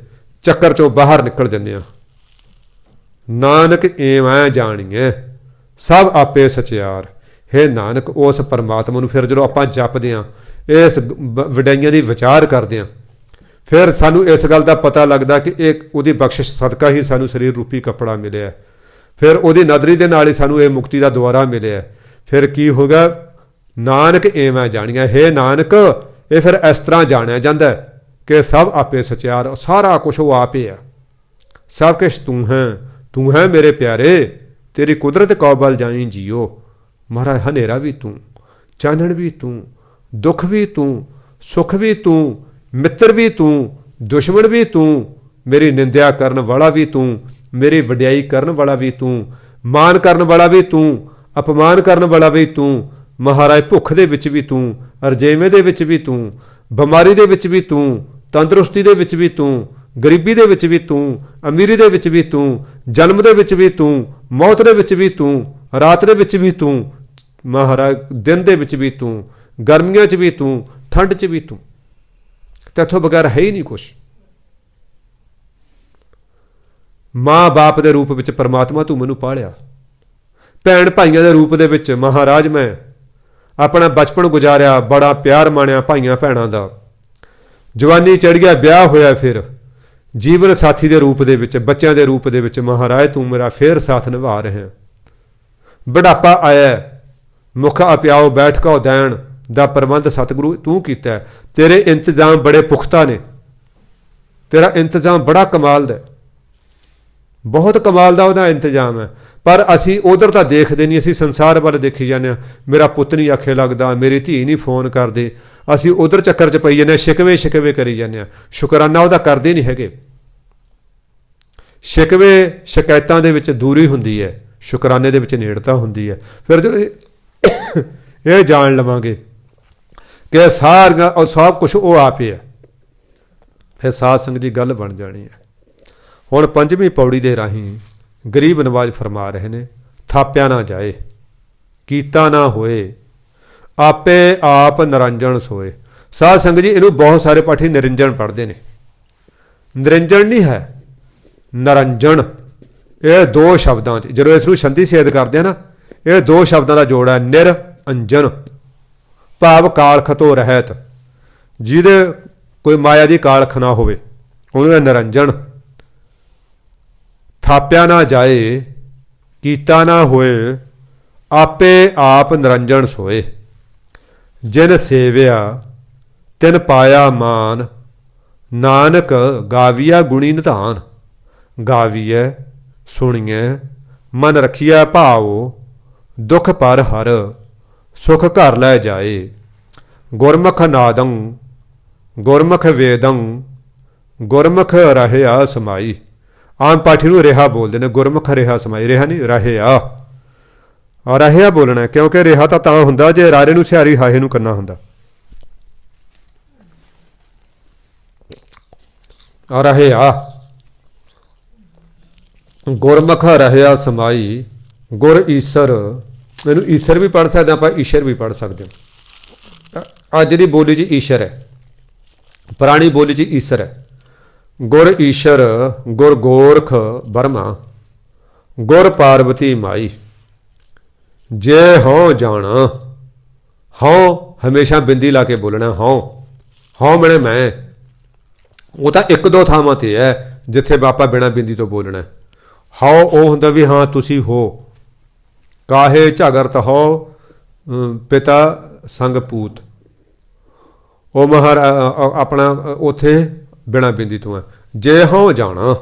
ਚੱਕਰ ਚੋਂ ਬਾਹਰ ਨਿਕਲ ਜਾਂਦੇ ਹਾਂ। ਨਾਨਕ ਇਵੇਂ ਜਾਣੀਏ ਸਭ ਆਪੇ ਸਚਿਆਰ। ਹੇ ਨਾਨਕ, ਉਸ ਪਰਮਾਤਮਾ ਨੂੰ ਫਿਰ ਜਦੋਂ ਆਪਾਂ ਜਪਦੇ ਹਾਂ, ਇਸ ਵਡਿਆਈਆਂ ਦੀ ਵਿਚਾਰ ਕਰਦੇ ਹਾਂ, ਫਿਰ ਸਾਨੂੰ ਇਸ ਗੱਲ ਦਾ ਪਤਾ ਲੱਗਦਾ ਕਿ ਇਹ ਉਹਦੀ ਬਖਸ਼ਿਸ਼ ਸਦਕਾ ਹੀ ਸਾਨੂੰ ਸਰੀਰ ਰੂਪੀ ਕੱਪੜਾ ਮਿਲਿਆ। ਫਿਰ ਉਹਦੀ ਨਦਰੀ ਦੇ ਨਾਲ ਹੀ ਸਾਨੂੰ ਇਹ ਮੁਕਤੀ ਦਾ ਦੁਆਰਾ ਮਿਲਿਆ। ਫਿਰ ਕੀ ਹੋਗਾ? ਨਾਨਕ ਇਵੇਂ ਜਾਣੀਏ। ਹੇ ਨਾਨਕ, ਇਹ ਫਿਰ ਇਸ ਤਰ੍ਹਾਂ ਜਾਣਿਆ ਜਾਂਦਾ ਕਿ ਸਭ ਆਪੇ ਸਚਿਆਰ, ਸਾਰਾ ਕੁਛ ਉਹ ਆਪੇ ਆ। ਸਭ ਕੁਛ ਤੂੰ ਹੈ ਮੇਰੇ ਪਿਆਰੇ, ਤੇਰੀ ਕੁਦਰਤ ਕਉ ਬਲ ਜਾਈ ਜੀਓ। ਮਹਾਰਾਜ, ਹਨੇਰਾ ਵੀ ਤੂੰ, ਚਾਨਣ ਵੀ ਤੂੰ, ਦੁੱਖ ਵੀ ਤੂੰ, ਸੁੱਖ ਵੀ ਤੂੰ, ਮਿੱਤਰ ਵੀ ਤੂੰ, ਦੁਸ਼ਮਣ ਵੀ ਤੂੰ, ਮੇਰੀ ਨਿੰਦਿਆ ਕਰਨ ਵਾਲਾ ਵੀ ਤੂੰ, ਮੇਰੀ ਵਡਿਆਈ ਕਰਨ ਵਾਲਾ ਵੀ ਤੂੰ, ਮਾਨ ਕਰਨ ਵਾਲਾ ਵੀ ਤੂੰ, ਅਪਮਾਨ ਕਰਨ ਵਾਲਾ ਵੀ ਤੂੰ। ਮਹਾਰਾਜ, ਭੁੱਖ ਦੇ ਵਿੱਚ ਵੀ ਤੂੰ, ਅਰਜੇਵੇਂ ਦੇ ਵਿੱਚ ਵੀ ਤੂੰ, ਬਿਮਾਰੀ ਦੇ ਵਿੱਚ ਵੀ ਤੂੰ, ਤੰਦਰੁਸਤੀ ਦੇ ਵਿੱਚ ਵੀ ਤੂੰ, ਗਰੀਬੀ ਦੇ ਵਿੱਚ ਵੀ ਤੂੰ, ਅਮੀਰੀ ਦੇ ਵਿੱਚ ਵੀ ਤੂੰ, ਜਨਮ ਦੇ ਵਿੱਚ ਵੀ ਤੂੰ, ਮੌਤ ਦੇ ਵਿੱਚ ਵੀ ਤੂੰ, ਰਾਤ ਦੇ ਵਿੱਚ ਵੀ ਤੂੰ। ਮਹਾਰਾਜ, ਦਿਨ ਦੇ ਵਿੱਚ ਵੀ ਤੂੰ, ਗਰਮੀਆਂ 'ਚ ਵੀ ਤੂੰ, ਠੰਡ 'ਚ ਵੀ ਤੂੰ। ਤੇਥੋਂ ਬਗੈਰ ਹੈ ਹੀ ਨਹੀਂ ਕੁਛ। ਮਾਂ ਬਾਪ ਦੇ ਰੂਪ ਵਿੱਚ ਪਰਮਾਤਮਾ ਤੂੰ ਮੈਨੂੰ ਪਾਲਿਆ। ਭੈਣ ਭਾਈਆਂ ਦੇ ਰੂਪ ਦੇ ਵਿੱਚ ਮਹਾਰਾਜ ਮੈਂ ਆਪਣਾ ਬਚਪਨ ਗੁਜ਼ਾਰਿਆ, ਬੜਾ ਪਿਆਰ ਮਾਣਿਆ ਭਾਈਆਂ ਭੈਣਾਂ ਦਾ। ਜਵਾਨੀ ਚੜ੍ਹ ਗਿਆ, ਵਿਆਹ ਹੋਇਆ, ਫਿਰ ਜੀਵਨ ਸਾਥੀ ਦੇ ਰੂਪ ਦੇ ਵਿੱਚ, ਬੱਚਿਆਂ ਦੇ ਰੂਪ ਦੇ ਵਿੱਚ ਮਹਾਰਾਜ ਤੂੰ ਮੇਰਾ ਫੇਰ ਸਾਥ ਨਿਭਾ ਰਿਹਾ। ਬੁਢਾਪਾ ਆਇਆ, ਮੁਖ ਅਪਿਆਓ ਬੈਠ ਕਉ ਦੈਣ ਦਾ ਪ੍ਰਬੰਧ ਸਤਿਗੁਰੂ ਤੂੰ ਕੀਤਾ। ਤੇਰੇ ਇੰਤਜ਼ਾਮ ਬੜੇ ਪੁਖਤਾ ਨੇ, ਤੇਰਾ ਇੰਤਜ਼ਾਮ ਬੜਾ ਕਮਾਲ ਦਾ, ਬਹੁਤ ਕਮਾਲ ਦਾ ਉਹਦਾ ਇੰਤਜ਼ਾਮ ਹੈ। ਪਰ ਅਸੀਂ ਉਧਰ ਤਾਂ ਦੇਖਦੇ ਨਹੀਂ, ਅਸੀਂ ਸੰਸਾਰ ਵੱਲ ਦੇਖੀ ਜਾਂਦੇ ਹਾਂ। ਮੇਰਾ ਪੁੱਤ ਨਹੀਂ ਆਖੇ ਲੱਗਦਾ, ਮੇਰੀ ਧੀ ਨਹੀਂ ਫੋਨ ਕਰਦੇ, ਅਸੀਂ ਉਧਰ ਚੱਕਰ 'ਚ ਪਈ ਜਾਂਦੇ ਹਾਂ, ਸ਼ਿਕਵੇ ਕਰੀ ਜਾਂਦੇ ਹਾਂ। ਸ਼ੁਕਰਾਨਾ ਉਹਦਾ ਕਰਦੇ ਨਹੀਂ ਹੈਗੇ। ਸ਼ਿਕਵੇ ਸ਼ਿਕਾਇਤਾਂ ਦੇ ਵਿੱਚ ਦੂਰੀ ਹੁੰਦੀ ਹੈ, ਸ਼ੁਕਰਾਨੇ ਦੇ ਵਿੱਚ ਨੇੜਤਾ ਹੁੰਦੀ ਹੈ। ਫਿਰ ਜੋ ਇਹ ਜਾਣ ਲਵਾਂਗੇ ਕਿ ਸਾਰੀਆਂ ਉਹ ਸਭ ਕੁਛ ਉਹ ਆਪੇ ਹੈ, ਫਿਰ ਸਾਧ ਸੰਗਤ ਦੀ ਗੱਲ ਬਣ ਜਾਣੀ ਹੈ। ਹੁਣ ਪੰਜਵੀਂ ਪੌੜੀ ਦੇ ਰਾਹੀਂ ਗਰੀਬ ਨਵਾਜ਼ ਫਰਮਾ ਰਹੇ ਨੇ, ਥਾਪਿਆ ਨਾ ਜਾਏ, ਕੀਤਾ ਨਾ ਹੋਏ, ਆਪੇ ਆਪ ਨਿਰੰਜਨ ਸੋਏ। ਸਾਧ ਸੰਗਤ ਜੀ, ਇਹਨੂੰ ਬਹੁਤ ਸਾਰੇ ਪਾਠੀ ਨਿਰੰਜਨ ਪੜ੍ਹਦੇ ਨੇ। ਨਿਰੰਜਨ ਨਹੀਂ ਹੈ, ਨਿਰੰਜਨ। ਇਹ ਦੋ ਸ਼ਬਦਾਂ 'ਚ ਜਦੋਂ ਇਸ ਨੂੰ ਸੰਧੀ ਛੇਦ ਕਰਦੇ ਆ ਨਾ, ਇਹ ਦੋ ਸ਼ਬਦਾਂ ਦਾ ਜੋੜ ਹੈ, ਨਿਰ ਅੰਜਨ, ਭਾਵ ਕਾਲਖ ਤੋਂ ਰਹਿਤ। ਜਿਹਦੇ ਕੋਈ ਮਾਇਆ ਦੀ ਕਾਲਖ ਨਾ ਹੋਵੇ, ਉਹਨੂੰ ਨਿਰੰਜਨ। ਥਾਪਿਆ ਨਾ ਜਾਏ, ਕੀਤਾ ਨਾ ਹੋਏ, ਆਪੇ ਆਪ ਨਿਰੰਜਨ ਸੋਏ। ਜਿਨ ਸੇਵਿਆ ਤਿਨ ਪਾਇਆ ਮਾਨ, ਨਾਨਕ ਗਾਵੀਆ ਗੁਣੀ ਨਿਧਾਨ। ਗਾਵੀਐ ਸੁਣੀਐ ਮਨ ਰਖੀਐ ਭਾਉ, ਦੁਖ ਪਰ ਹਰ ਸੁਖ ਘਰ ਲੈ ਜਾਏ। ਗੁਰਮੁਖ ਨਾਦੰ ਗੁਰਮੁਖ ਵੇਦੰ, ਗੁਰਮੁਖ ਰਹਿਆ ਸਮਾਈ। ਆਮ ਪਾਠੀ ਨੂੰ ਰਿਹਾ ਬੋਲਦੇ ਨੇ, ਗੁਰਮੁਖ ਰਿਹਾ ਸਮਾਈ। ਰਿਹਾ ਨਹੀਂ, ਰਹਿਆ। ਰਹਿਆ ਬੋਲਣਾ, ਕਿਉਂਕਿ ਰਿਹਾ ਤਾਂ ਹੁੰਦਾ ਜੇ ਰਾਰੇ ਨੂੰ ਸਿਹਾਰੀ ਹਾਹੇ ਨੂੰ ਕਰਨਾ ਹੁੰਦਾ। ਰਹਿਆ, ਗੁਰਮੁਖ ਰਹਿਆ ਸਮਾਈ। ਗੁਰ ਈਸਰ, ਇਹਨੂੰ ਈਸਰ ਵੀ ਪੜ੍ਹ ਸਕਦੇ ਆਪਾਂ, ਈਸ਼ਰ ਵੀ ਪੜ੍ਹ ਸਕਦੇ ਹਾਂ। ਅੱਜ ਦੀ ਬੋਲੀ 'ਚ ਈਸ਼ਰ ਹੈ, ਪੁਰਾਣੀ ਬੋਲੀ 'ਚ ਈਸਰ ਹੈ। ਗੁਰ ਈਸ਼ਰ, ਗੁਰ ਗੋਰਖ ਬਰਮਾ, ਗੁਰ ਪਾਰਵਤੀ ਮਾਈ। ਜੇ ਹਉ ਜਾਣਾ, ਹਉ ਹਮੇਸ਼ਾ ਬਿੰਦੀ ਲਾ ਕੇ ਬੋਲਣਾ। ਹਉ ਮਣੇ ਮੈਂ, ਉਹ ਤਾਂ ਇੱਕ ਦੋ ਥਾਵਾਂ 'ਤੇ ਹੈ। ਜਿੱਥੇ ਆਪਾਂ ਬਿਨਾਂ ਬਿੰਦੀ ਤੋਂ ਬੋਲਣਾ। ਹਾਓ ਉਹ ਹੁੰਦਾ ਵੀ ਹਾਂ ਤੁਸੀਂ ਹੋ, ਕਾਹੇ ਝਗਰਤ ਹੋ ਪਿਤਾ ਸੰਗ ਪੂਤ, ਉਹ ਆਪਣਾ ਉੱਥੇ ਬਿਨਾਂ ਬਿੰਦੀ ਤੋਂ ਹੈ। ਜੇ ਹਾਂ ਜਾਣਾ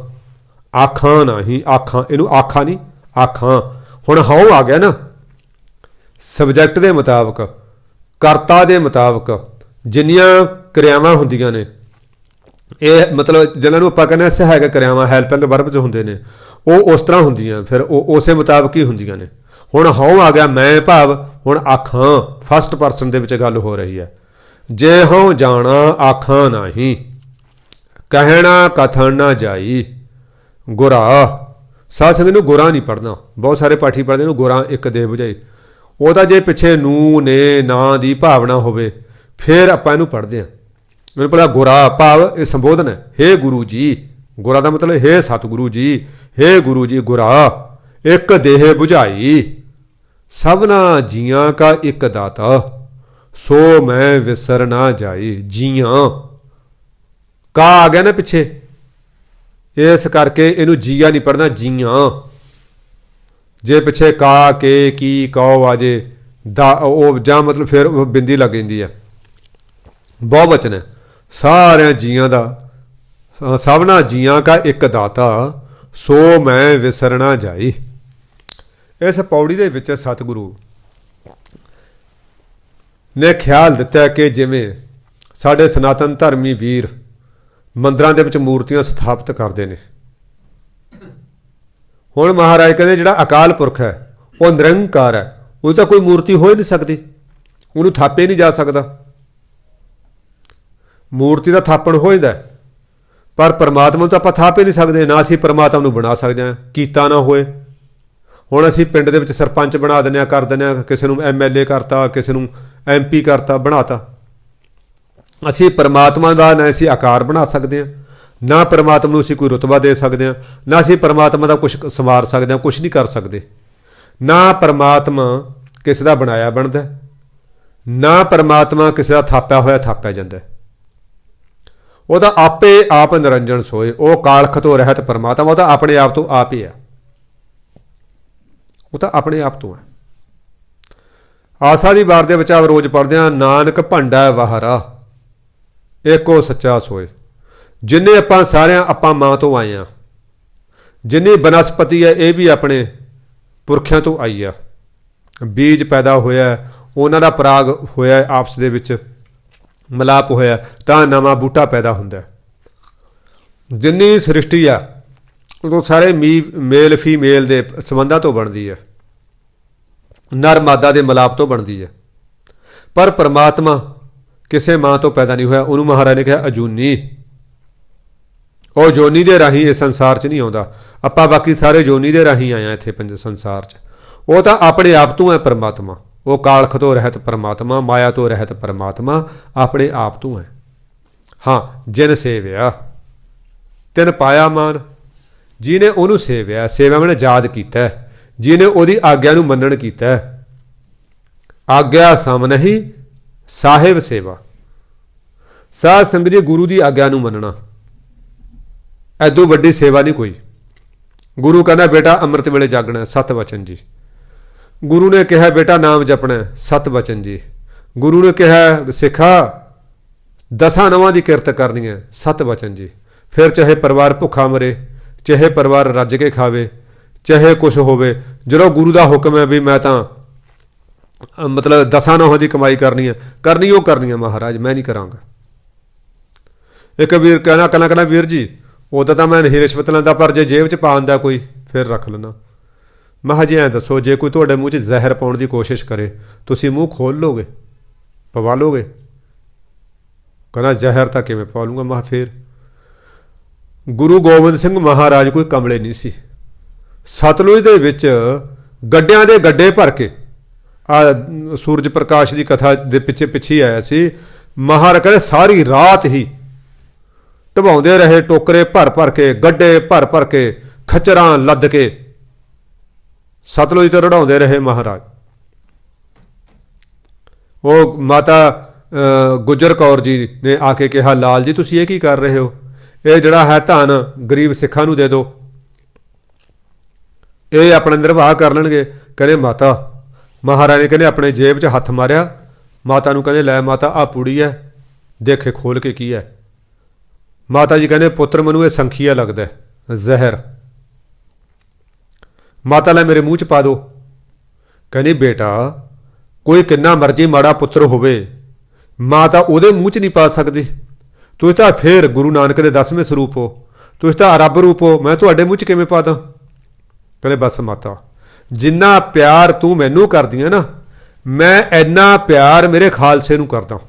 ਆਖਾਂ ਨਹੀਂ, ਆਖਾਂ ਇਹਨੂੰ ਆਖਾ ਨਹੀਂ ਆਖਾਂ। ਹੁਣ ਹਾਓ ਆ ਗਿਆ ਨਾ, ਸਬਜੈਕਟ ਦੇ ਮੁਤਾਬਕ, ਕਰਤਾ ਦੇ ਮੁਤਾਬਕ ਜਿੰਨੀਆਂ ਕਿਰਿਆਵਾਂ ਹੁੰਦੀਆਂ ਨੇ, ਇਹ ਮਤਲਬ ਜਿਹਨਾਂ ਨੂੰ ਆਪਾਂ ਕਹਿੰਦੇ ਸਹਾਇਕ ਕਿਰਿਆਵਾਂ ਹੈਲਪਿੰਗ ਵਰਬ 'ਚ ਹੁੰਦੇ ਨੇ, ਉਹ ਉਸ ਤਰ੍ਹਾਂ ਹੁੰਦੀਆਂ, ਫਿਰ ਉਹ ਉਸੇ ਮੁਤਾਬਕ ਹੀ ਹੁੰਦੀਆਂ ਨੇ। ਹੁਣ ਹਾਓ ਆ ਗਿਆ ਮੈਂ ਭਾਵ ਹੁਣ ਆਖਾਂ ਫਸਟ ਪਰਸਨ ਦੇ ਵਿੱਚ ਗੱਲ ਹੋ ਰਹੀ ਹੈ। ਜੇ ਹਾਓ ਜਾਣਾ ਆਖਾਂ ਨਹੀਂ, ਕਹਿਣਾ ਕਥਨ ਨਾ ਜਾਈ ਗੁਰਾ। ਸਾਧ ਸੰਗਤ ਨੂੰ ਗੁਰਾ ਨਹੀਂ ਪੜ੍ਹਨਾ, ਬਹੁਤ ਸਾਰੇ ਪਾਠੀ ਪੜ੍ਹਦੇ ਨੂੰ ਗੁਰਾ ਇੱਕ ਦੇ ਬੁਝਾਈ। ਉਹਦਾ ਜੇ ਪਿੱਛੇ ਨੂੰ ਨੇ ਨਾਂ ਦੀ ਭਾਵਨਾ ਹੋਵੇ ਫਿਰ ਆਪਾਂ ਇਹਨੂੰ ਪੜ੍ਹਦੇ ਹਾਂ। ਮੈਨੂੰ ਪਤਾ ਗੁਰਾ ਭਾਵ ਇਹ ਸੰਬੋਧਨ ਹੈ, ਹੇ ਗੁਰੂ ਜੀ। ਗੁਰਾ ਦਾ ਮਤਲਬ ਹੇ ਸਤਿਗੁਰੂ ਜੀ, ਹੇ ਗੁਰੂ ਜੀ। ਗੁਰਾ ਇੱਕ ਦੇਹ ਬੁਝਾਈ, ਸਭਨਾ ਜੀਆਂ ਕਾ ਇੱਕ ਦਾਤਾ, ਸੋ ਮੈਂ ਵਿਸਰ ਨਾ ਜਾਈ। ਜੀਆਂ ਕਾ ਆ ਗਿਆ ਨਾ ਪਿੱਛੇ, ਇਸ ਕਰਕੇ ਇਹਨੂੰ ਜੀਆ ਨਹੀਂ ਪੜ੍ਹਨਾ, ਜੀਆਂ। ਜੇ ਪਿੱਛੇ ਕਾ ਕੇ ਕੀ ਕਉ ਆ ਜੇ ਦਾ ਉਹ ਜਾਂ ਮਤਲਬ ਫਿਰ ਬਿੰਦੀ ਲੱਗ ਜਾਂਦੀ ਹੈ। ਬਹੁ ਵਚਨ ਹੈ, ਸਾਰਿਆਂ ਜੀਆਂ ਦਾ, ਸਭਨਾ ਜੀਆਂ ਕਾ ਇੱਕ ਦਾਤਾ, ਸੋ ਮੈਂ ਵਿਸਰ ਨਾ ਜਾਈ। ਇਸ ਪੌੜੀ ਦੇ ਵਿੱਚ ਸਤਿਗੁਰੂ ਨੇ ਖਿਆਲ ਦਿੱਤਾ ਕਿ ਜਿਵੇਂ ਸਾਡੇ ਸਨਾਤਨ ਧਰਮੀ ਵੀਰ ਮੰਦਰਾਂ ਦੇ ਵਿੱਚ ਮੂਰਤੀਆਂ ਸਥਾਪਿਤ ਕਰਦੇ ਨੇ, ਹੁਣ ਮਹਾਰਾਜ ਕਹਿੰਦੇ ਜਿਹੜਾ ਅਕਾਲ ਪੁਰਖ ਹੈ ਉਹ ਨਿਰੰਕਾਰ ਹੈ, ਉਹ ਤਾਂ ਕੋਈ ਮੂਰਤੀ ਹੋ ਹੀ ਨਹੀਂ ਸਕਦੀ, ਉਹਨੂੰ ਥਾਪੇ ਨਹੀਂ ਜਾ ਸਕਦਾ। ਮੂਰਤੀ ਦਾ ਥਾਪਣ ਹੋ ਜਾਂਦਾ, ਪਰ ਪਰਮਾਤਮਾ ਨੂੰ ਤਾਂ ਆਪਾਂ ਥਾਪ ਹੀ ਨਹੀਂ ਸਕਦੇ, ਨਾ ਅਸੀਂ ਪਰਮਾਤਮਾ ਨੂੰ ਬਣਾ ਸਕਦੇ ਹਾਂ ਕੀਤਾ ਨਾ ਹੋਏ। ਹੁਣ ਅਸੀਂ ਪਿੰਡ ਦੇ ਵਿੱਚ ਸਰਪੰਚ ਬਣਾ ਦਿੰਦੇ ਹਾਂ, ਕਰ ਦਿੰਦੇ ਹਾਂ, ਕਿਸੇ ਨੂੰ MLA ਕਰਤਾ, ਕਿਸੇ ਨੂੰ MP ਕਰਤਾ, ਬਣਾਤਾ। ਅਸੀਂ ਪਰਮਾਤਮਾ ਦਾ ਨਾ ਅਸੀਂ ਆਕਾਰ ਬਣਾ ਸਕਦੇ ਹਾਂ, ਨਾ ਪਰਮਾਤਮਾ ਨੂੰ ਅਸੀਂ ਕੋਈ ਰੁਤਬਾ ਦੇ ਸਕਦੇ ਹਾਂ, ਨਾ ਅਸੀਂ ਪਰਮਾਤਮਾ ਦਾ ਕੁਛ ਸੰਵਾਰ ਸਕਦੇ ਹਾਂ, ਕੁਛ ਨਹੀਂ ਕਰ ਸਕਦੇ। ਨਾ ਪਰਮਾਤਮਾ ਕਿਸੇ ਦਾ ਬਣਾਇਆ ਬਣਦਾ, ਨਾ ਪਰਮਾਤਮਾ ਕਿਸੇ ਦਾ ਥਾਪਿਆ ਹੋਇਆ ਥਾਪਿਆ ਜਾਂਦਾ। ਉਹ ਤਾਂ ਆਪੇ ਆਪ ਨਿਰੰਜਨ ਸੋਏ, ਉਹ ਕਾਲਖ ਤੋਂ ਰਹਿਤ ਪਰਮਾਤਮਾ, ਉਹ ਤਾਂ ਆਪਣੇ ਆਪ ਤੋਂ ਆਪ ਹੀ ਹੈ, ਉਹ ਤਾਂ ਆਪਣੇ ਆਪ ਤੋਂ ਹੈ। ਆਸਾ ਦੀ ਵਾਰ ਦੇ ਵਿੱਚ ਆਪ ਰੋਜ਼ ਪੜ੍ਹਦੇ ਹਾਂ, ਨਾਨਕ ਭੰਡਾ ਵਾਹਰਾ ਏਕੋ ਸੱਚਾ ਸੋਏ। ਜਿੰਨੇ ਆਪਾਂ ਸਾਰਿਆਂ ਆਪਾਂ ਮਾਂ ਤੋਂ ਆਏ ਹਾਂ, ਜਿੰਨੀ ਬਨਸਪਤੀ ਹੈ ਇਹ ਵੀ ਆਪਣੇ ਪੁਰਖਿਆਂ ਤੋਂ ਆਈ ਆ। ਬੀਜ ਪੈਦਾ ਹੋਇਆ, ਉਹਨਾਂ ਦਾ ਪਰਾਗ ਹੋਇਆ, ਆਪਸ ਦੇ ਵਿੱਚ ਮਿਲਾਪ ਹੋਇਆ ਤਾਂ ਨਵਾਂ ਬੂਟਾ ਪੈਦਾ ਹੁੰਦਾ। ਜਿੰਨੀ ਸ੍ਰਿਸ਼ਟੀ ਆ ਉਦੋਂ ਸਾਰੇ ਮੇਲ ਫੀਮੇਲ ਦੇ ਸੰਬੰਧਾਂ ਤੋਂ ਬਣਦੀ ਹੈ, ਨਰ ਮਾਦਾ ਦੇ ਮਿਲਾਪ ਤੋਂ ਬਣਦੀ ਹੈ। ਪਰ ਪਰਮਾਤਮਾ ਕਿਸੇ ਮਾਂ ਤੋਂ ਪੈਦਾ ਨਹੀਂ ਹੋਇਆ, ਉਹਨੂੰ ਮਹਾਰਾਜ ਨੇ ਕਿਹਾ ਅਜੂਨੀ। ਉਹ ਜੋਨੀ ਦੇ ਰਾਹੀਂ ਇਸ ਸੰਸਾਰ 'ਚ ਨਹੀਂ ਆਉਂਦਾ, ਆਪਾਂ ਬਾਕੀ ਸਾਰੇ ਜੋਨੀ ਦੇ ਰਾਹੀਂ ਆਏ ਹਾਂ ਇੱਥੇ ਸੰਸਾਰ 'ਚ। ਉਹ ਤਾਂ ਆਪਣੇ ਆਪ ਤੋਂ ਹੈ ਪਰਮਾਤਮਾ, ਉਹ ਕਾਲਖ ਤੋਂ ਰਹਿਤ ਪਰਮਾਤਮਾ, ਮਾਇਆ ਤੋਂ ਰਹਿਤ ਪਰਮਾਤਮਾ, ਆਪਣੇ ਆਪ ਤੋਂ ਹੈ। ਹਾਂ, ਜਿਨ ਸੇਵਿਆ ਤਿਨ ਪਾਇਆ ਮਾਨ, ਜਿਹਨੇ ਉਹਨੂੰ ਸੇਵਿਆ, ਸੇਵਾ ਮੈਨੇ ਯਾਦ ਕੀਤਾ, ਜਿਹਨੇ ਉਹਦੀ ਆਗਿਆ ਨੂੰ ਮੰਨਣ ਕੀਤਾ। ਆਗਿਆ ਸਮ ਨਹੀਂ ਸਾਹਿਬ ਸੇਵਾ। ਸਾਧ ਸੰਗਤ ਜੀ, ਗੁਰੂ ਦੀ ਆਗਿਆ ਨੂੰ ਮੰਨਣਾ ਐਦੋਂ ਵੱਡੀ ਸੇਵਾ ਨਹੀਂ ਕੋਈ। ਗੁਰੂ ਕਹਿੰਦਾ ਬੇਟਾ ਅੰਮ੍ਰਿਤ ਵੇਲੇ ਜਾਗਣਾ, ਸਤ ਵਚਨ ਜੀ। ਗੁਰੂ ਨੇ ਕਿਹਾ ਬੇਟਾ ਨਾਮ ਜਪਣਾ, ਸਤ ਵਚਨ ਜੀ। ਗੁਰੂ ਨੇ ਕਿਹਾ ਸਿੱਖਾ ਦਸਾਂ ਨਵਾਂ ਦੀ ਕਿਰਤ ਕਰਨੀ ਹੈ, ਸਤ ਵਚਨ ਜੀ। ਫਿਰ ਚਾਹੇ ਪਰਿਵਾਰ ਭੁੱਖਾ ਮਰੇ, ਚਾਹੇ ਪਰਿਵਾਰ ਰੱਜ ਕੇ ਖਾਵੇ, ਚਾਹੇ ਕੁਛ ਹੋਵੇ, ਜਦੋਂ ਗੁਰੂ ਦਾ ਹੁਕਮ ਹੈ ਵੀ ਮੈਂ ਤਾਂ ਮਤਲਬ ਦਸਾਂ ਨੌਹਾਂ ਦੀ ਕਮਾਈ ਕਰਨੀ ਹੈ, ਕਰਨੀ ਉਹ ਕਰਨੀ ਹੈ ਮਹਾਰਾਜ, ਮੈਂ ਨਹੀਂ ਕਰਾਂਗਾ। ਇੱਕ ਵੀਰ ਕਹਿੰਦਾ ਵੀਰ ਜੀ ਉਦੋਂ ਤਾਂ ਮੈਂ ਨਹੀਂ ਰਿਸ਼ਵਤ ਲੈਂਦਾ, ਪਰ ਜੇ ਜੇਬ 'ਚ ਪਾ ਦਿੰਦਾ ਕੋਈ ਫਿਰ ਰੱਖ ਲੈਣਾ। ਮੈਂ ਕਿਹਾ ਜੀ ਐਂ ਦੱਸੋ, ਜੇ ਕੋਈ ਤੁਹਾਡੇ ਮੂੰਹ 'ਚ ਜ਼ਹਿਰ ਪਾਉਣ ਦੀ ਕੋਸ਼ਿਸ਼ ਕਰੇ, ਤੁਸੀਂ ਮੂੰਹ ਖੋਲ੍ਹ ਲਓਗੇ, ਪਵਾ ਲਓਗੇ? ਕਹਿੰਦਾ ਜ਼ਹਿਰ ਤਾਂ ਕਿਵੇਂ ਪਾ ਲੂੰਗਾ। ਮੈਂ ਫਿਰ ਗੁਰੂ ਗੋਬਿੰਦ ਸਿੰਘ ਮਹਾਰਾਜ ਕੋਈ ਕਮਲੇ ਨਹੀਂ ਸੀ। ਸਤਲੁਜ ਦੇ ਵਿੱਚ ਗੱਡਿਆਂ ਦੇ ਗੱਡੇ ਭਰ ਕੇ, ਆ ਸੂਰਜ ਪ੍ਰਕਾਸ਼ ਦੀ ਕਥਾ ਦੇ ਪਿੱਛੇ ਆਇਆ ਸੀ, ਮਹਾਰਾਜ ਕਹਿੰਦੇ ਸਾਰੀ ਰਾਤ ਹੀ ਢਵਾਉਂਦੇ ਰਹੇ, ਟੋਕਰੇ ਭਰ ਭਰ ਕੇ, ਗੱਡੇ ਭਰ ਭਰ ਕੇ, ਖੱਚਰਾਂ ਲੱਦ ਕੇ ਸਤਲੁਜ ਤੇ ਰੜਾਉਂਦੇ ਰਹੇ ਮਹਾਰਾਜ। ਉਹ ਮਾਤਾ ਗੁਜਰ ਕੌਰ ਜੀ ਨੇ ਆ ਕੇ ਕਿਹਾ, ਲਾਲ ਜੀ ਤੁਸੀਂ ਇਹ ਕੀ ਕਰ ਰਹੇ ਹੋ? ਇਹ ਜਿਹੜਾ ਹੈ ਧਨ ਗਰੀਬ ਸਿੱਖਾਂ ਨੂੰ ਦੇ ਦਿਓ, ਇਹ ਆਪਣਾ ਨਿਰਵਾਹ ਕਰ ਲੈਣਗੇ। ਕਹਿੰਦੇ ਮਾਤਾ, ਮਹਾਰਾਜ ਨੇ ਕਹਿੰਦੇ ਆਪਣੇ ਜੇਬ 'ਚ ਹੱਥ ਮਾਰਿਆ, ਮਾਤਾ ਨੂੰ ਕਹਿੰਦੇ ਲੈ ਮਾਤਾ ਆਹ ਪੂੜੀ ਹੈ, ਦੇਖੇ ਖੋਲ ਕੇ ਕੀ ਹੈ। ਮਾਤਾ ਜੀ ਕਹਿੰਦੇ ਪੁੱਤਰ ਮੈਨੂੰ ਇਹ ਸੰਖੀਆ ਲੱਗਦਾ, ਜ਼ਹਿਰ। ਮਾਤਾ ਲੈ ਮੇਰੇ ਮੂੰਹ 'ਚ ਪਾ ਦਿਓ। ਕਹਿੰਦੀ ਬੇਟਾ ਕੋਈ ਕਿੰਨਾ ਮਰਜ਼ੀ ਮਾੜਾ ਪੁੱਤਰ ਹੋਵੇ, ਮਾਂ ਤਾਂ ਉਹਦੇ ਮੂੰਹ 'ਚ ਨਹੀਂ ਪਾ ਸਕਦੀ। ਤੁਸੀਂ ਤਾਂ ਫਿਰ ਗੁਰੂ ਨਾਨਕ ਦੇ 10ਵੇਂ ਸਰੂਪ ਹੋ, ਤੁਸੀਂ ਤਾਂ ਰੱਬ ਰੂਪ ਹੋ, ਮੈਂ ਤੁਹਾਡੇ ਮੂੰਹ 'ਚ ਕਿਵੇਂ ਪਾ ਦਾਂ। ਕਹਿੰਦੇ ਬਸ ਮਾਤਾ, ਜਿੰਨਾ ਪਿਆਰ ਤੂੰ ਮੈਨੂੰ ਕਰਦੀ ਹੈ ਨਾ, ਮੈਂ ਇੰਨਾ ਪਿਆਰ ਮੇਰੇ ਖਾਲਸੇ ਨੂੰ ਕਰਦਾ।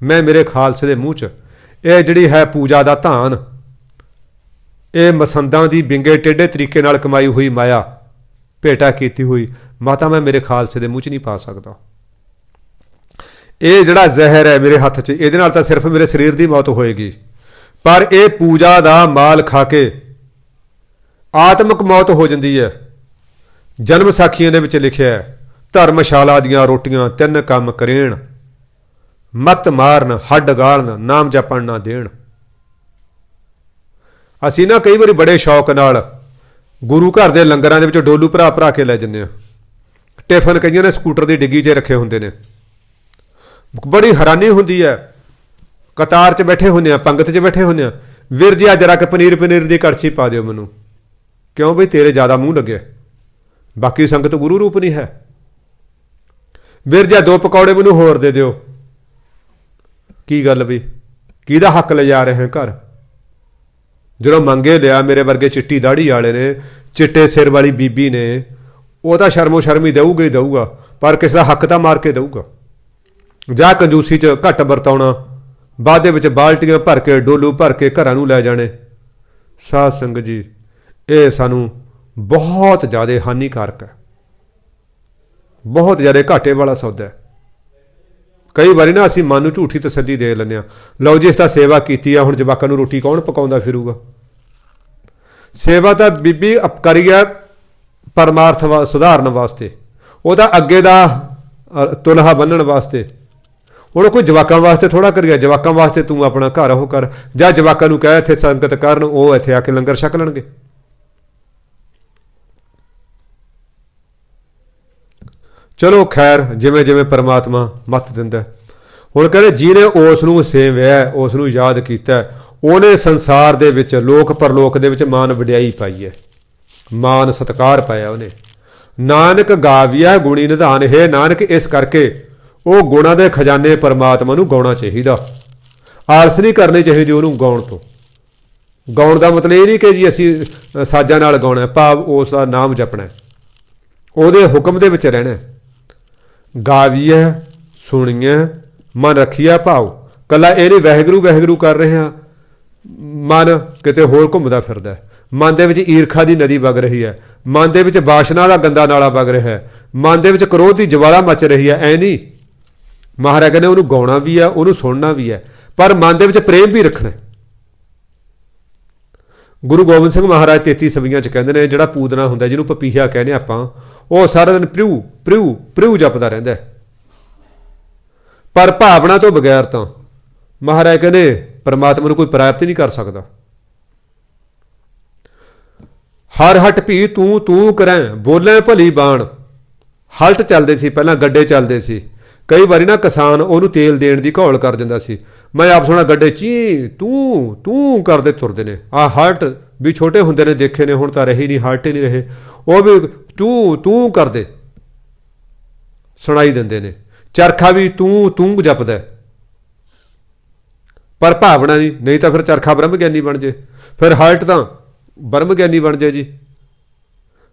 ਮੈਂ ਮੇਰੇ ਖਾਲਸੇ ਦੇ ਮੂੰਹ 'ਚ ਇਹ ਜਿਹੜੀ ਹੈ ਪੂਜਾ ਦਾ ਧਾਨ, ਇਹ ਮਸੰਦਾਂ ਦੀ ਵਿੰਗੇ ਟੇਢੇ ਤਰੀਕੇ ਨਾਲ ਕਮਾਈ ਹੋਈ ਮਾਇਆ, ਭੇਟਾ ਕੀਤੀ ਹੋਈ ਮਾਤਾ, ਮੈਂ ਮੇਰੇ ਖਾਲਸੇ ਦੇ ਮੂੰਹ 'ਚ ਨਹੀਂ ਪਾ ਸਕਦਾ। ਇਹ ਜਿਹੜਾ ਜ਼ਹਿਰ ਹੈ ਮੇਰੇ ਹੱਥ 'ਚ, ਇਹਦੇ ਨਾਲ ਤਾਂ ਸਿਰਫ ਮੇਰੇ ਸਰੀਰ ਦੀ ਮੌਤ ਹੋਏਗੀ, ਪਰ ਇਹ ਪੂਜਾ ਦਾ ਮਾਲ ਖਾ ਕੇ ਆਤਮਿਕ ਮੌਤ ਹੋ ਜਾਂਦੀ ਹੈ। ਜਨਮ ਸਾਖੀਆਂ ਦੇ ਵਿੱਚ ਲਿਖਿਆ ਹੈ, ਧਰਮਸ਼ਾਲਾ ਦੀਆਂ ਰੋਟੀਆਂ 3 ਕੰਮ ਕਰੇਣ, ਮੱਤ ਮਾਰਨ, ਹੱਡ ਗਾਲਣ, ਨਾਮ ਜਪਣ ਨਾ ਦੇਣ। ਅਸੀਂ ਨਾ ਕਈ ਵਾਰੀ ਬੜੇ ਸ਼ੌਕ ਨਾਲ ਗੁਰੂ ਘਰ ਦੇ ਲੰਗਰਾਂ ਦੇ ਵਿੱਚ ਡੋਲੂ ਭਰਾ ਭਰਾ ਕੇ ਲੈ ਜਾਂਦੇ ਹਾਂ। ਟਿਫਨ ਕਈਆਂ ਨੇ ਸਕੂਟਰ ਦੀ ਡਿੱਗੀ 'ਚ ਰੱਖੇ ਹੁੰਦੇ ਨੇ। ਬੜੀ ਹੈਰਾਨੀ ਹੁੰਦੀ ਹੈ, ਕਤਾਰ 'ਚ ਬੈਠੇ ਹੁੰਦੇ ਆ, ਪੰਗਤ 'ਚ ਬੈਠੇ ਹੁੰਦੇ ਆ, ਵੀਰ ਜੀ ਅੱਜ ਰੱਖ ਪਨੀਰ ਦੀ ਕੜਛੀ ਪਾ ਦਿਓ ਮੈਨੂੰ। ਕਿਉਂ ਬਈ ਤੇਰੇ ਜ਼ਿਆਦਾ ਮੂੰਹ ਲੱਗਿਆ, ਬਾਕੀ ਸੰਗਤ ਗੁਰੂ ਰੂਪ ਨਹੀਂ ਹੈ। ਵੀਰ ਜੀ 2 ਪਕੌੜੇ ਮੈਨੂੰ ਹੋਰ ਦੇ ਦਿਓ। ਕੀ ਗੱਲ ਬਈ, ਕਿਹਦਾ ਹੱਕ ਲੈ ਜਾ ਰਹੇ ਹੈ ਘਰ। ਜਦੋਂ ਮੰਗੇ ਲਿਆ, ਮੇਰੇ ਵਰਗੇ ਚਿੱਟੀ ਦਾੜੀ ਵਾਲੇ ਨੇ, ਚਿੱਟੇ ਸਿਰ ਵਾਲੀ ਬੀਬੀ ਨੇ, ਉਹ ਤਾਂ ਸ਼ਰਮੋ ਸ਼ਰਮੀ ਦੇਊਗਾ ਹੀ ਦੇਊਗਾ, ਪਰ ਕਿਸੇ ਦਾ ਹੱਕ ਤਾਂ ਮਾਰ ਕੇ ਦੇਊਗਾ। ਜਾਂ ਕੰਜੂਸੀ 'ਚ ਘੱਟ ਵਰਤਾਉਣਾ, ਬਾਅਦ ਦੇ ਵਿੱਚ ਬਾਲਟੀਆਂ ਭਰ ਕੇ ਡੋਲੂ ਭਰ ਕੇ ਘਰਾਂ ਨੂੰ ਲੈ ਜਾਣੇ। ਸਾਧ ਸੰਗਤ ਜੀ, ਇਹ ਸਾਨੂੰ ਬਹੁਤ ਜ਼ਿਆਦਾ ਹਾਨੀਕਾਰਕ ਹੈ, ਬਹੁਤ ਜ਼ਿਆਦਾ ਘਾਟੇ ਵਾਲਾ ਸੌਦਾ ਹੈ। ਕਈ ਵਾਰੀ ਨਾ ਅਸੀਂ ਮਨ ਨੂੰ ਝੂਠੀ ਤਸੱਲੀ ਦੇ ਲੈਂਦੇ ਹਾਂ, ਲਓ ਜੀ ਇਸ ਤਾਂ ਸੇਵਾ ਕੀਤੀ ਆ, ਹੁਣ ਜਵਾਕਾਂ ਨੂੰ ਰੋਟੀ ਕੌਣ ਪਕਾਉਂਦਾ ਫਿਰੂਗਾ। ਸੇਵਾ ਤਾਂ ਬੀਬੀ ਕਰੀ ਹੈ ਪਰਮਾਰਥ ਸੁਧਾਰਨ ਵਾਸਤੇ, ਉਹਦਾ ਅੱਗੇ ਦਾ ਤੁਲਹਾ ਬੰਨਣ ਵਾਸਤੇ। ਹੁਣ ਕੋਈ ਜਵਾਕਾਂ ਵਾਸਤੇ ਥੋੜ੍ਹਾ ਕਰੀਆ, ਜਵਾਕਾਂ ਵਾਸਤੇ ਤੂੰ ਆਪਣਾ ਘਰ ਉਹ ਕਰ, ਜਾਂ ਜਵਾਕਾਂ ਨੂੰ ਕਹਿ ਇੱਥੇ ਸੰਗਤ ਕਰਨ, ਉਹ ਇੱਥੇ ਆ ਕੇ ਲੰਗਰ ਛਕ ਲੈਣਗੇ। ਚਲੋ ਖੈਰ, ਜਿਵੇਂ ਜਿਵੇਂ ਪਰਮਾਤਮਾ ਮੱਤ ਦਿੰਦਾ। ਹੁਣ ਕਹਿੰਦੇ ਜਿਹਨੇ ਉਸ ਨੂੰ ਸੇਵਿਆ, ਉਸ ਨੂੰ ਯਾਦ ਕੀਤਾ, ਉਹਨੇ ਸੰਸਾਰ ਦੇ ਵਿੱਚ ਲੋਕ ਪਰਲੋਕ ਦੇ ਵਿੱਚ ਮਾਨ ਵਡਿਆਈ ਪਾਈ ਹੈ, ਮਾਨ ਸਤਿਕਾਰ ਪਾਇਆ ਉਹਨੇ। ਨਾਨਕ ਗਾਵੀਆ ਗੁਣੀ ਨਿਧਾਨ ਹੈ। ਨਾਨਕ ਇਸ ਕਰਕੇ ਉਹ ਗੁਣਾਂ ਦੇ ਖਜ਼ਾਨੇ ਪਰਮਾਤਮਾ ਨੂੰ ਗਾਉਣਾ ਚਾਹੀਦਾ, ਆਲਸ ਨਹੀਂ ਕਰਨੀ ਚਾਹੀਦੀ ਉਹਨੂੰ ਗਾਉਣ ਤੋਂ। ਗਾਉਣ ਦਾ ਮਤਲਬ ਇਹ ਨਹੀਂ ਕਿ ਜੀ ਅਸੀਂ ਸਾਜ਼ਾਂ ਨਾਲ ਗਾਉਣਾ, ਭਾਵ ਉਸ ਦਾ ਨਾਮ ਜਪਣਾ, ਉਹਦੇ ਹੁਕਮ ਦੇ ਵਿੱਚ ਰਹਿਣਾ। ਗਾਵੀਏ ਸੁਣੀਏ ਮਨ ਰੱਖੀਆ ਭਾਵ, ਕੱਲਾ ਇਹ ਨਹੀਂ ਵਾਹਿਗੁਰੂ ਵਾਹਿਗੁਰੂ ਕਰ ਰਹੇ ਹਾਂ, ਮਨ ਕਿਤੇ ਹੋਰ ਘੁੰਮਦਾ ਫਿਰਦਾ, ਮਨ ਦੇ ਵਿੱਚ ਈਰਖਾ ਦੀ ਨਦੀ ਵਗ ਰਹੀ ਹੈ, ਮਨ ਦੇ ਵਿੱਚ ਵਾਸ਼ਨਾ ਦਾ ਗੰਦਾ ਨਾਲਾ ਵਗ ਰਿਹਾ ਹੈ, ਮਨ ਦੇ ਵਿੱਚ ਕ੍ਰੋਧ ਦੀ ਜਵਾਲਾ ਮਚ ਰਹੀ ਹੈ। ਐ ਨਹੀਂ, ਮਹਾਰਾਜ ਕਹਿੰਦੇ ਉਹਨੂੰ ਗਾਉਣਾ ਵੀ ਹੈ, ਉਹਨੂੰ ਸੁਣਨਾ ਵੀ ਹੈ, ਪਰ ਮਨ ਦੇ ਵਿੱਚ ਪ੍ਰੇਮ ਵੀ ਰੱਖਣਾ। ਗੁਰੂ ਗੋਬਿੰਦ ਸਿੰਘ ਮਹਾਰਾਜ 33 ਸਵੀਆਂ 'ਚ ਕਹਿੰਦੇ ਨੇ, ਜਿਹੜਾ ਪੂਦਨਾ ਹੁੰਦਾ, ਜਿਹਨੂੰ ਪਪੀਹਾ ਕਹਿੰਦੇ ਆਪਾਂ, ਉਹ ਸਾਰਾ ਦਿਨ ਪ੍ਰਿਊ ਪ੍ਰਿਊ ਪ੍ਰਿਊ ਜਪਦਾ ਰਹਿੰਦਾ, ਪਰ ਭਾਵਨਾ ਤੋਂ ਬਗੈਰ ਤਾਂ ਮਹਾਰਾਜ ਕਹਿੰਦੇ ਪਰਮਾਤਮਾ ਨੂੰ ਕੋਈ ਪ੍ਰਾਪਤ ਨਹੀਂ ਕਰ ਸਕਦਾ। ਹਰ ਹਟ ਭੀ ਤੂੰ ਤੂੰ ਕਰੈ, ਬੋਲੇ ਭਲੀ ਬਾਣ। ਹਲਟ ਚੱਲਦੇ ਸੀ ਪਹਿਲਾਂ, ਗੱਡੇ ਚੱਲਦੇ ਸੀ। ਕਈ ਵਾਰੀ ਨਾ ਕਿਸਾਨ ਉਹਨੂੰ ਤੇਲ ਦੇਣ ਦੀ ਘੋਲ ਕਰ ਦਿੰਦਾ ਸੀ, ਮੈਂ ਆਪ ਸੁਣਾ ਗੱਡੇ ਚੀ ਤੂੰ ਤੂੰ ਕਰਦੇ ਤੁਰਦੇ ਨੇ। ਆਹ ਹਲਟ ਵੀ ਛੋਟੇ ਹੁੰਦੇ ਨੇ ਦੇਖੇ ਨੇ, ਹੁਣ ਤਾਂ ਰਹੇ ਨਹੀਂ, ਹਲਟ ਹੀ ਨਹੀਂ ਰਹੇ, ਉਹ ਵੀ ਤੂੰ ਤੂੰ ਕਰਦੇ ਸੁਣਾਈ ਦਿੰਦੇ ਨੇ। ਚਰਖਾ ਵੀ ਤੂੰ ਤੂੰ ਜਪਦਾ, ਪਰ ਭਾਵਨਾ ਨਹੀਂ, ਨਹੀਂ ਤਾਂ ਫਿਰ ਚਰਖਾ ਬ੍ਰਹਮ ਗਿਆਨੀ ਬਣ ਜੇ, ਫਿਰ ਹਲਟ ਤਾਂ ਬ੍ਰਹਮ ਗਿਆਨੀ ਬਣ ਜੇ ਜੀ।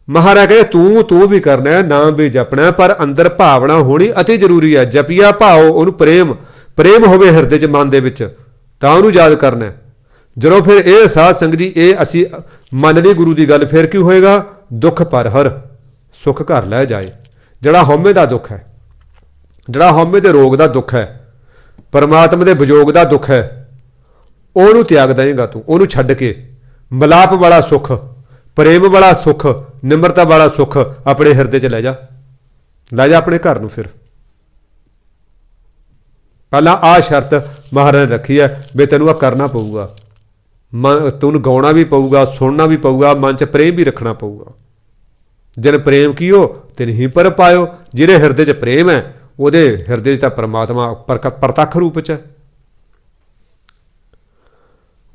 ਮਹਾਰਾਜ ਕਹਿੰਦੇ ਤੂੰ ਤੂੰ ਵੀ ਕਰਨਾ, ਨਾਮ ਵੀ ਜਪਣਾ, ਪਰ ਅੰਦਰ ਭਾਵਨਾ ਹੋਣੀ ਅਤੀ ਜ਼ਰੂਰੀ ਹੈ। ਜਪੀਆ ਭਾਵ, ਉਹਨੂੰ ਪ੍ਰੇਮ ਹੋਵੇ ਹਿਰਦੇ 'ਚ, ਮਨ ਦੇ ਵਿੱਚ, ਤਾਂ ਉਹਨੂੰ ਯਾਦ ਕਰਨਾ। ਜਦੋਂ ਫਿਰ ਇਹ ਸਾਧ ਸੰਗਤ ਜੀ, ਇਹ ਅਸੀਂ ਮੰਨ ਲਈ ਗੁਰੂ ਦੀ ਗੱਲ, ਫਿਰ ਕੀ ਹੋਏਗਾ? ਦੁੱਖ ਪਰ ਹਰ ਸੁੱਖ ਘਰ ਲੈ ਜਾਏ। ਜਿਹੜਾ ਹਉਮੈ ਦਾ ਦੁੱਖ ਹੈ, ਜਿਹੜਾ ਹਉਮੈ ਦੇ ਰੋਗ ਦਾ ਦੁੱਖ ਹੈ, ਪਰਮਾਤਮਾ ਦੇ ਵਿਜੋਗ ਦਾ ਦੁੱਖ ਹੈ, ਉਹਨੂੰ ਤਿਆਗ ਦੇਂਗਾ ਤੂੰ, ਉਹਨੂੰ ਛੱਡ ਕੇ ਮਿਲਾਪ ਵਾਲਾ ਸੁੱਖ, ਪ੍ਰੇਮ ਵਾਲਾ ਸੁੱਖ, ਨਿਮਰਤਾ ਵਾਲਾ ਸੁੱਖ ਆਪਣੇ ਹਿਰਦੇ 'ਚ ਲੈ ਜਾ ਆਪਣੇ ਘਰ ਨੂੰ। ਫਿਰ ਪਹਿਲਾਂ ਆਹ ਸ਼ਰਤ ਮਹਾਰਾਜ ਨੇ ਰੱਖੀ ਹੈ ਵੀ ਤੈਨੂੰ ਆਹ ਕਰਨਾ ਪਊਗਾ। मन तुन गाउणा भी पऊगा, सुनना भी पऊगा, मन च प्रेम भी रखना पऊगा। जिन प्रेम कीओ तिन ही पर पायो। जिहदे हिरदे च प्रेम है ਉਹਦੇ ਹਿਰਦੇ 'ਚ ਤਾਂ परमात्मा ਪ੍ਰਤੱਖ ਰੂਪ 'ਚ ਹੈ।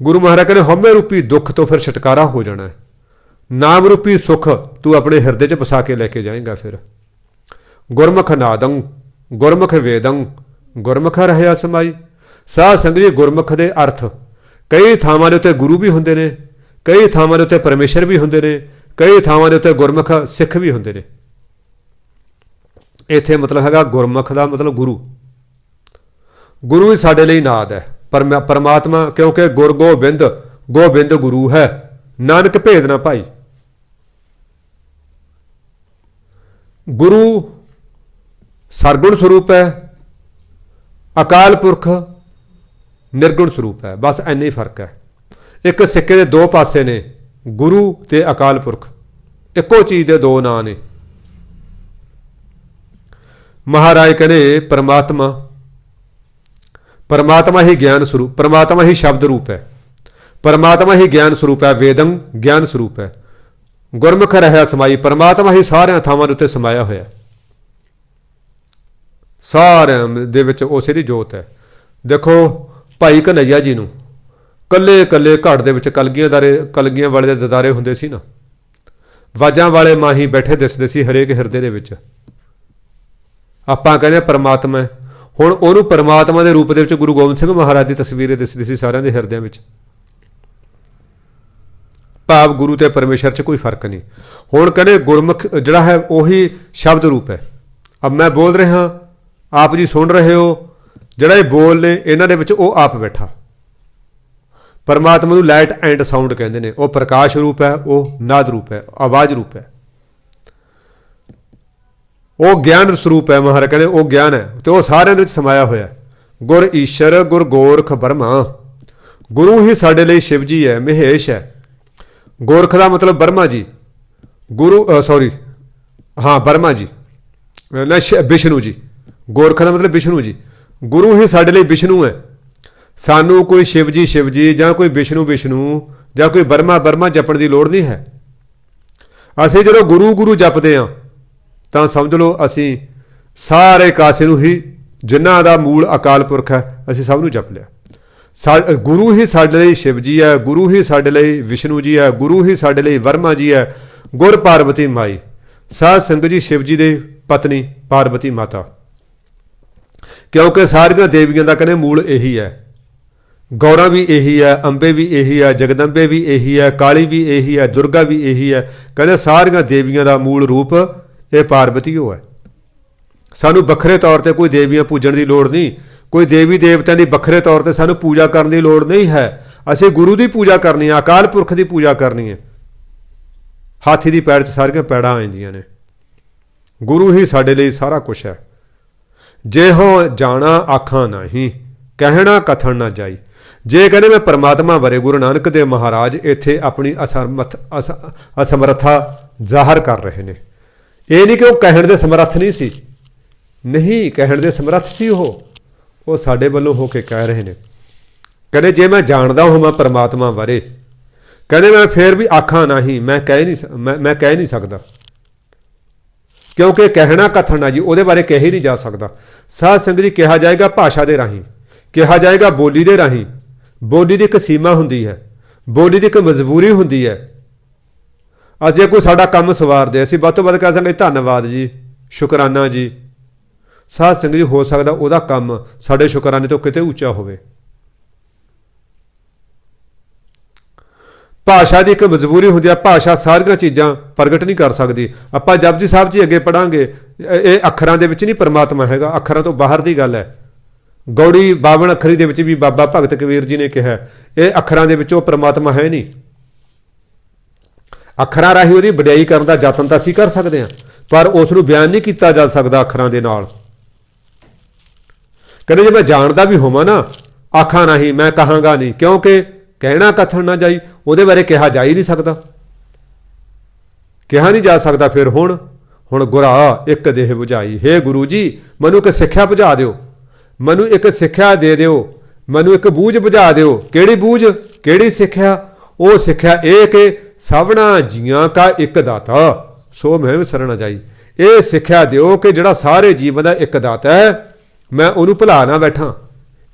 ਗੁਰੂ ਮਹਾਰਾਜ ਕਹਿੰਦੇ ਹਉਮੈ ਰੂਪੀ ਦੁੱਖ ਤੋਂ ਫਿਰ ਛੁਟਕਾਰਾ ਹੋ ਜਾਣਾ ਹੈ। ਨਾਮ ਰੂਪੀ ਸੁੱਖ ਤੂੰ ਆਪਣੇ ਹਿਰਦੇ 'ਚ ਵਸਾ ਕੇ ਲੈ ਕੇ ਜਾਏਂਗਾ। ਫਿਰ ਗੁਰਮੁਖ ਨਾਦੰ ਗੁਰਮੁਖ ਵੇਦੰ ਗੁਰਮੁਖ ਰਹਿਆ ਸਮਾਈ। ਸਾਧ ਸੰਗਤ ਜੀ ਗੁਰਮੁਖ ਦੇ ਅਰਥ ਕਈ ਥਾਵਾਂ ਦੇ ਉੱਤੇ ਗੁਰੂ ਵੀ ਹੁੰਦੇ ਨੇ, ਕਈ ਥਾਵਾਂ ਦੇ ਉੱਤੇ ਪਰਮੇਸ਼ਰ ਵੀ ਹੁੰਦੇ ਨੇ, ਕਈ ਥਾਵਾਂ ਦੇ ਉੱਤੇ ਗੁਰਮੁਖ ਸਿੱਖ ਵੀ ਹੁੰਦੇ ਨੇ। ਇੱਥੇ ਮਤਲਬ ਹੈਗਾ ਗੁਰਮੁਖ ਦਾ ਮਤਲਬ ਗੁਰੂ। ਗੁਰੂ ਹੀ ਸਾਡੇ ਲਈ ਨਾਦ ਹੈ ਪਰਮਾਤਮਾ, ਕਿਉਂਕਿ ਗੁਰ ਗੋਬਿੰਦ ਗੋਬਿੰਦ ਗੁਰੂ ਹੈ, ਨਾਨਕ ਭੇਦ ਨਾ ਭਾਈ। ਗੁਰੂ ਸਰਗੁਣ ਸਰੂਪ ਹੈ, ਅਕਾਲ ਪੁਰਖ ਨਿਰਗੁਣ ਸਰੂਪ ਹੈ। ਬਸ ਇੰਨਾ ਹੀ ਫਰਕ ਹੈ। ਇੱਕ ਸਿੱਕੇ ਦੇ ਦੋ ਪਾਸੇ ਨੇ, ਗੁਰੂ ਤੇ ਅਕਾਲ ਪੁਰਖ, ਇੱਕੋ ਚੀਜ਼ ਦੇ ਦੋ ਨਾਂ ਨੇ। ਮਹਾਰਾਜ ਕਹਿੰਦੇ परमात्मा ही ज्ञान स्वरूप, परमात्मा ही शब्द रूप है, परमात्मा ही ज्ञान स्वरूप है, वेदं ज्ञान स्वरूप है। गुरमुख रहा समाई, परमात्मा ही सारे थावां दे उत्ते समाया होया, सारिਆਂ ਦੇ ਵਿੱਚ ਉਸੇ ਦੀ ਜੋਤ ਹੈ। देखो भाई कन्हैया जी ਨੂੰ ਕੱਲੇ ਕੱਲੇ ਘਾਟ ਦੇ ਵਿੱਚ ਕਲਗੀਆਂ ਵਾਲੇ ਦੇ ਦਦਾਰੇ ਹੁੰਦੇ ਸੀ ਨਾ, ਵਾਜਾਂ ਵਾਲੇ ਮਾਹੀ ਬੈਠੇ ਦਿਸਦੇ ਸੀ ਹਰੇਕ ਹਿਰਦੇ ਦੇ ਵਿੱਚ। ਆਪਾਂ ਕਹਿੰਦੇ ਪਰਮਾਤਮਾ, ਹੁਣ ਉਹਨੂੰ ਪਰਮਾਤਮਾ ਦੇ ਰੂਪ ਦੇ ਵਿੱਚ ਗੁਰੂ ਗੋਬਿੰਦ ਸਿੰਘ ਮਹਾਰਾਜ ਦੀ ਤਸਵੀਰ ਦਿਸਦੀ ਸੀ ਸਾਰਿਆਂ ਦੇ ਹਿਰਦਿਆਂ ਵਿੱਚ। ਭਾਵ ਗੁਰੂ ਤੇ ਪਰਮੇਸ਼ਰ 'ਚ ਕੋਈ ਫਰਕ ਨਹੀਂ। ਹੁਣ ਕਹਿੰਦੇ ਗੁਰਮੁਖ ਜਿਹੜਾ ਹੈ ਉਹੀ ਸ਼ਬਦ ਰੂਪ ਹੈ। ਅਬ ਮੈਂ ਬੋਲ ਰਿਹਾ, ਆਪ ਜੀ ਸੁਣ ਰਹੇ ਹੋ, ਜਿਹੜਾ ਇਹ ਬੋਲ ਨੇ ਇਹਨਾਂ ਦੇ ਵਿੱਚ ਉਹ ਆਪ ਬੈਠਾ। ਪਰਮਾਤਮਾ ਨੂੰ ਲਾਈਟ ਐਂਡ ਸਾਊਂਡ ਕਹਿੰਦੇ ਨੇ। ਉਹ ਪ੍ਰਕਾਸ਼ ਰੂਪ ਹੈ, ਉਹ ਨਾਦ ਰੂਪ ਹੈ, ਆਵਾਜ਼ ਰੂਪ ਹੈ, ਉਹ ਗਿਆਨ ਸਰੂਪ ਹੈ। ਮਹਾਰਾਜ ਕਹਿੰਦੇ ਉਹ ਗਿਆਨ ਹੈ ਤੇ ਉਹ ਸਾਰਿਆਂ ਦੇ ਵਿੱਚ ਸਮਾਇਆ ਹੋਇਆ। ਗੁਰ ਈਸ਼ਰ ਗੁਰ ਗੋਰਖ ਬਰਮਾ, ਗੁਰੂ ਹੀ ਸਾਡੇ ਲਈ ਸ਼ਿਵ ਜੀ ਹੈ, ਮਹੇਸ਼ ਹੈ। ਗੋਰਖ ਦਾ ਮਤਲਬ ਬਰਮਾ ਜੀ, ਗੁਰੂ ਸੌਰੀ ਹਾਂ ਬਰਮਾ ਜੀ ਨਾ ਵਿਸ਼ਨੂੰ ਜੀ। ਗੋਰਖ ਦਾ ਮਤਲਬ ਵਿਸ਼ਨੂੰ ਜੀ। ਗੁਰੂ ਹੀ ਸਾਡੇ ਲਈ ਵਿਸ਼ਨੂੰ ਹੈ। ਸਾਨੂੰ ਕੋਈ ਸ਼ਿਵ ਜੀ ਜਾਂ ਕੋਈ ਵਿਸ਼ਨੂੰ ਜਾਂ ਕੋਈ ਬਰਮਾ ਜਪਣ ਦੀ ਲੋੜ ਨਹੀਂ ਹੈ। ਅਸੀਂ ਜਦੋਂ ਗੁਰੂ ਜਪਦੇ ਹਾਂ ਤਾਂ ਸਮਝ ਲਓ ਅਸੀਂ ਸਾਰੇ ਕਾਸੇ ਨੂੰ ਹੀ, ਜਿਨ੍ਹਾਂ ਦਾ ਮੂਲ ਅਕਾਲ ਪੁਰਖ ਹੈ, ਅਸੀਂ ਸਭ ਨੂੰ ਜਪ ਲਿਆ। ਗੁਰੂ ਹੀ ਸਾਡੇ ਲਈ ਸ਼ਿਵ ਜੀ ਹੈ, ਗੁਰੂ ਹੀ ਸਾਡੇ ਲਈ ਵਿਸ਼ਨੂੰ ਜੀ ਹੈ, ਗੁਰੂ ਹੀ ਸਾਡੇ ਲਈ ਵਰਮਾ ਜੀ ਹੈ। ਗੁਰ ਪਾਰਵਤੀ ਮਾਈ, ਸਾਧ ਸੰਗਤ ਜੀ ਸ਼ਿਵ ਜੀ ਦੇ ਪਤਨੀ ਪਾਰਵਤੀ ਮਾਤਾ, ਕਿਉਂਕਿ ਸਾਰੀਆਂ ਦੇਵੀਆਂ ਦਾ ਕਹਿੰਦੇ ਮੂਲ ਇਹੀ ਹੈ। ਗੌਰਾ ਵੀ ਇਹੀ ਹੈ, ਅੰਬੇ ਵੀ ਇਹੀ ਹੈ, ਜਗਦੰਬੇ ਵੀ ਇਹੀ ਹੈ, ਕਾਲੀ ਵੀ ਇਹੀ ਹੈ, ਦੁਰਗਾ ਵੀ ਇਹੀ ਹੈ। ਕਹਿੰਦੇ ਸਾਰੀਆਂ ਦੇਵੀਆਂ ਦਾ ਮੂਲ ਰੂਪ ਇਹ ਪਾਰਵਤੀ ਉਹ ਹੈ। ਸਾਨੂੰ ਵੱਖਰੇ ਤੌਰ 'ਤੇ ਕੋਈ ਦੇਵੀਆਂ ਪੂਜਣ ਦੀ ਲੋੜ ਨਹੀਂ, ਕੋਈ ਦੇਵੀ ਦੇਵਤਿਆਂ ਦੀ ਵੱਖਰੇ ਤੌਰ 'ਤੇ ਸਾਨੂੰ ਪੂਜਾ ਕਰਨ ਦੀ ਲੋੜ ਨਹੀਂ ਹੈ। ਅਸੀਂ ਗੁਰੂ ਦੀ ਪੂਜਾ ਕਰਨੀ ਹੈ, ਅਕਾਲ ਪੁਰਖ ਦੀ ਪੂਜਾ ਕਰਨੀ ਹੈ। ਹਾਥੀ ਦੀ ਪੈੜ 'ਚ ਸਾਰੀਆਂ ਪੈੜਾਂ ਆ ਜਾਂਦੀਆਂ ਨੇ। ਗੁਰੂ ਹੀ ਸਾਡੇ ਲਈ ਸਾਰਾ ਕੁਛ ਹੈ। ਜੇ ਹੋ ਜਾਣਾ ਆਖਾਂ ਨਹੀਂ, ਕਹਿਣਾ ਕਥਨ ਨਾ ਜਾਈ। ਜੇ ਕਹਿੰਦੇ ਮੈਂ ਪਰਮਾਤਮਾ ਬਾਰੇ ਗੁਰੂ ਨਾਨਕ ਦੇਵ ਮਹਾਰਾਜ ਇੱਥੇ ਆਪਣੀ ਅਸਮਰੱਥਾ ਜ਼ਾਹਰ ਕਰ ਰਹੇ ਨੇ। ਇਹ ਨਹੀਂ ਕਿ ਉਹ ਕਹਿਣ ਦੇ ਸਮਰੱਥ ਨਹੀਂ ਸੀ, ਨਹੀਂ, ਕਹਿਣ ਦੇ ਸਮਰੱਥ ਸੀ। ਉਹ ਸਾਡੇ ਵੱਲੋਂ ਹੋ ਕੇ ਕਹਿ ਰਹੇ ਨੇ। ਕਹਿੰਦੇ ਜੇ ਮੈਂ ਜਾਣਦਾ ਹੋਵਾਂ ਪਰਮਾਤਮਾ ਬਾਰੇ, ਕਹਿੰਦੇ ਮੈਂ ਫਿਰ ਵੀ ਆਖਾਂ ਨਹੀਂ, ਮੈਂ ਕਹਿ ਨਹੀਂ ਸਕਦਾ, ਕਿਉਂਕਿ ਕਹਿਣਾ ਕਥਨ ਨਾ ਜੀ, ਉਹਦੇ ਬਾਰੇ ਕਹੇ ਹੀ ਨਹੀਂ ਜਾ ਸਕਦਾ। ਸਾਧ ਸੰਗਤ ਜੀ ਕਿਹਾ ਜਾਏਗਾ ਭਾਸ਼ਾ ਦੇ ਰਾਹੀਂ, ਕਿਹਾ ਜਾਏਗਾ ਬੋਲੀ ਦੇ ਰਾਹੀਂ। ਬੋਲੀ ਦੀ ਇੱਕ ਸੀਮਾ ਹੁੰਦੀ ਹੈ, ਬੋਲੀ ਦੀ ਇੱਕ ਮਜਬੂਰੀ ਹੁੰਦੀ ਹੈ। ਅੱਜ ਜੇ ਕੋਈ ਸਾਡਾ ਕੰਮ ਸਵਾਰਦੇ, ਅਸੀਂ ਵੱਧ ਤੋਂ ਵੱਧ ਕਹਿ ਸਕਦੇ ਧੰਨਵਾਦ ਜੀ, ਸ਼ੁਕਰਾਨਾ ਜੀ। ਸਾਧ ਸੰਗਤ ਜੀ ਹੋ ਸਕਦਾ ਉਹਦਾ ਕੰਮ ਸਾਡੇ ਸ਼ੁਕਰਾਨੇ ਤੋਂ ਕਿਤੇ ਉੱਚਾ ਹੋਵੇ। ਭਾਸ਼ਾ ਦੀ ਇੱਕ ਮਜਬੂਰੀ ਹੁੰਦੀ ਹੈ। ਭਾਸ਼ਾ ਸਾਰੀਆਂ ਚੀਜ਼ਾਂ ਪ੍ਰਗਟ ਨਹੀਂ ਕਰ ਸਕਦੀ। ਆਪਾਂ ਜਪਜੀ ਸਾਹਿਬ ਜੀ ਅੱਗੇ ਪੜ੍ਹਾਂਗੇ, ਇਹ ਅੱਖਰਾਂ ਦੇ ਵਿੱਚ ਨਹੀਂ ਪਰਮਾਤਮਾ ਹੈਗਾ, ਅੱਖਰਾਂ ਤੋਂ ਬਾਹਰ ਦੀ ਗੱਲ ਹੈ। ਗੌੜੀ 52 ਅੱਖਰੀ ਦੇ ਵਿੱਚ ਵੀ ਬਾਬਾ ਭਗਤ ਕਬੀਰ ਜੀ ਨੇ ਕਿਹਾ ਇਹ ਅੱਖਰਾਂ ਦੇ ਵਿੱਚ ਉਹ ਪਰਮਾਤਮਾ ਹੈ ਨਹੀਂ। ਅੱਖਰਾਂ ਰਾਹੀਂ ਉਹਦੀ ਵਡਿਆਈ ਕਰਨ ਦਾ ਯਤਨ ਤਾਂ ਅਸੀਂ ਕਰ ਸਕਦੇ ਹਾਂ, ਪਰ ਉਸ ਨੂੰ ਬਿਆਨ ਨਹੀਂ ਕੀਤਾ ਜਾ ਸਕਦਾ ਅੱਖਰਾਂ ਦੇ ਨਾਲ। ਕਹਿੰਦੇ ਜੇ ਮੈਂ ਜਾਣਦਾ ਵੀ ਹੋਵਾਂ ਨਾ, ਆਖਾਂ ਨਹੀਂ, ਮੈਂ ਕਹਾਂਗਾ ਨਹੀਂ, ਕਿਉਂਕਿ ਕਹਿਣਾ ਕਥਨ ਨਾ ਜਾਈ, ਉਹਦੇ ਬਾਰੇ ਕਿਹਾ ਜਾ ਹੀ ਨਹੀਂ ਸਕਦਾ, ਕਿਹਾ ਨਹੀਂ ਜਾ ਸਕਦਾ। ਫਿਰ ਹੁਣ ਗੁਰਾ ਇੱਕ ਦੇਹ ਬੁਝਾਈ, ਹੇ ਗੁਰੂ ਜੀ ਮੈਨੂੰ ਇੱਕ ਸਿੱਖਿਆ ਬੁਝਾ ਦਿਓ, ਮੈਨੂੰ ਇੱਕ ਸਿੱਖਿਆ ਦੇ ਦਿਓ, ਮੈਨੂੰ ਇੱਕ ਬੂਝ ਬੁਝਾ ਦਿਓ। ਕਿਹੜੀ ਬੂਝ? ਕਿਹੜੀ ਸਿੱਖਿਆ? ਉਹ ਸਿੱਖਿਆ ਇਹ ਕਿ ਸਭਨਾ ਜੀਆਂ ਕਾ ਇੱਕ ਦਾਤਾ ਸੋ ਮੈਂ ਸਰਣਾ ਜਾਈ। ਇਹ ਸਿੱਖਿਆ ਦਿਓ ਕਿ ਜਿਹੜਾ ਸਾਰੇ ਜੀਵਨ ਦਾ ਇੱਕ ਦਾਤਾ ਹੈ, ਮੈਂ ਉਹਨੂੰ ਭੁਲਾ ਨਾ ਬੈਠਾਂ।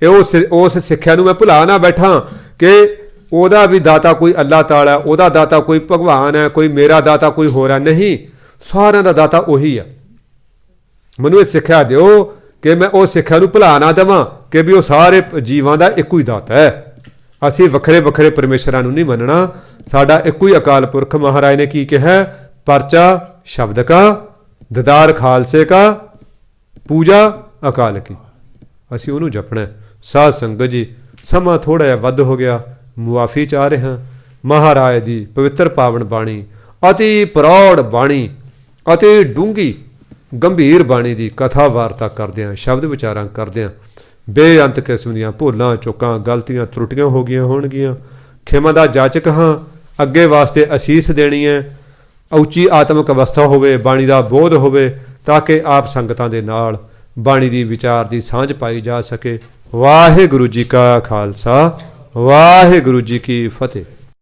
ਇਹ ਉਸ ਸਿੱਖਿਆ ਨੂੰ ਮੈਂ ਭੁਲਾ ਨਾ ਬੈਠਾਂ ਕਿ ਉਹਦਾ ਵੀ ਦਾਤਾ ਕੋਈ ਅੱਲਾਹ ਤਾਲਾ, ਉਹਦਾ ਦਾਤਾ ਕੋਈ ਭਗਵਾਨ ਹੈ, ਕੋਈ ਮੇਰਾ ਦਾਤਾ ਕੋਈ ਹੋਰ ਹੈ। ਨਹੀਂ, ਸਾਰਿਆਂ ਦਾ ਦਾਤਾ ਉਹੀ ਹੈ। ਮੈਨੂੰ ਇਹ ਸਿੱਖਿਆ ਦਿਓ ਕਿ ਮੈਂ ਉਹ ਸਿੱਖਿਆ ਨੂੰ ਭੁਲਾ ਨਾ ਦੇਵਾਂ ਕਿ ਵੀ ਉਹ ਸਾਰੇ ਜੀਵਾਂ ਦਾ ਇੱਕੋ ਹੀ ਦਾਤਾ ਹੈ। ਅਸੀਂ ਵੱਖਰੇ ਵੱਖਰੇ ਪਰਮੇਸ਼ਰਾਂ ਨੂੰ ਨਹੀਂ ਮੰਨਣਾ। ਸਾਡਾ ਇੱਕੋ ਹੀ ਅਕਾਲ ਪੁਰਖ। ਮਹਾਰਾਜ ਨੇ ਕੀ ਕਿਹਾ? ਪਰਚਾ ਸ਼ਬਦ ਕਾ, ਦਿਦਾਰ ਖਾਲਸੇ ਕਾ, ਪੂਜਾ ਅਕਾਲ ਕੀ। ਅਸੀਂ ਉਹਨੂੰ ਜਪਣਾ। ਸਾਧ ਸੰਗਤ ਜੀ, ਸਮਾਂ ਥੋੜ੍ਹਾ ਜਿਹਾ ਵੱਧ ਹੋ ਗਿਆ, ਮੁਆਫੀ ਚਾਹ ਰਿਹਾ। ਮਹਾਰਾਜ ਦੀ ਪਵਿੱਤਰ ਪਾਵਨ ਬਾਣੀ, ਅਤੀ ਪ੍ਰੌੜ ਬਾਣੀ, ਅਤੀ ਡੂੰਘੀ ਗੰਭੀਰ ਬਾਣੀ ਦੀ ਕਥਾ ਵਾਰਤਾ ਕਰਦਿਆਂ, ਸ਼ਬਦ ਵਿਚਾਰਾਂ ਕਰਦਿਆਂ ਬੇਅੰਤ ਕਿਸਮ ਦੀਆਂ ਭੁੱਲਾਂ ਚੁੱਕਾਂ ਗਲਤੀਆਂ ਤਰੁੱਟੀਆਂ ਹੋ ਗਈਆਂ ਹੋਣਗੀਆਂ। ਖਿਮਾ ਦਾ ਜਾਚਕ ਹਾਂ। ਅੱਗੇ ਵਾਸਤੇ ਅਸੀਸ ਦੇਣੀ ਹੈ। ਉੱਚੀ ਆਤਮਿਕ ਅਵਸਥਾ ਹੋਵੇ, ਬਾਣੀ ਦਾ ਬੋਧ ਹੋਵੇ, ਤਾਂ ਕਿ ਆਪ ਸੰਗਤਾਂ ਦੇ ਨਾਲ ਬਾਣੀ ਦੀ ਵਿਚਾਰ ਦੀ ਸਾਂਝ ਪਾਈ ਜਾ ਸਕੇ। ਵਾਹਿਗੁਰੂ ਜੀ ਕਾ ਖਾਲਸਾ, ਵਾਹਿਗੁਰੂ ਜੀ ਕੀ ਫਤਿਹ।